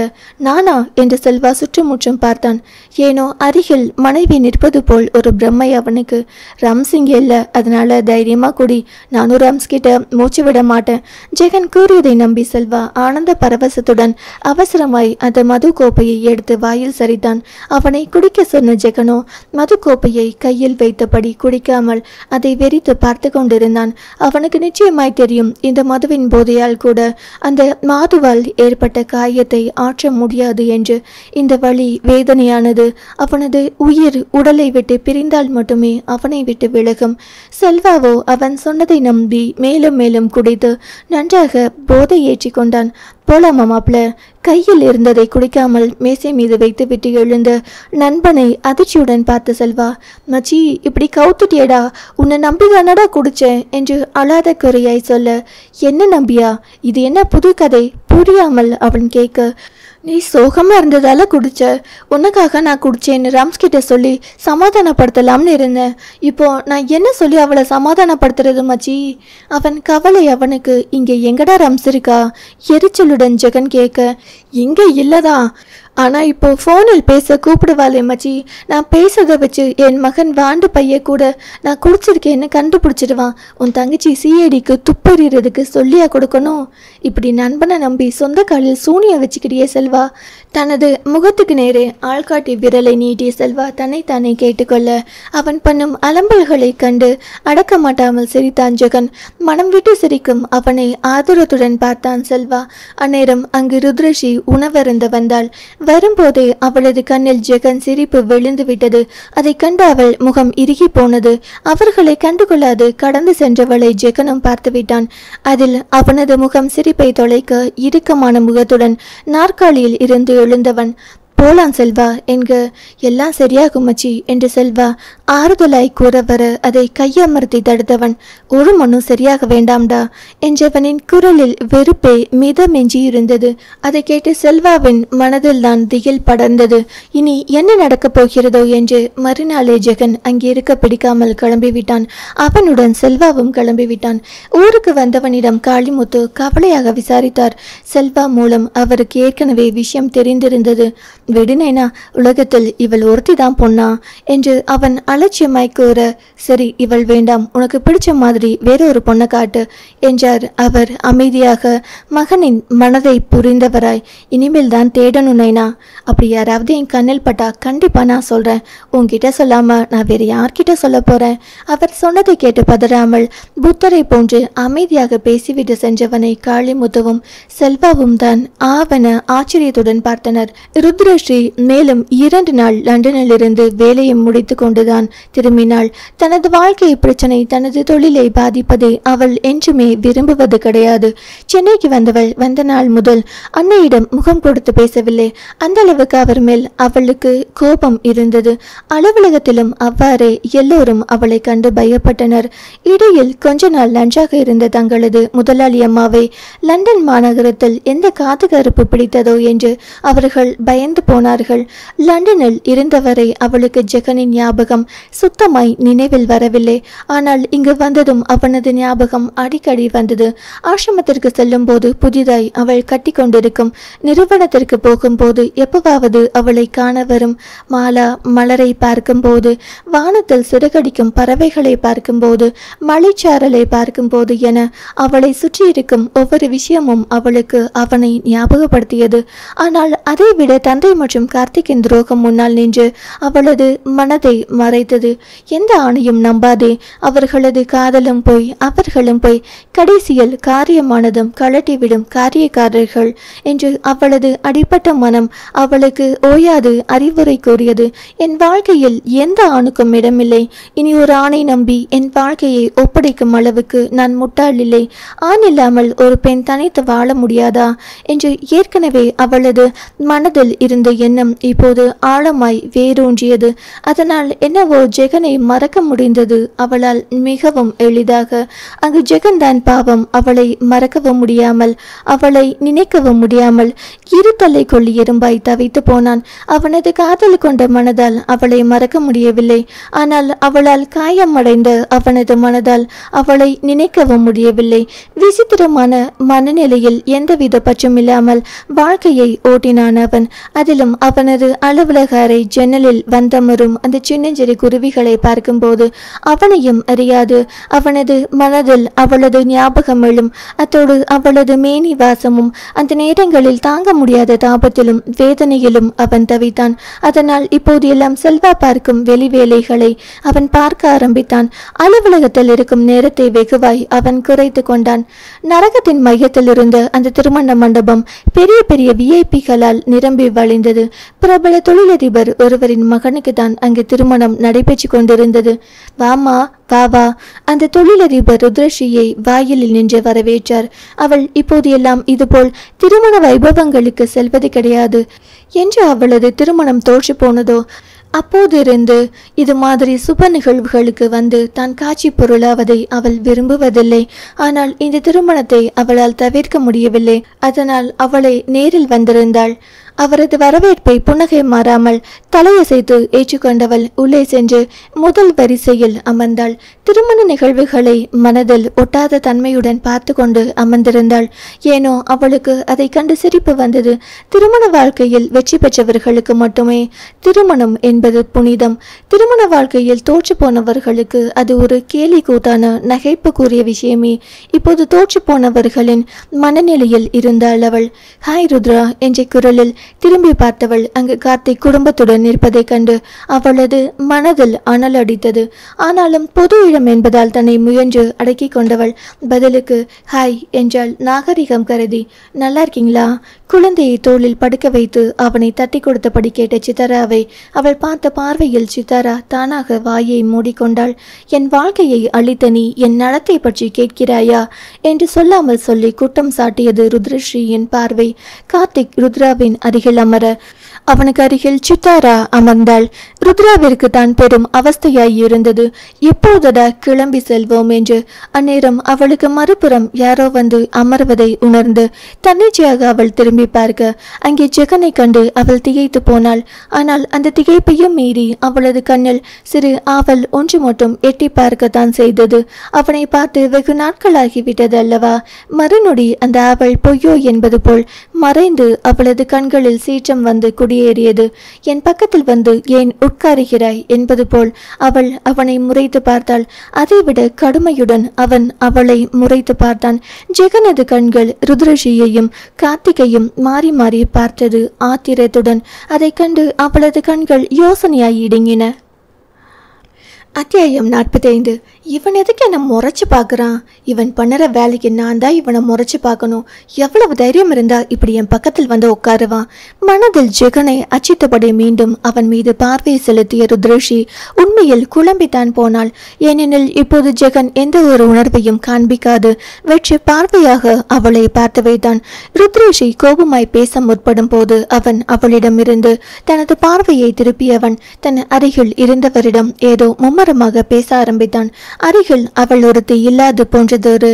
Speaker 1: நானா என்று செல்வா சுற்றுமுற்றும் பார்த்தான். ஏனோ அருகில் மனைவி நிற்பது போல் ஒரு பிரம்மை அவனுக்கு. ரம்ஸ் இங்கே இல்லை, அதனால தைரியமா குடி. நானும் ரம்ஸ் கிட்ட மூச்சு விட மாட்டேன். ஜெகன் கூறியதை நம்பி செல்வா ஆனந்த பரவசத்துடன் அவசரமாய் அந்த மது கோப்பையை எடுத்து வாயில் சரித்தான். அவனை குடிக்க சொன்ன ஜெகனோ மது கோப்பையை கையில் வாயில் வைத்தபடி குடிக்காமல் அதை வெறித்து பார்த்து கொண்டிருந்தான். அவனுக்கு நிச்சயமாய் தெரியும், இந்த மதுவின் போதையால் கூட அந்த மாதுவால் ஏற்பட்ட காயத்தை ஆற்ற முடியாது என்று. இந்த வலி வேதனையானது அவனது உயிர் உடலை விட்டு பிரிந்தால் மட்டுமே அவனை விட்டு விலகும். செல்வாவோ அவன் சொன்னதை நம்பி மேலும் மேலும் குடித்து நன்றாக போதை ஏற்றி கொண்டான். போலாமா மாப்ள? கையில் இருந்ததை குடிக்காமல் மேசை மீது வைத்து விட்டு எழுந்த நண்பனை அதிர்ச்சியுடன் பார்த்த செல்வா, மச்சி இப்படி கவுத்துட்டியடா, உன்னை நம்பிதானடா குடிச்சேன் என்று அழாத குறையாய் சொல்ல, என்ன நம்பியா? இது என்ன புது கதை? புரியாமல் அவன் கேட்க, நீ சோகமா இருந்ததால குடிச்ச, உனக்காக நான் குடிச்சேன்னு ராம்ஸ் கிட்ட சொல்லி சமாதானப்படுத்தலாம்னு இருந்தேன். இப்போ நான் என்ன சொல்லி அவளை சமாதானப்படுத்துறது மச்சி? அவன் கவலை அவனுக்கு. இங்கே எங்கடா ராம்ஸ் இருக்கா? எரிச்சலுடன் ஜெகன் கேட்க, இங்க இல்லதா, ஆனா இப்போ ஃபோனில் பேச கூப்பிடுவாளே மச்சி. நான் பேசுறதை வச்சு என் மகன் வாண்டு பைய கூட நான் குடிச்சிருக்கேன்னு கண்டுபிடிச்சிடுவான். உன் தங்கச்சி சிஐடிக்கு துப்பறிறதுக்கு சொல்லியா கொடுக்கணும்? இப்படி நண்பனை நம்பி சொந்த காலில் சூனிய வச்சுக்கிட்டே செல்வா. தனது முகத்துக்கு நேரே ஆள்காட்டி விரலை நீட்டிய செல்வா தன்னைத்தானே கேட்டுக்கொள்ள அவன் பண்ணும் அலம்பல்களை கண்டு அடக்க மாட்டாமல் சிரித்தான் ஜெகன். மனம் விட்டு சிரிக்கும் அவனை ஆதரத்துடன் பார்த்தான் செல்வா. அந்நேரம் அங்கு ருத்ரஷி உணவருந்த வந்தாள். வரும்போதே அவளது கண்ணில் ஜெகன் சிரிப்பு விழுந்து விட்டது. அதை கண்டு அவள் முகம் இறுகி போனது. அவர்களை கண்டுகொள்ளாது கடந்து சென்றவளை ஜெகனும் பார்த்து விட்டான். அதில் அவனது முகம் சிரிப்பை தொலைக்க இறுக்கமான முகத்துடன் நாற்காலியில் இருந்து எழுந்தவன், போலாம் செல்வா என்க. எல்லாம் சரியாகும் மச்சி என்று செல்வா ஆறுதலாய் கூற வர அதை கையமர்த்தி தடுத்தவன், ஒரு மண்ணும் சரியாக வேண்டாம்டா என்றவனின் குரலில் வெறுப்பே மிதமெஞ்சி இருந்தது. அதை கேட்டு செல்வாவின் மனதில் தான் திகில் படர்ந்தது. இனி என்ன நடக்கப் போகிறதோ என்று மறுநாளே ஜெகன் அங்கே இருக்க பிடிக்காமல் கிளம்பிவிட்டான். அவனுடன் செல்வாவும் கிளம்பிவிட்டான். ஊருக்கு வந்தவனிடம் காளிமுத்து கவலையாக விசாரித்தார். செல்வா மூலம் அவருக்கு ஏற்கனவே விஷயம் தெரிந்திருந்தது. விடுனேனா, உலகத்தில் இவள் ஒருத்தி தான் பொண்ணா என்று அவன் அலட்சியமாய் கூற, சரி இவள் வேண்டாம், உனக்கு பிடிச்ச மாதிரி வேறொரு பொண்ணை காட்டு என்றார் அவர் அமைதியாக, மகனின் மனதை புரிந்தவராய். இனிமேல் தான் தேடணும் நைனா. அப்படி யாராவது என் கண்ணில் பட்டா கண்டிப்பா நான் சொல்றேன். உன்கிட்ட சொல்லாம நான் வேற யார்கிட்ட சொல்ல போறேன்? அவர் சொன்னதை கேட்டு பதறாமல் புத்தரை போன்று அமைதியாக பேசிவிட்டு சென்றவனை காளிமுத்துவும் செல்வாவும் தான் ஆவன ஆச்சரியத்துடன் பார்த்தனர். ருத்ரஸ்ரீ மேலும் 2 நாள் லண்டனிலிருந்து வேலையை முடித்து கொண்டுதான் திரும்பினாள். தனது வாழ்க்கை பிரச்சனை தனது தொழிலை பாதிப்பதை அவள் என்றுமே விரும்புவது கிடையாது. சென்னைக்கு வந்தவள் வந்த நாள் முதல் அன்னையிடம் முகம் கொடுத்து பேசவில்லை. அந்த அளவுக்கு அவர் மேல் அவளுக்கு கோபம் இருந்தது. அலுவலகத்திலும் அவ்வாறே எல்லோரும் அவளை கண்டு பயப்பட்டனர். இடையில் கொஞ்ச நாள் நன்றாக இருந்த தங்களது முதலாளி அம்மாவை லண்டன் மாநகரத்தில் எந்த காது கருப்பு பிடித்ததோ என்று அவர்கள் பயந்து போனார்கள். லண்டனில் இருந்தவரை அவளுக்கு ஜெகனின் ஞாபகம் சுத்தமாய் நினைவில் வரவில்லை. ஆனால் இங்கு வந்ததும் அவனது ஞாபகம் அடிக்கடி வந்தது. ஆசிரமத்திற்கு செல்லும் போது புதிதாய் அவள் கட்டி கொண்டிருக்கும் நிறுவனத்திற்கு போகும்போது எப்பவாவது அவளை காண வரும் மாலா மலரை பார்க்கும்போது, வானத்தில் சிறகடிக்கும் பறவைகளை பார்க்கும்போது, மலைச்சாரலை பார்க்கும்போது என அவளை சுற்றியிருக்கும் ஒவ்வொரு விஷயமும் அவளுக்கு அவனை ஞாபகப்படுத்தியது. ஆனால் அதைவிட தந்தை மற்றும் கார்த்திகின் துரோகம் முன்னால் நின்று அவளது மனதை மறைத்தது. எந்த ஆணையும் நம்பாதே, அவர்களது காதலும் போய் அவர்களும் போய் கடைசியில் காரியமானதும் கலட்டிவிடும் காரியக்காரர்கள் என்று அவளது அடிப்பட்ட மனம் அவளுக்கு ஓயாது அறிவுரை கூறியது. என் வாழ்க்கையில் எந்த ஆணுக்கும் இடமில்லை. இனி ஒரு ஆணை நம்பி என் வாழ்க்கையை ஒப்படைக்கும் அளவுக்கு நான் முட்டாள் இல்லை. ஆண் இல்லாமல் ஒரு பெண் தனித்து வாழ முடியாதா என்று ஏற்கனவே அவளது மனதில் இருந்த எண்ணம் இப்போது ஆழமாய் வேரூன்றியது. அதனால் என்னவோ ஜெகனை மறக்க முடிந்தது அவளால் மிகவும் எளிதாக. அங்கு ஜெகன் தான் பாவம். அவளை மறக்கவும் முடியாமல் அவளை நினைக்கவும் முடியாமல் இரு தலை கொள்ளி எறும்பாய் தவித்து போனான். அவனது காதல் கொண்ட மனதால் அவளை மறக்க முடியவில்லை. ஆனால் அவளால் காயமடைந்த அவனது மனதால் அவளை நினைக்கவும் முடியவில்லை. விசித்திரமான மனநிலையில் எந்தவித பற்றுமில்லாமல் வாழ்க்கையை ஓட்டினான் அவன். அதில் அதிலும் அவனது அலுவலக அறை ஜன்னலில் வந்தமரும் அந்த சின்னஞ்சிறு குருவிகளை பார்க்கும்போது அவனையும் அறியாது அவனது மனதில் அவளது ஞாபகம் எழும். அத்தோடு அவளது மேனி வாசமும் அந்த நேரங்களில் தாங்க முடியாத தாபத்திலும் வேதனையிலும் அவன் தவித்தான். அதனால் இப்போது எல்லாம் செல்வா பார்க்கும் வெளி வேலைகளை அவன் பார்க்க ஆரம்பித்தான். அலுவலகத்தில் இருக்கும் நேரத்தை வெகுவாய் அவன் குறைத்து கொண்டான். நரகத்தின் மையத்தில் இருந்த அந்த திருமண மண்டபம் பெரிய பெரிய விஐபிகளால் நிரம்பி வழிந்தது. பிரபல தொழிலதிபர் ஒருவரின் மகனுக்கு தான் அங்கு திருமணம் நடைபெற்று கொண்டிருந்தது. வாமா வா வா, அந்த தொழிலதிபர் ருத்ரஸ்ரீயை வாயிலில் நின்று வரவேற்றார். அவள் இப்போது எல்லாம் இதுபோல் திருமண வைபவங்களுக்கு செல்வது கிடையாது. என்று அவளது திருமணம் தோற்று போனதோ அப்போதிருந்து இது மாதிரி சுப நிகழ்வுகளுக்கு வந்து தான் காட்சி பொருளாவதை அவள் விரும்புவதில்லை. ஆனால் இந்த திருமணத்தை அவளால் தவிர்க்க முடியவில்லை. அதனால் அவளை நேரில் வந்திருந்தாள். அவரது வரவேற்பை புன்னகை மாறாமல் தலையசைத்து ஏற்றுக்கொண்டவள் உள்ளே சென்று முதல் வரிசையில் அமர்ந்தாள். திருமண நிகழ்வுகளை மனதில் ஒட்டாத தன்மையுடன் பார்த்து கொண்டு அமர்ந்திருந்தாள். ஏனோ அவளுக்கு அதை கண்டு சிரிப்பு வந்தது. திருமண வாழ்க்கையில் வெற்றி பெற்றவர்களுக்கு மட்டுமே திருமணம் என்பது புனிதம். திருமண வாழ்க்கையில் தோற்று போனவர்களுக்கு அது ஒரு கேலி கூத்தான நகைப்புக்குரிய விஷயமே. இப்போது தோற்று போனவர்களின் மனநிலையில் இருந்தாள் அவள். ஹாய் ருத்ரா என்ற குரலில் திரும்பி பார்த்தவள் அங்கு கார்த்திக் குடும்பத்துடன் இருப்பதைக் கண்டு அவளது மனதில் அனல் அடித்தது. ஆனாலும் பொது இடம் என்பதால் தன்னை முயன்று அடக்கி கொண்டவள் பதிலுக்கு ஹாய் என்றாள் நாகரிகம் கருதி. நல்லா இருக்கீங்களா? குழந்தையை தோளில் படுக்க வைத்து அவனை தட்டி கொடுத்தபடி கேட்ட சித்தாராவை அவள் பார்த்த பார்வையில் சித்தாரா தானாக வாயை மூடிக்கொண்டாள். என் வாழ்க்கையை அழித்த நீ என் நடத்தை பற்றி கேட்கிறாயா என்று சொல்லாமல் சொல்லி குற்றம் சாட்டியது ருத்ரஸ்ரீயின் பார்வை. கார்த்திக் ருத்ராவின் அருகில் அமர அவனுக்கு அருகில் சித்தாரா அமர்ந்தாள். ருத்ராவிற்கு தான் பெரும் அவஸ்தையாய் இருந்தது. எப்போதடா கிளம்பி செல்வோம் என்று. அந்நேரம் அவளுக்கு மறுபுறம் யாரோ வந்து அமர்வதை உணர்ந்து தன்னிச்சையாக அவள் திரும்பி பார்க்க அங்கே ஜெகனை கண்டு அவள் திகைத்து போனாள். ஆனால் அந்த திகைப்பையும் மீறி அவளது கண்ணில் சிறு ஆவல் ஒன்று மட்டும் எட்டி பார்க்கத்தான் செய்தது. அவனை பார்த்து வெகு நாட்களாகிவிட்டது அல்லவா? மறுநொடி அந்த ஆவல் பொய்யோ என்பது போல் மறைந்து அவளது கண்களில் சீற்றம் வந்து குடியேறியது. என் பக்கத்தில் வந்து ஏன் உட்காருகிறாய் என்பது போல் அவள் அவனை முறைத்து பார்த்தாள். அதைவிட கடுமையுடன் அவன் அவளை முறைத்து பார்த்தான். ஜெகனது கண்கள் ருத்ரஸ்ரீயையும் கார்த்திகையும் மாறி மாறி பார்த்தது ஆத்திரத்துடன். அதை கண்டு அவளது கண்கள் யோசனையாய் இடுங்கின. அத்தியாயம் 45. இவன் எதுக்கு என்ன முறைச்சு பார்க்குறான்? இவன் பண்ணுற வேலைக்கு நான் தான் இவனை முறைச்சு பார்க்கணும். எவ்வளவு தைரியம் இருந்தா இப்படி என் பக்கத்தில் வந்து உட்காருவான்? மனதில் ஜெகனை அச்சித்தபடி மீண்டும் அவன் மீது பார்வையை செலுத்திய ருத்ரஸ்ரீ உண்மையில் குழம்பித்தான் போனாள். ஏனெனில் இப்போது ஜெகன் எந்த ஒரு உணர்வையும் காண்பிக்காது வெற்றி பார்வையாக அவளை பார்த்து வைத்தான். ருத்ரஸ்ரீ கோபமாய் பேச முற்படும் போது அவன் அவளிடமிருந்து தனது பார்வையை திருப்பியவன் தன் அருகில் இருந்தவரிடம் ஏதோ மும்மரமாக பேச ஆரம்பித்தான். அருகில் அவள் ஒருத்தி இல்லாது போன்றதொரு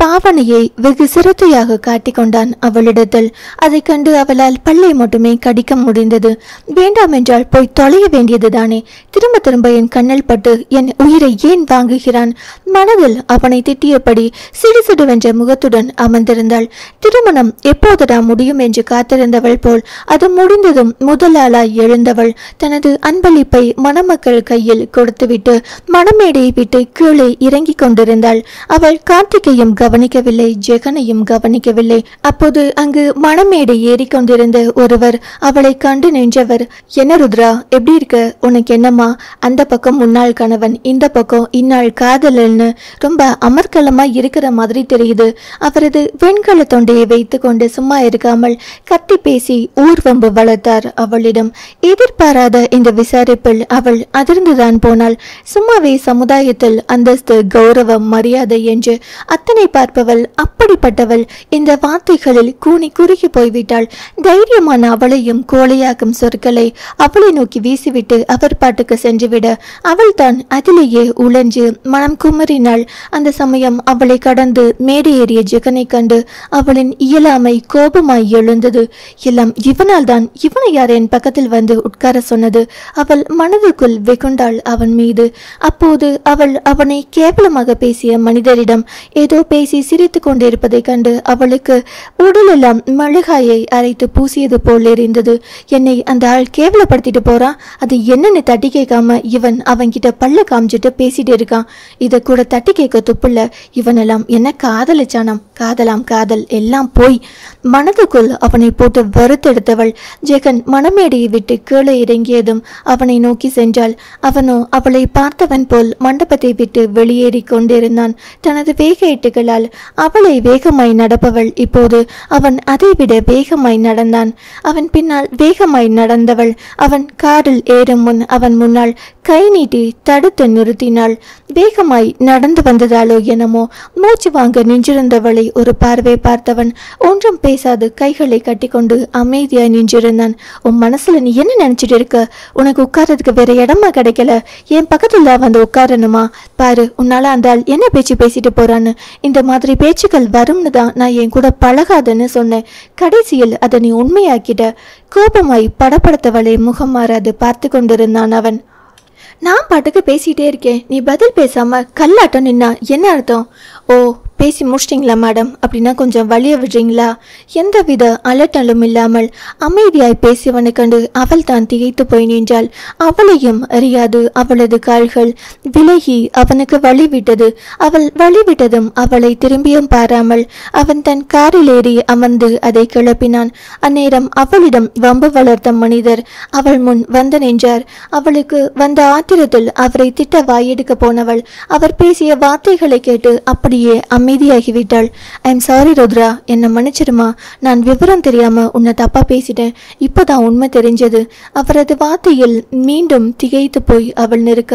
Speaker 1: பாவனையை வெகு சிறுத்தையாக காட்டிக்கொண்டான் அவளிடத்தில். அதை கண்டு அவளால் பல்லை மட்டுமே கடிக்க முடிந்தது. வேண்டாம் என்றால் போய் தொலைய வேண்டியதுதானே? திரும்ப திரும்ப என் கண்ணில் பட்டு என் உயிரை ஏன் வாங்குகிறான்? மனதில் அவனை திட்டியபடி சிடுசிடுவென்ற முகத்துடன் அமர்ந்திருந்தாள். திருமணம் எப்போதுடா முடியும் என்று காத்திருந்தவள் போல் அது முடிந்ததும் முதலாளாய் எழுந்தவள் தனது அன்பளிப்பை மணமக்கள் கையில் கொடுத்துவிட்டு மணமேடையை விட்டு கீழே இறங்கிக் கொண்டிருந்தாள். அவள் கார்த்திகையும் கவனிக்கவில்லை, ஜெகனையும் கவனிக்கவில்லை. அப்போது அங்கு மணமேடை ஏறிக்கொண்டிருந்த ஒருவர் அவளை கண்டு நின்றவர். என்ன ருத்ரா, எப்படி இருக்க? உனக்கு என்னம்மா? அந்த பக்கம் முன்னாள் கணவன், இந்த பக்கம் இந்நாள் காதலன்னு ரொம்ப அமர்க்கலமா இருக்கிற மாதிரி தெரியுது. அவரது வெண்கல தொண்டையை வைத்து கொண்டு சும்மா இருக்காமல் கத்தி பேசி ஊர்வம்பு வளர்த்தார் அவளிடம். எதிர்பாராத இந்த விசாரிப்பில் அவள் அதிர்ந்துதான் போனாள். சும்மாவே சமுதாயத்தில் அந்தஸ்து, கௌரவம், மரியாதை என்று அத்தனை பார்ப்பவள், அப்படிப்பட்டவள் இந்த வார்த்தைகளில் கூனி குறுகி போய்விட்டாள். தைரியமான அவளையும் கோழையாக்கும் சொற்களை அவளை நோக்கி வீசிவிட்டு அவர் பாட்டுக்கு சென்றுவிட அவள் தான் அதிலேயே உழன்று மனம் குமரினாள். அந்த சமயம் அவளை கடந்து மேடையேறிய ஜெகனை கண்டு அவளின் இயலாமை கோபமாய் எழுந்தது. எல்லாம் இவனால் தான். இவனை யார் என் பக்கத்தில் வந்து உட்கார சொன்னது? அவள் மனதுக்குள் வெகுண்டாள் அவன் மீது. அப்போது அவள் அவனை கேவலமாக பேசிய மனிதரிடம் ஏதோ பேச பேசி சிரித்து கொண்டிருப்பதை கண்டு அவளுக்கு உடலெல்லாம் மெழுகாயை அரைத்து பூசியது போல் இருந்தது. என்னை அந்த ஆள் கேவலப்படுத்திட்டு போறான், அது என்னன்னு தட்டி கேட்காம இவன் அவன்கிட்ட பல்ல காமிச்சிட்டு பேசிட்டு இருக்கான். இதை கூட தட்டி கேட்க துப்புள்ள. இவனெல்லாம் என்ன காதலிச்சானாம். காதல் எல்லாம் போய். மனதுக்குள் அவனை போட்டு வறுத்தெடுத்தவள் ஜெகன் மணமேடையை விட்டு கீழே இறங்கியதும் அவனை நோக்கி சென்றாள். அவனோ அவளை பார்த்தவன் போல் மண்டபத்தை விட்டு வெளியேறி கொண்டிருந்தான். தனது வேக எட்டுகளால் அவளை வேகமாய் நடப்பவள் இப்போது அவன் அதைவிட வேகமாய் நடந்தான். அவன் பின்னால் வேகமாய் நடந்தவள் அவன் காரில் ஏறும் முன் அவன் முன்னால் கை நீட்டி தடுத்து நிறுத்தினாள். வேகமாய் நடந்து வந்ததாலோ என்னமோ மூச்சு வாங்க நின்றிருந்தவளை ஒரு பார்வை பார்த்தவன் ஒன்றும் பேசாது கைகளை கட்டிக்கொண்டு அமைதியாய் நின்றிருந்தான். உன் மனசுல நீ என்ன நினைச்சிட்டு இருக்க? உனக்கு உட்கார்றதுக்கு வேற இடமா கிடைக்கல, என் பக்கத்துல வந்து உட்காரணுமா? பாரு, உன்னால அந்த ஆள் என்ன பேச்சு பேசிட்டு போறான்னு. இந்த மாதிரி பேச்சுக்கள் வரும்னு தான் நான் என் கூட பழகாதுன்னு சொன்னேன். கடைசியில் அதை நீ உண்மையாக்கிட்ட. கோபமாய் படப்படுத்தவளை முகம் மாறாது பார்த்து கொண்டிருந்தான் அவன். நான் பாட்டுக்கு பேசிட்டே இருக்கேன், நீ பதில் பேசாம கல்லாட்டம் நின்னா என்ன அர்த்தம்? ஓ, பேசி முடிச்சிட்டிங்களா மேடம்? அப்படின்னா கொஞ்சம் வலிய விடுறீங்களா? எந்தவித அலட்டலும் இல்லாமல் அமைதியாய் பேசியவனை கண்டு அவள் தான் திகைத்து போய் நின்றாள். அவளையும் அறியாது அவளது கால்கள் விலகி அவனுக்கு வழிவிட்டது. அவள் வழிவிட்டதும் அவளை திரும்பியும் பாராமல் அவன் தன் காரில் ஏறி அமர்ந்து அதை கிளப்பினான். அந்நேரம் அவளிடம் வம்பு வளர்த்த மனிதர் அவள் முன் வந்து நின்றார். அவளுக்கு வந்த ஆத்திரத்தில் அவரை திட்ட வாயெடுக்க போனவள் அவர் பேசிய வார்த்தைகளை கேட்டு அப்படியே அமைதியாகிவிட்டாள். ஐ எம் சாரி ருத்ரா, என்னை மன்னிச்சிருமா. நான் விவரம் தெரியாம உன்னை தப்பா பேசிட்டேன். இப்போதான் உண்மை தெரிஞ்சது. அவரது வார்த்தையில் மீண்டும் திகைத்து போய் அவள் நிற்க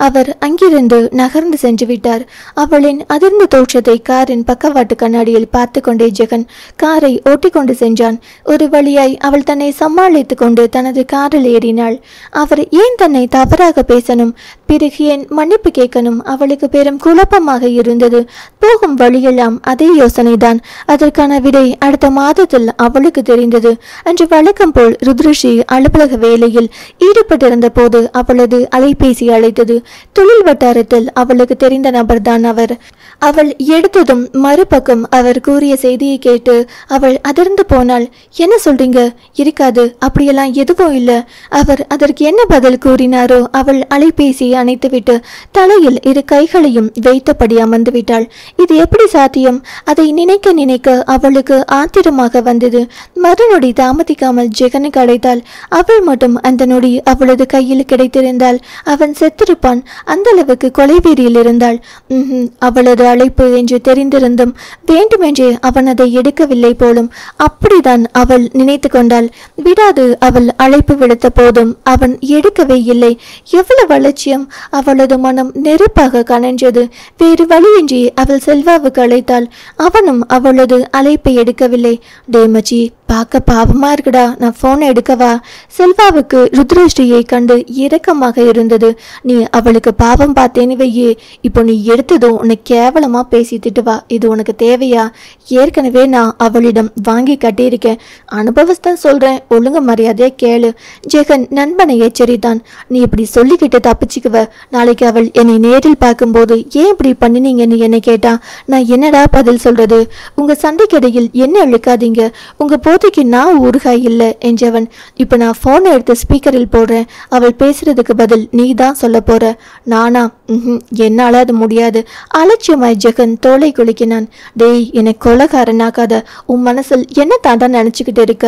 Speaker 1: அவர் அங்கிருந்து நகர்ந்து சென்று விட்டார். அவளின் அதிர்ந்த தோற்றத்தை காரின் பக்கவாட்டு கண்ணாடியில் பார்த்து கொண்டே ஜெகன் காரை ஓட்டிக்கொண்டு சென்றான். ஒரு வழியாய் அவள் தன்னை சமாளித்துக் கொண்டு தனது காரில் ஏறினாள். அவர் ஏன் தன்னை தவறாக பேசணும், பிறகு ஏன் மன்னிப்பு கேட்கணும்? அவளுக்கு பெரும் குழப்பமாக இருந்தது. போகும் வழியெல்லாம் அதே யோசனைதான். அதற்கான விடை அடுத்த மாதத்தில் அவளுக்கு தெரிந்தது. அன்று வழக்கம் போல் ருத்ரஸ்ரீ அலுவலக வேலையில் ஈடுபட்டிருந்த போது அவளது அலைபேசி அழைத்தது. தொழில் வட்டாரத்தில் அவளுக்கு தெரிந்த நபர்தான் அவர். அவள் எடுத்ததும் மறுபக்கம் அவர் கூறிய செய்தியை கேட்டு அவள் அதிர்ந்து போனாள். என்ன சொல்றீங்க? இருக்காது, அப்படியெல்லாம் எதுவும் இல்லை. அவர் அதற்கு என்ன பதில் கூறினாரோ அவள் அலைபேசியை அணைத்துவிட்டு தலையில் இரு கைகளையும் வைத்தபடி அமர்ந்து விட்டாள். இது எப்படி சாத்தியம்? அதை நினைக்க நினைக்க அவளுக்கு ஆத்திரமாக வந்தது. மறுநொடி தாமதிக்காமல் ஜெகனுக்கு அழைத்தாள். அவள் மட்டும் அந்த நொடி அவளது கையில் கிடைத்திருந்தாள் அவன் செத்திருப்பான். அந்த அளவுக்கு கொலைவீரியில் இருந்தாள். அவளது அழைப்பு என்று தெரிந்திருந்தும் வேண்டுமென்றே அவன் அதை எடுக்கவில்லை போலும். அப்படிதான் அவள் நினைத்து கொண்டாள். விடாது அவள் அழைப்பு விடுத்த போதும் அவன் எடுக்கவே இல்லை. எவ்வளவு அலட்சியம்! அவளது மனம் நெருப்பாக கனன்றது. வேறு வழியின்றி அவள் செல்வாவுக்கு அழைத்தாள். அவனும் அவளது அழைப்பை எடுக்கவில்லை. டே மச்சி, பார்க்க பாவமா இருக்குடா, நான் போனை எடுக்கவா? செல்வாவுக்கு ருத்ரஸ்ரீயை கண்டு இரக்கமாக இருந்தது. நீ அவளுக்கு பாவம் பார்த்தேன்னு வையே, இப்போ நீ எடுத்ததும் உன்னை கேவலமா பேசி திட்டுவா. இது உனக்கு தேவையா? ஏற்கனவே நான் அவளிடம் வாங்கி கட்டியிருக்கேன். அனுபவஸ்தான் சொல்றேன், ஒழுங்கு மரியாதையா கேளு. ஜெகன் நண்பனை எச்சரித்தான். நீ இப்படி சொல்லிக்கிட்டு தப்பிச்சுக்குவ. நாளைக்கு அவள் என்னை நேரில் பார்க்கும்போது ஏன் இப்படி பண்ணினீங்கன்னு என்னை கேட்டா நான் என்னடா பதில் சொல்றது? உங்க சண்டைக்கிடையில் என்ன இழுக்காதீங்க, உங்க போதைக்கு நான் ஊறுகாய் இல்லை என்றவன். இப்ப நான் போனை எடுத்து ஸ்பீக்கரில் போடுறேன். அவள் பேசுறதுக்கு பதில் நீ தான் சொல்ல போற. நானா? என்னால அது முடியாது. அலட்சியமாய் ஜெகன் தோலை குலுக்கினான். டேய், என்னை கொலைகாரனாக்காத. உன் மனசில் என்ன தாண்டா நினைச்சுக்கிட்டு இருக்க?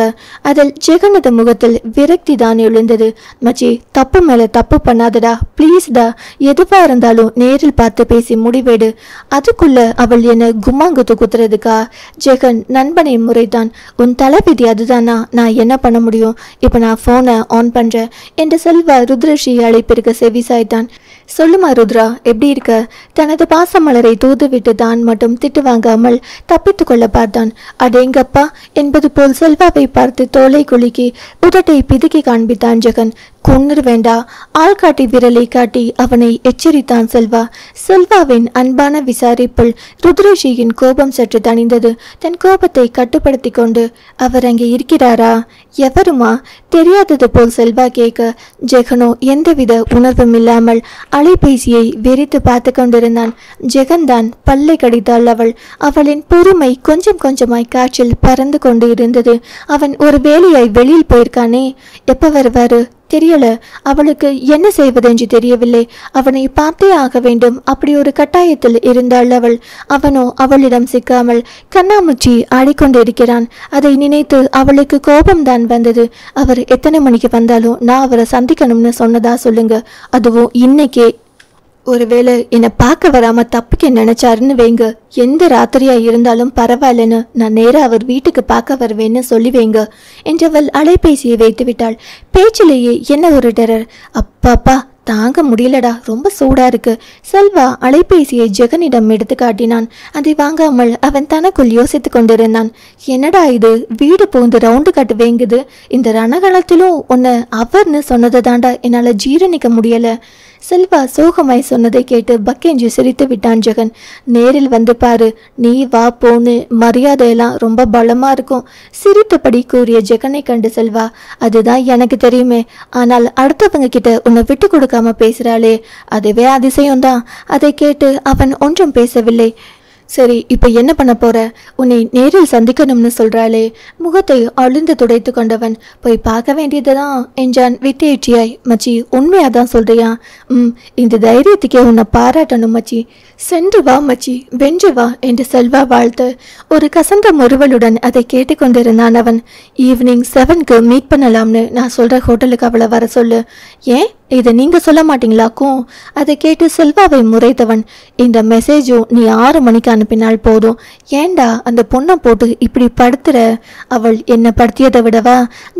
Speaker 1: அதில் ஜெகனது முகத்தில் விரக்தி தான் எழுந்தது. மச்சி, தப்பு மேல தப்பு பண்ணாதடா, பிளீஸ்டா. எதுவா இருந்தாலும் நேரில் பார்த்து பேசி முடிவேடு. அதுக்குள்ள அவள் என்ன கும்மாங்குத்து குத்துறதுக்கா? ஜெகன் நண்பனை முறைத்தான். உன் தலைவிதி அதுதானா? நான் என்ன பண்ண முடியும்? இப்ப நான் போனை ஆன் பண்றேன் என்று செல்வா ருத்ரஸ்ரீ அழைப்பிற்கு செவிசாய்த்தான். சொல்லுமா ருத்ரா, எப்படி இருக்க? தனது பாசமலரை தூதுவிட்டு தான் மட்டும் திட்டு வாங்காமல் தப்பித்து கொள்ள பார்த்தான். அடேங்கப்பா என்பது போல் செல்வாவை பார்த்து தோலை குலுக்கி உதட்டை பிதுக்கி காண்பித்தான் ஜெகன். கொன்னுரு வேண்டா. ஆள்காட்டி விரலை காட்டி அவனை எச்சரித்தான் செல்வா. செல்வாவின் அன்பான விசாரிப்பில் ருத்ரஸ்ரீயின் கோபம் சற்று தணிந்தது. தன் கோபத்தை கட்டுப்படுத்தி கொண்டு, அவர் அங்கே இருக்கிறாரா? எவருமா? தெரியாதது போல் செல்வா கேட்க, ஜெகனோ எந்தவித உணர்வும் இல்லாமல் அலைபேசியை வெறித்து பார்த்து கொண்டிருந்தான். ஜெகன்தான் பல்லை கடித்தாள் அவள். அவளின் பொறுமை கொஞ்சம் கொஞ்சமாய் காற்றில் பறந்து கொண்டு இருந்தது. அவன் ஒரு வேலையாய் வெளியில் போயிருக்கானே, எப்ப வருவாரு தெரியல. அவளுக்கு என்ன செய்வதென்று தெரியவில்லை. அவனை பார்த்தே ஆக வேண்டும். அப்படி ஒரு கட்டாயத்தில் இருந்தாள் அவள். அவனோ அவளிடம் சிக்காமல் கண்ணாமூச்சி ஆடிக்கொண்டிருக்கிறான். அதை நினைத்து அவளுக்கு கோபம்தான் வந்தது. அவர் எத்தனை மணிக்கு வந்தாலும் நான் அவரை சந்திக்கணும்னு சொன்னதா சொல்லுங்க, அதுவும் இன்னைக்கே. ஒருவேளை என்னை பார்க்க வராம தப்பிக்க நினைச்சாருன்னு வைங்க, எந்த ராத்திரியா இருந்தாலும் பரவாயில்லன்னு நான் நேரா அவர் வீட்டுக்கு பார்க்க வருவேன்னு சொல்லி வைங்க என்றவள் அலைபேசியை வைத்து விட்டாள். பேச்சிலேயே என்ன ஒரு டெரர்! அப்பாப்பா தாங்க முடியலடா, ரொம்ப சூடா இருக்கு. செல்வா அலைபேசியை ஜெகனிடம் எடுத்து காட்டினான். அதை வாங்காமல் அவன் தனக்குள் யோசித்து கொண்டிருந்தான். என்னடா இது, வீடு போந்து ரவுண்டு கட்டு வேங்குது. இந்த ரணகாலத்திலும் உன்னை அவர்னு சொன்னதை தாண்டா என்னால ஜீரணிக்க முடியல. செல்வா சோகமாய் சொன்னதை கேட்டு பக்கெஞ்சு சிரித்து விட்டான் ஜெகன். நேரில் வந்து பாரு, நீ வா போன்னு மரியாதையெல்லாம் ரொம்ப பலமா இருக்கும் சிரித்தபடி கூறிய ஜெகனை கண்டு செல்வா, அதுதான் எனக்கு தெரியுமே, ஆனால் அடுத்தவங்க கிட்ட உன்னை விட்டு கொடுக்காம பேசுறாளே, அதுவே அதிசயம்தான். அதை கேட்டு அவன் ஒன்றும் பேசவில்லை. சரி, இப்ப என்ன பண்ண போற? உன்னை நேரில் சந்திக்கணும்னு சொல்றாளே. முகத்தை அழுந்து துடைத்து கொண்டவன், போய் பார்க்க வேண்டியதுதான் என்றான் விட்டேற்றியாய். மச்சி, உண்மையாதான் சொல்றியா? இந்த தைரியத்துக்கே உன்னை பாராட்டணும் மச்சி. சென்று வா மச்சி, வென்று வா என்று செல்வா வாழ்த்து. ஒரு கசந்த முறுவலுடன் அதை கேட்டுக்கொண்டிருந்தான் அவன். ஈவினிங் 7க்கு மீட் பண்ணலாம்னு நான் சொல்ற ஹோட்டலுக்கு அவளை வர சொல்லு. ஏன், இதை நீங்க சொல்ல மாட்டீங்களாக்கும்? அதை கேட்டு செல்வாவை முறைத்தவன், இந்த மெசேஜும் நீ 6 மணிக்கு அனுப்பினால் போதும். ஏண்டா அந்த பொண்ணை போட்டு இப்படி படுத்துற? அவள் என்ன படுத்தியதை விடவா?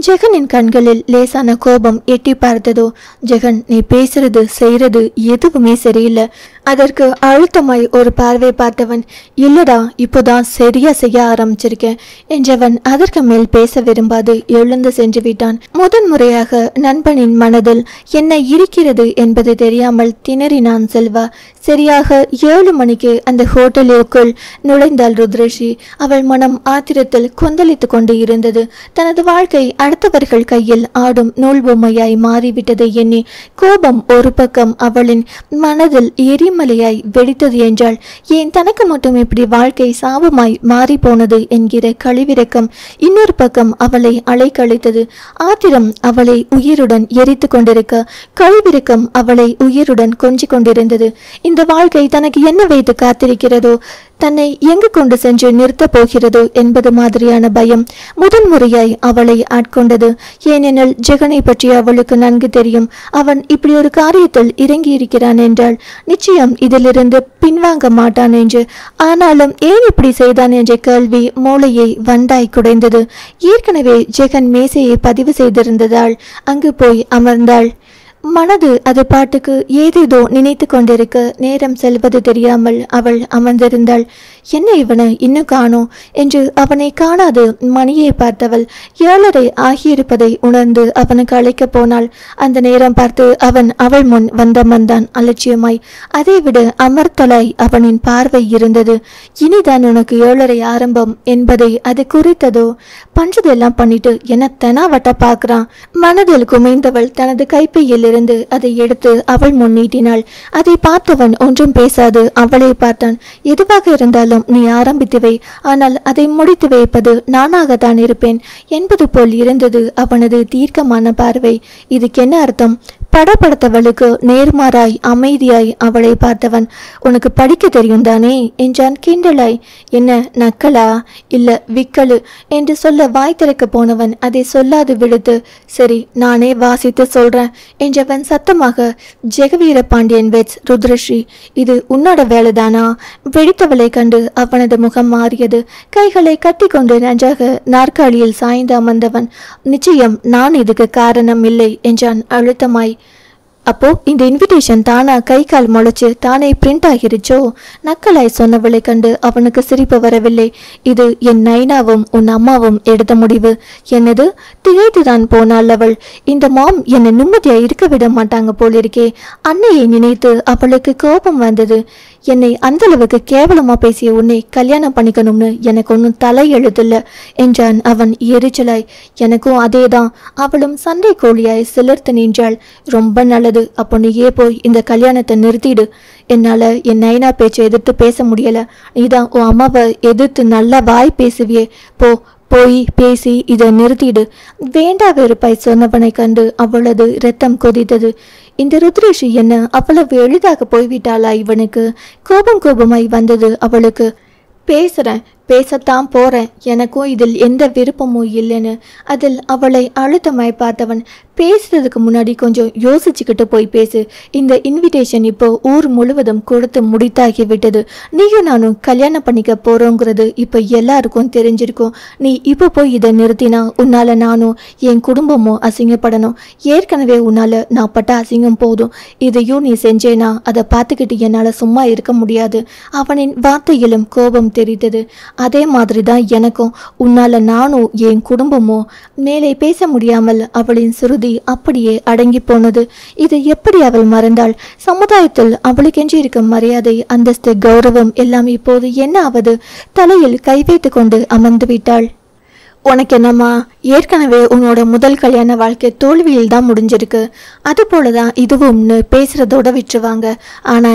Speaker 1: ஜெகனின் கண்களில் லேசான கோபம் எட்டி பார்த்ததோ. ஜெகன், நீ பேசுறது செய்யறது எதுவுமே சரியில்லை. அதற்கு அழுத்தமாய் ஒரு பார்வை பார்த்தவன், இல்லடா இப்போதான் சரியா செய்ய ஆரம்பிச்சிருக்கேன் என்றவன் அதற்கு மேல் பேச விரும்பாது எழுந்து சென்று விட்டான். முதன்முறையாக நண்பனின் மனதில் என்ன இருக்கிறது என்பது தெரியாமல் திணறினான் செல்வா. சரியாக 7 மணிக்கு அந்த ஹோட்டலுக்குள் நுழைந்தாள் ருத்ரஷி. அவள் மனம் ஆத்திரத்தில் கொந்தளித்து கொண்டு இருந்தது. தனது வாழ்க்கை அடுத்தவர்கள் கையில் ஆடும் நூல் பொம்மையாய் மாறிவிட்டதை எண்ணி கோபம் ஒரு பக்கம் அவளின் மனதில் எரிமலையாய் வெடித்தது என்றால், ஏன் தனக்கு மட்டும் இப்படி வாழ்க்கை சாபமாய் மாறி போனது என்கிற கழிவிறக்கம் இன்னொரு பக்கம் அவளை அலைக்கழித்தது. ஆத்திரம் அவளை உயிருடன் எரித்து கொண்டிருக்க, கழிவிறக்கம் அவளை உயிருடன் கொஞ்சிக் கொண்டிருந்தது. இந்த வாழ்க்கை தனக்கு என்ன வைத்து காத்திருக்கிறதோ, தன்னை எங்கு கொண்டு சென்று நிறுத்தப் போகிறதோ என்பது மாதிரியான பயம் முதன்முறையாய் அவளை ஆட்கொண்டது. ஏனெனில் ஜெகனை பற்றி அவளுக்கு நன்கு தெரியும். அவன் இப்படி ஒரு காரியத்தில் இறங்கி இருக்கிறான் என்றால் நிச்சயம் இதிலிருந்து பின்வாங்க மாட்டான் என்று. ஆனாலும் ஏன் இப்படி செய்தான் என்ற கேள்வி மூளையை வண்டாய் குடைந்தது. ஏற்கனவே ஜெகன் மேசையை பதிவு செய்திருந்ததால் அங்கு போய் அமர்ந்தாள். மனது அது பாட்டுக்கு ஏதேதோ நினைத்து கொண்டிருக்க நேரம் செல்வது தெரியாமல் அவள் அமர்ந்திருந்தாள். என்ன இவனை இன்னும் காணோம் என்று அவனை காணாது மணியை பார்த்தவள் 7:30 ஆகியிருப்பதை உணர்ந்து அவனுக்கு அழைக்கப் போனாள். அந்த நேரம் பார்த்து அவன் அவள் முன் வந்தான் அலட்சியமாய். அதைவிட அமர்த்தலாய் அவனின் பார்வை இருந்தது. இனிதான் உனக்கு 7:30 ஆரம்பம் என்பதை அது குறித்ததோ? பண்றதெல்லாம் பண்ணிட்டு என்ன தெனாவட்ட பார்க்கிறான். மனதில் குமைந்தவள் தனது கைப்பையில் இருந்து அதை எடுத்து அவள் முன் நீட்டினாள். அதை பார்த்தவன் ஒன்றும் பேசாது அவளை பார்த்தான். எதுவாக இருந்தாலும் நீ ஆரம்பித்து வை, ஆனால் அதை முடித்து வைப்பது நானாகத்தான் இருப்பேன் என்பது போல் இருந்தது அவனது தீர்க்கமான பார்வை. இதுக்கு என்ன அர்த்தம்? படப்படுத்தவளுக்கு நேர்மாறாய் அமைதியாய் அவளை பார்த்தவன், உனக்கு படிக்க தெரியும் தானே என்றான் கிண்டலாய். என்ன நக்கலா இல்ல விக்கலு என்று சொல்ல வாய் திறக்க போனவன் அதை சொல்லாது விடுத்து, சரி நானே வாசித்து சொல்றேன் என்றவன் சத்தமாக, ஜெகவீர பாண்டியன் வெட்ஸ் ருத்ரஸ்ரீ, இது உன்னோட வேலைதானா? வெடித்தவளை கண்டு அவனது முகம் மாறியது. கைகளை கட்டி கொண்டு நன்றாக நாற்காலியில் சாய்ந்து அமர்ந்தவன், நிச்சயம் நான் இதுக்கு காரணம் இல்லை என்றான் அழுத்தமாய். அப்போ இந்த இன்விடேஷன் தானா கை கால் முளைச்சு தானே பிரிண்ட் ஆகிருச்சோ? நக்கலாய் சொன்னவளை கண்டு அவனுக்கு சிரிப்பு வரவில்லை. இது என் நைனாவும் உன் அம்மாவும் எடுத்த முடிவு. என்னது? திகைத்துதான் போனாள் அவள். இந்த மாம் என்னை நிம்மதியா இருக்க விட மாட்டாங்க போலிருக்கே. அன்னையை நினைத்து அவளுக்கு கோபம் வந்தது. என்னை அந்த அளவுக்கு கேவலமா பேசிய உன்னை கல்யாணம் பண்ணிக்கணும்னு எனக்கு ஒன்றும் தலை எழுதில்ல என்றான் அவன் எரிச்சலாய். எனக்கும் அதேதான். அவளும் சண்டை கோழியாய் சிலிர்த்து நின்றாள். ரொம்ப நல்லது, அப்போ நீயே போய் இந்த கல்யாணத்தை நிறுத்திடு. என்னால என் நைனா பேச்சை எதிர்த்து பேச முடியல. நீதான் உன் அம்மாவை எதிர்த்து நல்லா வாய் பேசுவியே, போய் பேசி இதை நிறுத்திடு. வேண்டா வெறுப்பாய் சொன்னவனை கண்டு அவளது இரத்தம் கொதித்தது. இந்த ருத்ரேஷி என்ன அவ்வளவு எளிதாக போய்விட்டாளா இவனுக்கு? கோபமாய் வந்தது அவளுக்கு. பேசத்தான் போறேன், எனக்கும் இதில் எந்த விருப்பமும் இல்லைன்னு அதில் அவளை அழுத்தமாய் பார்த்தவன், பேசுறதுக்கு முன்னாடி கொஞ்சம் யோசிச்சுக்கிட்டு போய் பேசு. இந்த இன்விடேஷன் இப்போ ஊர் முழுவதும் கொடுத்து முடித்தாகி விட்டது. நீயும் நானும் கல்யாணம் பண்ணிக்க போறோங்கிறது இப்போ எல்லாருக்கும் தெரிஞ்சிருக்கும். நீ இப்போ போய் இதை நிறுத்தினா உன்னால நானும் என் குடும்பமும் அசிங்கப்படணும். ஏற்கனவே உன்னால நான் பட்ட அசிங்கம் போதும். இதையும் நீ செஞ்சேனா அதை பார்த்துக்கிட்டு என்னால சும்மா இருக்க முடியாது. அவனின் வார்த்தையிலும் கோபம் தெரிந்தது. அதே மாதிரிதான் எனக்கும். உன்னால நானும் என் குடும்பமும். மேலே பேச முடியாமல் அவளின் சுருதி அப்படியே அடங்கி போனது. இதை எப்படி அவள் மறந்தாள்? சமுதாயத்தில் அவளுக்கென்று இருக்கும் மரியாதை, அந்தஸ்து, கௌரவம் எல்லாம் இப்போது என்ன ஆவது? தலையில் கை வைத்து கொண்டு அமர்ந்து விட்டாள். உனக்கு என்னம்மா, ஏற்கனவே உன்னோட முதல் கல்யாண வாழ்க்கை தோல்வியில் தான் முடிஞ்சிருக்கு. அது போலதான் இதுவும்னு பேசுறதோட விட்டுருவாங்க. ஆனா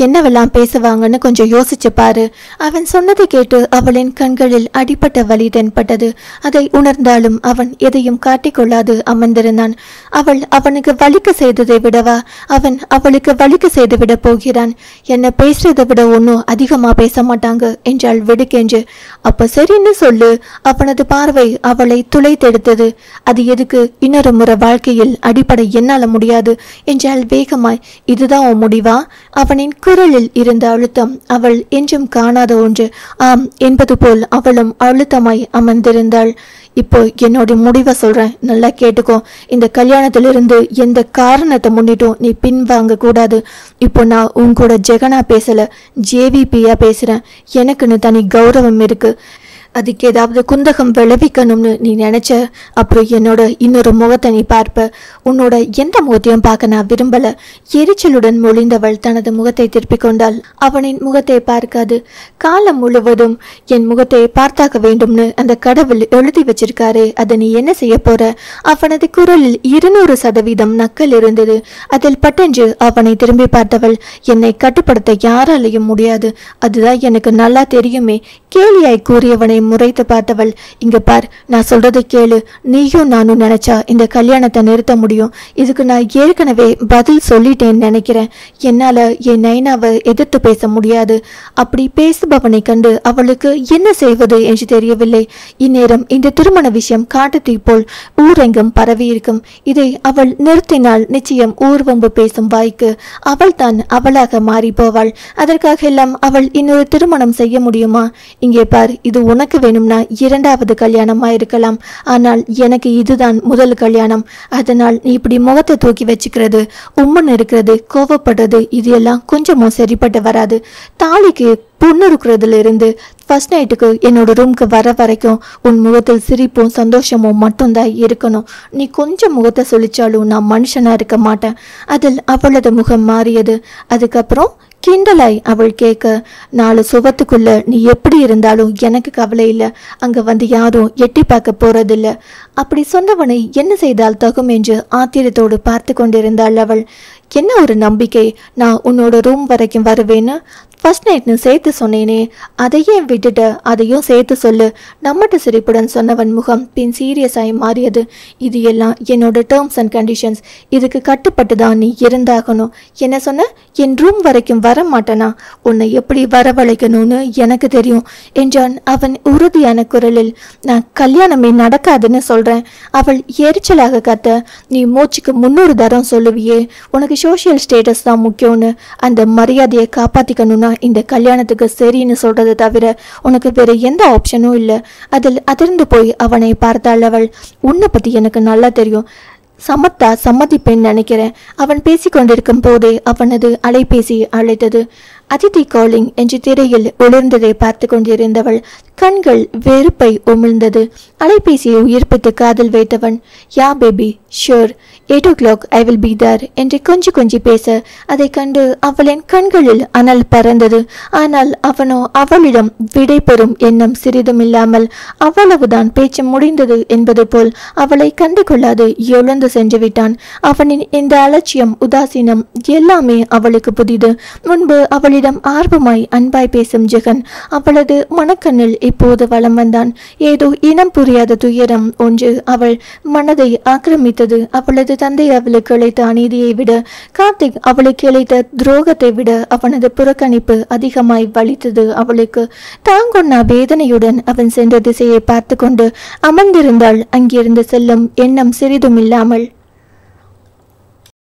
Speaker 1: என்னவெல்லாம் பேசுவாங்கன்னு கொஞ்சம் யோசிச்சு பாரு. அவன் சொன்னதை கேட்டு அவளின் கண்களில் அடிப்பட்ட வலி தென்பட்டது. அதை உணர்ந்தாலும் அவன் எதையும் காட்டிக்கொள்ளாது அமர்ந்திருந்தான். அவள் அவனுக்கு வலிக்க செய்ததை விடவா அவன் அவளுக்கு வலிக்க செய்து விட போகிறான்? என்ன பேசுறதை விட ஒன்னும் அதிகமா பேச மாட்டாங்க என்றாள் வெடுக்கென்று. அப்ப சரின்னு சொல்லு. அவனது பார்வை அவளை துளைத்தெடுத்தது. அது எதுக்கு? இன்னொரு முறை வாழ்க்கையில் அடிப்படை என்னால முடியாது என்றால் வேகமாய். இதுதான் உன் முடிவா? அவனின் குரலில் இருந்த அழுத்தம் அவள் என்றும் காணாத ஒன்று. ஆம் என்பது போல் அவளும் அழுத்தமாய் அமர்ந்திருந்தாள். இப்போ என்னோட முடிவை சொல்றேன், நல்லா கேட்டுக்கோ. இந்த கல்யாணத்திலிருந்து எந்த காரணத்தை முன்னிட்டும் நீ பின்வாங்க கூடாது. இப்போ நான் உன் கூட ஜெகனா பேசல, ஜேவிபியா பேசுறேன். எனக்குன்னு தனி கௌரவம் இருக்கு. அதுக்கு ஏதாவது குந்தகம் விளைவிக்கணும்னு நீ நினைச்ச அப்புறம் என்னோட இன்னொரு முகத்தை நீ பார்ப்ப. உன்னோட எந்த முகத்தையும் பார்க்க நான் விரும்பல. எரிச்சலுடன் மொழிந்தவள் தனது முகத்தை திருப்பிக் கொண்டாள். அவனின் முகத்தை பார்க்காது. காலம் முழுவதும் என் முகத்தை பார்த்தாக்க வேண்டும்னு அந்த கடவுள் எழுதி வச்சிருக்காரு. அதை நீ என்ன செய்ய போற? அவனது குரலில் 200% நக்கல் இருந்தது. அதில் பட்டென்று அவனை திரும்பி பார்த்தவள், என்னை கட்டுப்படுத்த யாராலையும் முடியாது, அதுதான் எனக்கு நல்லா தெரியுமே. கேலியாய் கூறியவனை முறைத்து பார்த்தவள், இங்க பார், நான் சொல்றதை கேளு. நீயும் நானும் நினைச்சா இந்த கல்யாணத்தை நிறுத்த முடியும். இதுக்கு நான் ஏற்கனவே பதில் சொல்லிட்டேன்னு நினைக்கிறேன். என்னால என் நைனாவை எதிர்த்து பேச முடியாது. அப்படி பேசுபவனை கண்டு அவளுக்கு என்ன செய்வது என்று தெரியவில்லை. இந்நேரம் இந்த திருமண விஷயம் காட்டுத்தீ போல் ஊரெங்கும் பரவி இருக்கும். இதை அவள் நிறுத்தினால் நிச்சயம் ஊர்வம்பு பேசும் வாய்க்கு அவள் தான் அவளாக மாறி போவாள். அதற்காக எல்லாம் அவள் இன்னொரு திருமணம் செய்ய முடியுமா? இங்கே பார், இது உனக்கு வேணும்னா 2வது கல்யாணமா இருக்கலாம். ஆனால் எனக்கு இதுதான் முதல் கல்யாணம். அதனால் நீ இப்படி முகத்தை தூக்கி வச்சுக்கிறது, உம்மன் இருக்கிறது, கோவப்படுறது, இது எல்லாம் கொஞ்சமும் சரிப்பட்டு வராது. தாலிக்கு புண்ணுறுக்கிறதுல இருந்து ஃபர்ஸ்ட் நைட்டுக்கு என்னோட ரூம்க்கு வர வரைக்கும் உன் முகத்தில் சிரிப்பும் சந்தோஷமும் மட்டும்தான் இருக்கணும். நீ கொஞ்சம் முகத்தை சொல்லிச்சாலும் நான் மனுஷனா இருக்க மாட்டேன். அதில் அவளது முகம் மாறியது. அதுக்கப்புறம் கிண்டலாய் அவள் கேட்க, 4 சுவத்துக்குள்ள நீ எப்படி இருந்தாலும் எனக்கு கவலை இல்லை. அங்க வந்து யாரும் எட்டி பார்க்க போறதில்ல. அப்படி சொன்னவனை என்ன செய்தால் தகும் என்று ஆத்திரத்தோடு பார்த்து கொண்டிருந்தாள் அவள். என்ன ஒரு நம்பிக்கை, நான் உன்னோட ரூம் வரைக்கும் வருவேன்னு ஃபர்ஸ்ட் நைட்னு சேர்த்து சொன்னேனே, அதையே விட்டுட்ட, அதையும் சேர்த்து சொல்லு. நம்மட்ட சிரிப்புடன் சொன்னவன் முகம் பின் சீரியஸாய் மாறியது. இது எல்லாம் என்னோட டேர்ம்ஸ் அண்ட் கண்டிஷன்ஸ். இதுக்கு கட்டுப்பட்டு தான் நீ இருந்தாகணும். என்ன சொன்ன? என் ரூம் வரைக்கும் வர மாட்டேனா? உன்னை எப்படி வரவழைக்கணும்னு எனக்கு தெரியும் என்றான் அவன் உறுதியான குரலில். நான் கல்யாணமே நடக்காதுன்னு சொல்றேன். அவள் எரிச்சலாக கத்த, நீ மூச்சுக்கு 300 தரம் சொல்லுவியே உனக்கு சோசியல் ஸ்டேட்டஸ் தான் முக்கியம்னு. அந்த மரியாதையை காப்பாத்திக்கணும்னா இந்த கல்யாணத்துக்கு சரின்னு சொல்றதை தவிர உனக்கு வேற எந்த ஆப்ஷனும் இல்லை. அதில் அதிர்ந்து போய் அவனை பார்த்தாள் அவள். உன்னை பத்தி எனக்கு நல்லா தெரியும். சம்மதிப்பேன் நினைக்கிறேன். அவன் பேசிக்கொண்டிருக்கும் போதே அவனது அலைபேசி அழைத்தது. அதிதி காலிங் என்று திரையில் ஒளிர்ந்ததை பார்த்து கொண்டிருந்தவள் கண்கள் வெறுப்பை உமிழ்ந்தது. அலைபேசியை உயிர்ப்பித்து காதல் வைத்தவன், yeah baby sure 8 o'clock I will be there என்று கொஞ்சி பேச அதை கண்டு அவளின் கண்களில் அனல் பறந்தது. ஆனால் அவனோ அவளிடம் விடை பெறும் எண்ணம் சிறிதுமில்லாமல் அவ்வளவுதான் பேச்சு முடிந்தது என்பது போல் அவளை கண்டு கொள்ளாது எழுந்து சென்று விட்டான். அவனின் இந்த அலட்சியம், உதாசீனம் எல்லாமே அவளுக்கு புதிது. முன்பு அவளிடம் ஆர்வமாய் அன்பாய் பேசும் ஜெகன் அவளது மனக்கண்ணில் இப்போது வலம் வந்தான். ஏதோ இனம் புரியாத துயரம் ஒன்று அவள் மனதை ஆக்கிரமித்தது. அவளது தந்தை அவளுக்கு இழைத்த அநீதியை விட, கார்த்திக் அவளுக்கு இழைத்த துரோகத்தை விட அவனது புறக்கணிப்பு அதிகமாய் வலித்தது அவளுக்கு. தாங்கொன்னா வேதனையுடன் அவன் சென்ற திசையை பார்த்து கொண்டு அமர்ந்திருந்தாள். அங்கிருந்து செல்லும் எண்ணம் சிறிதும் இல்லாமல்.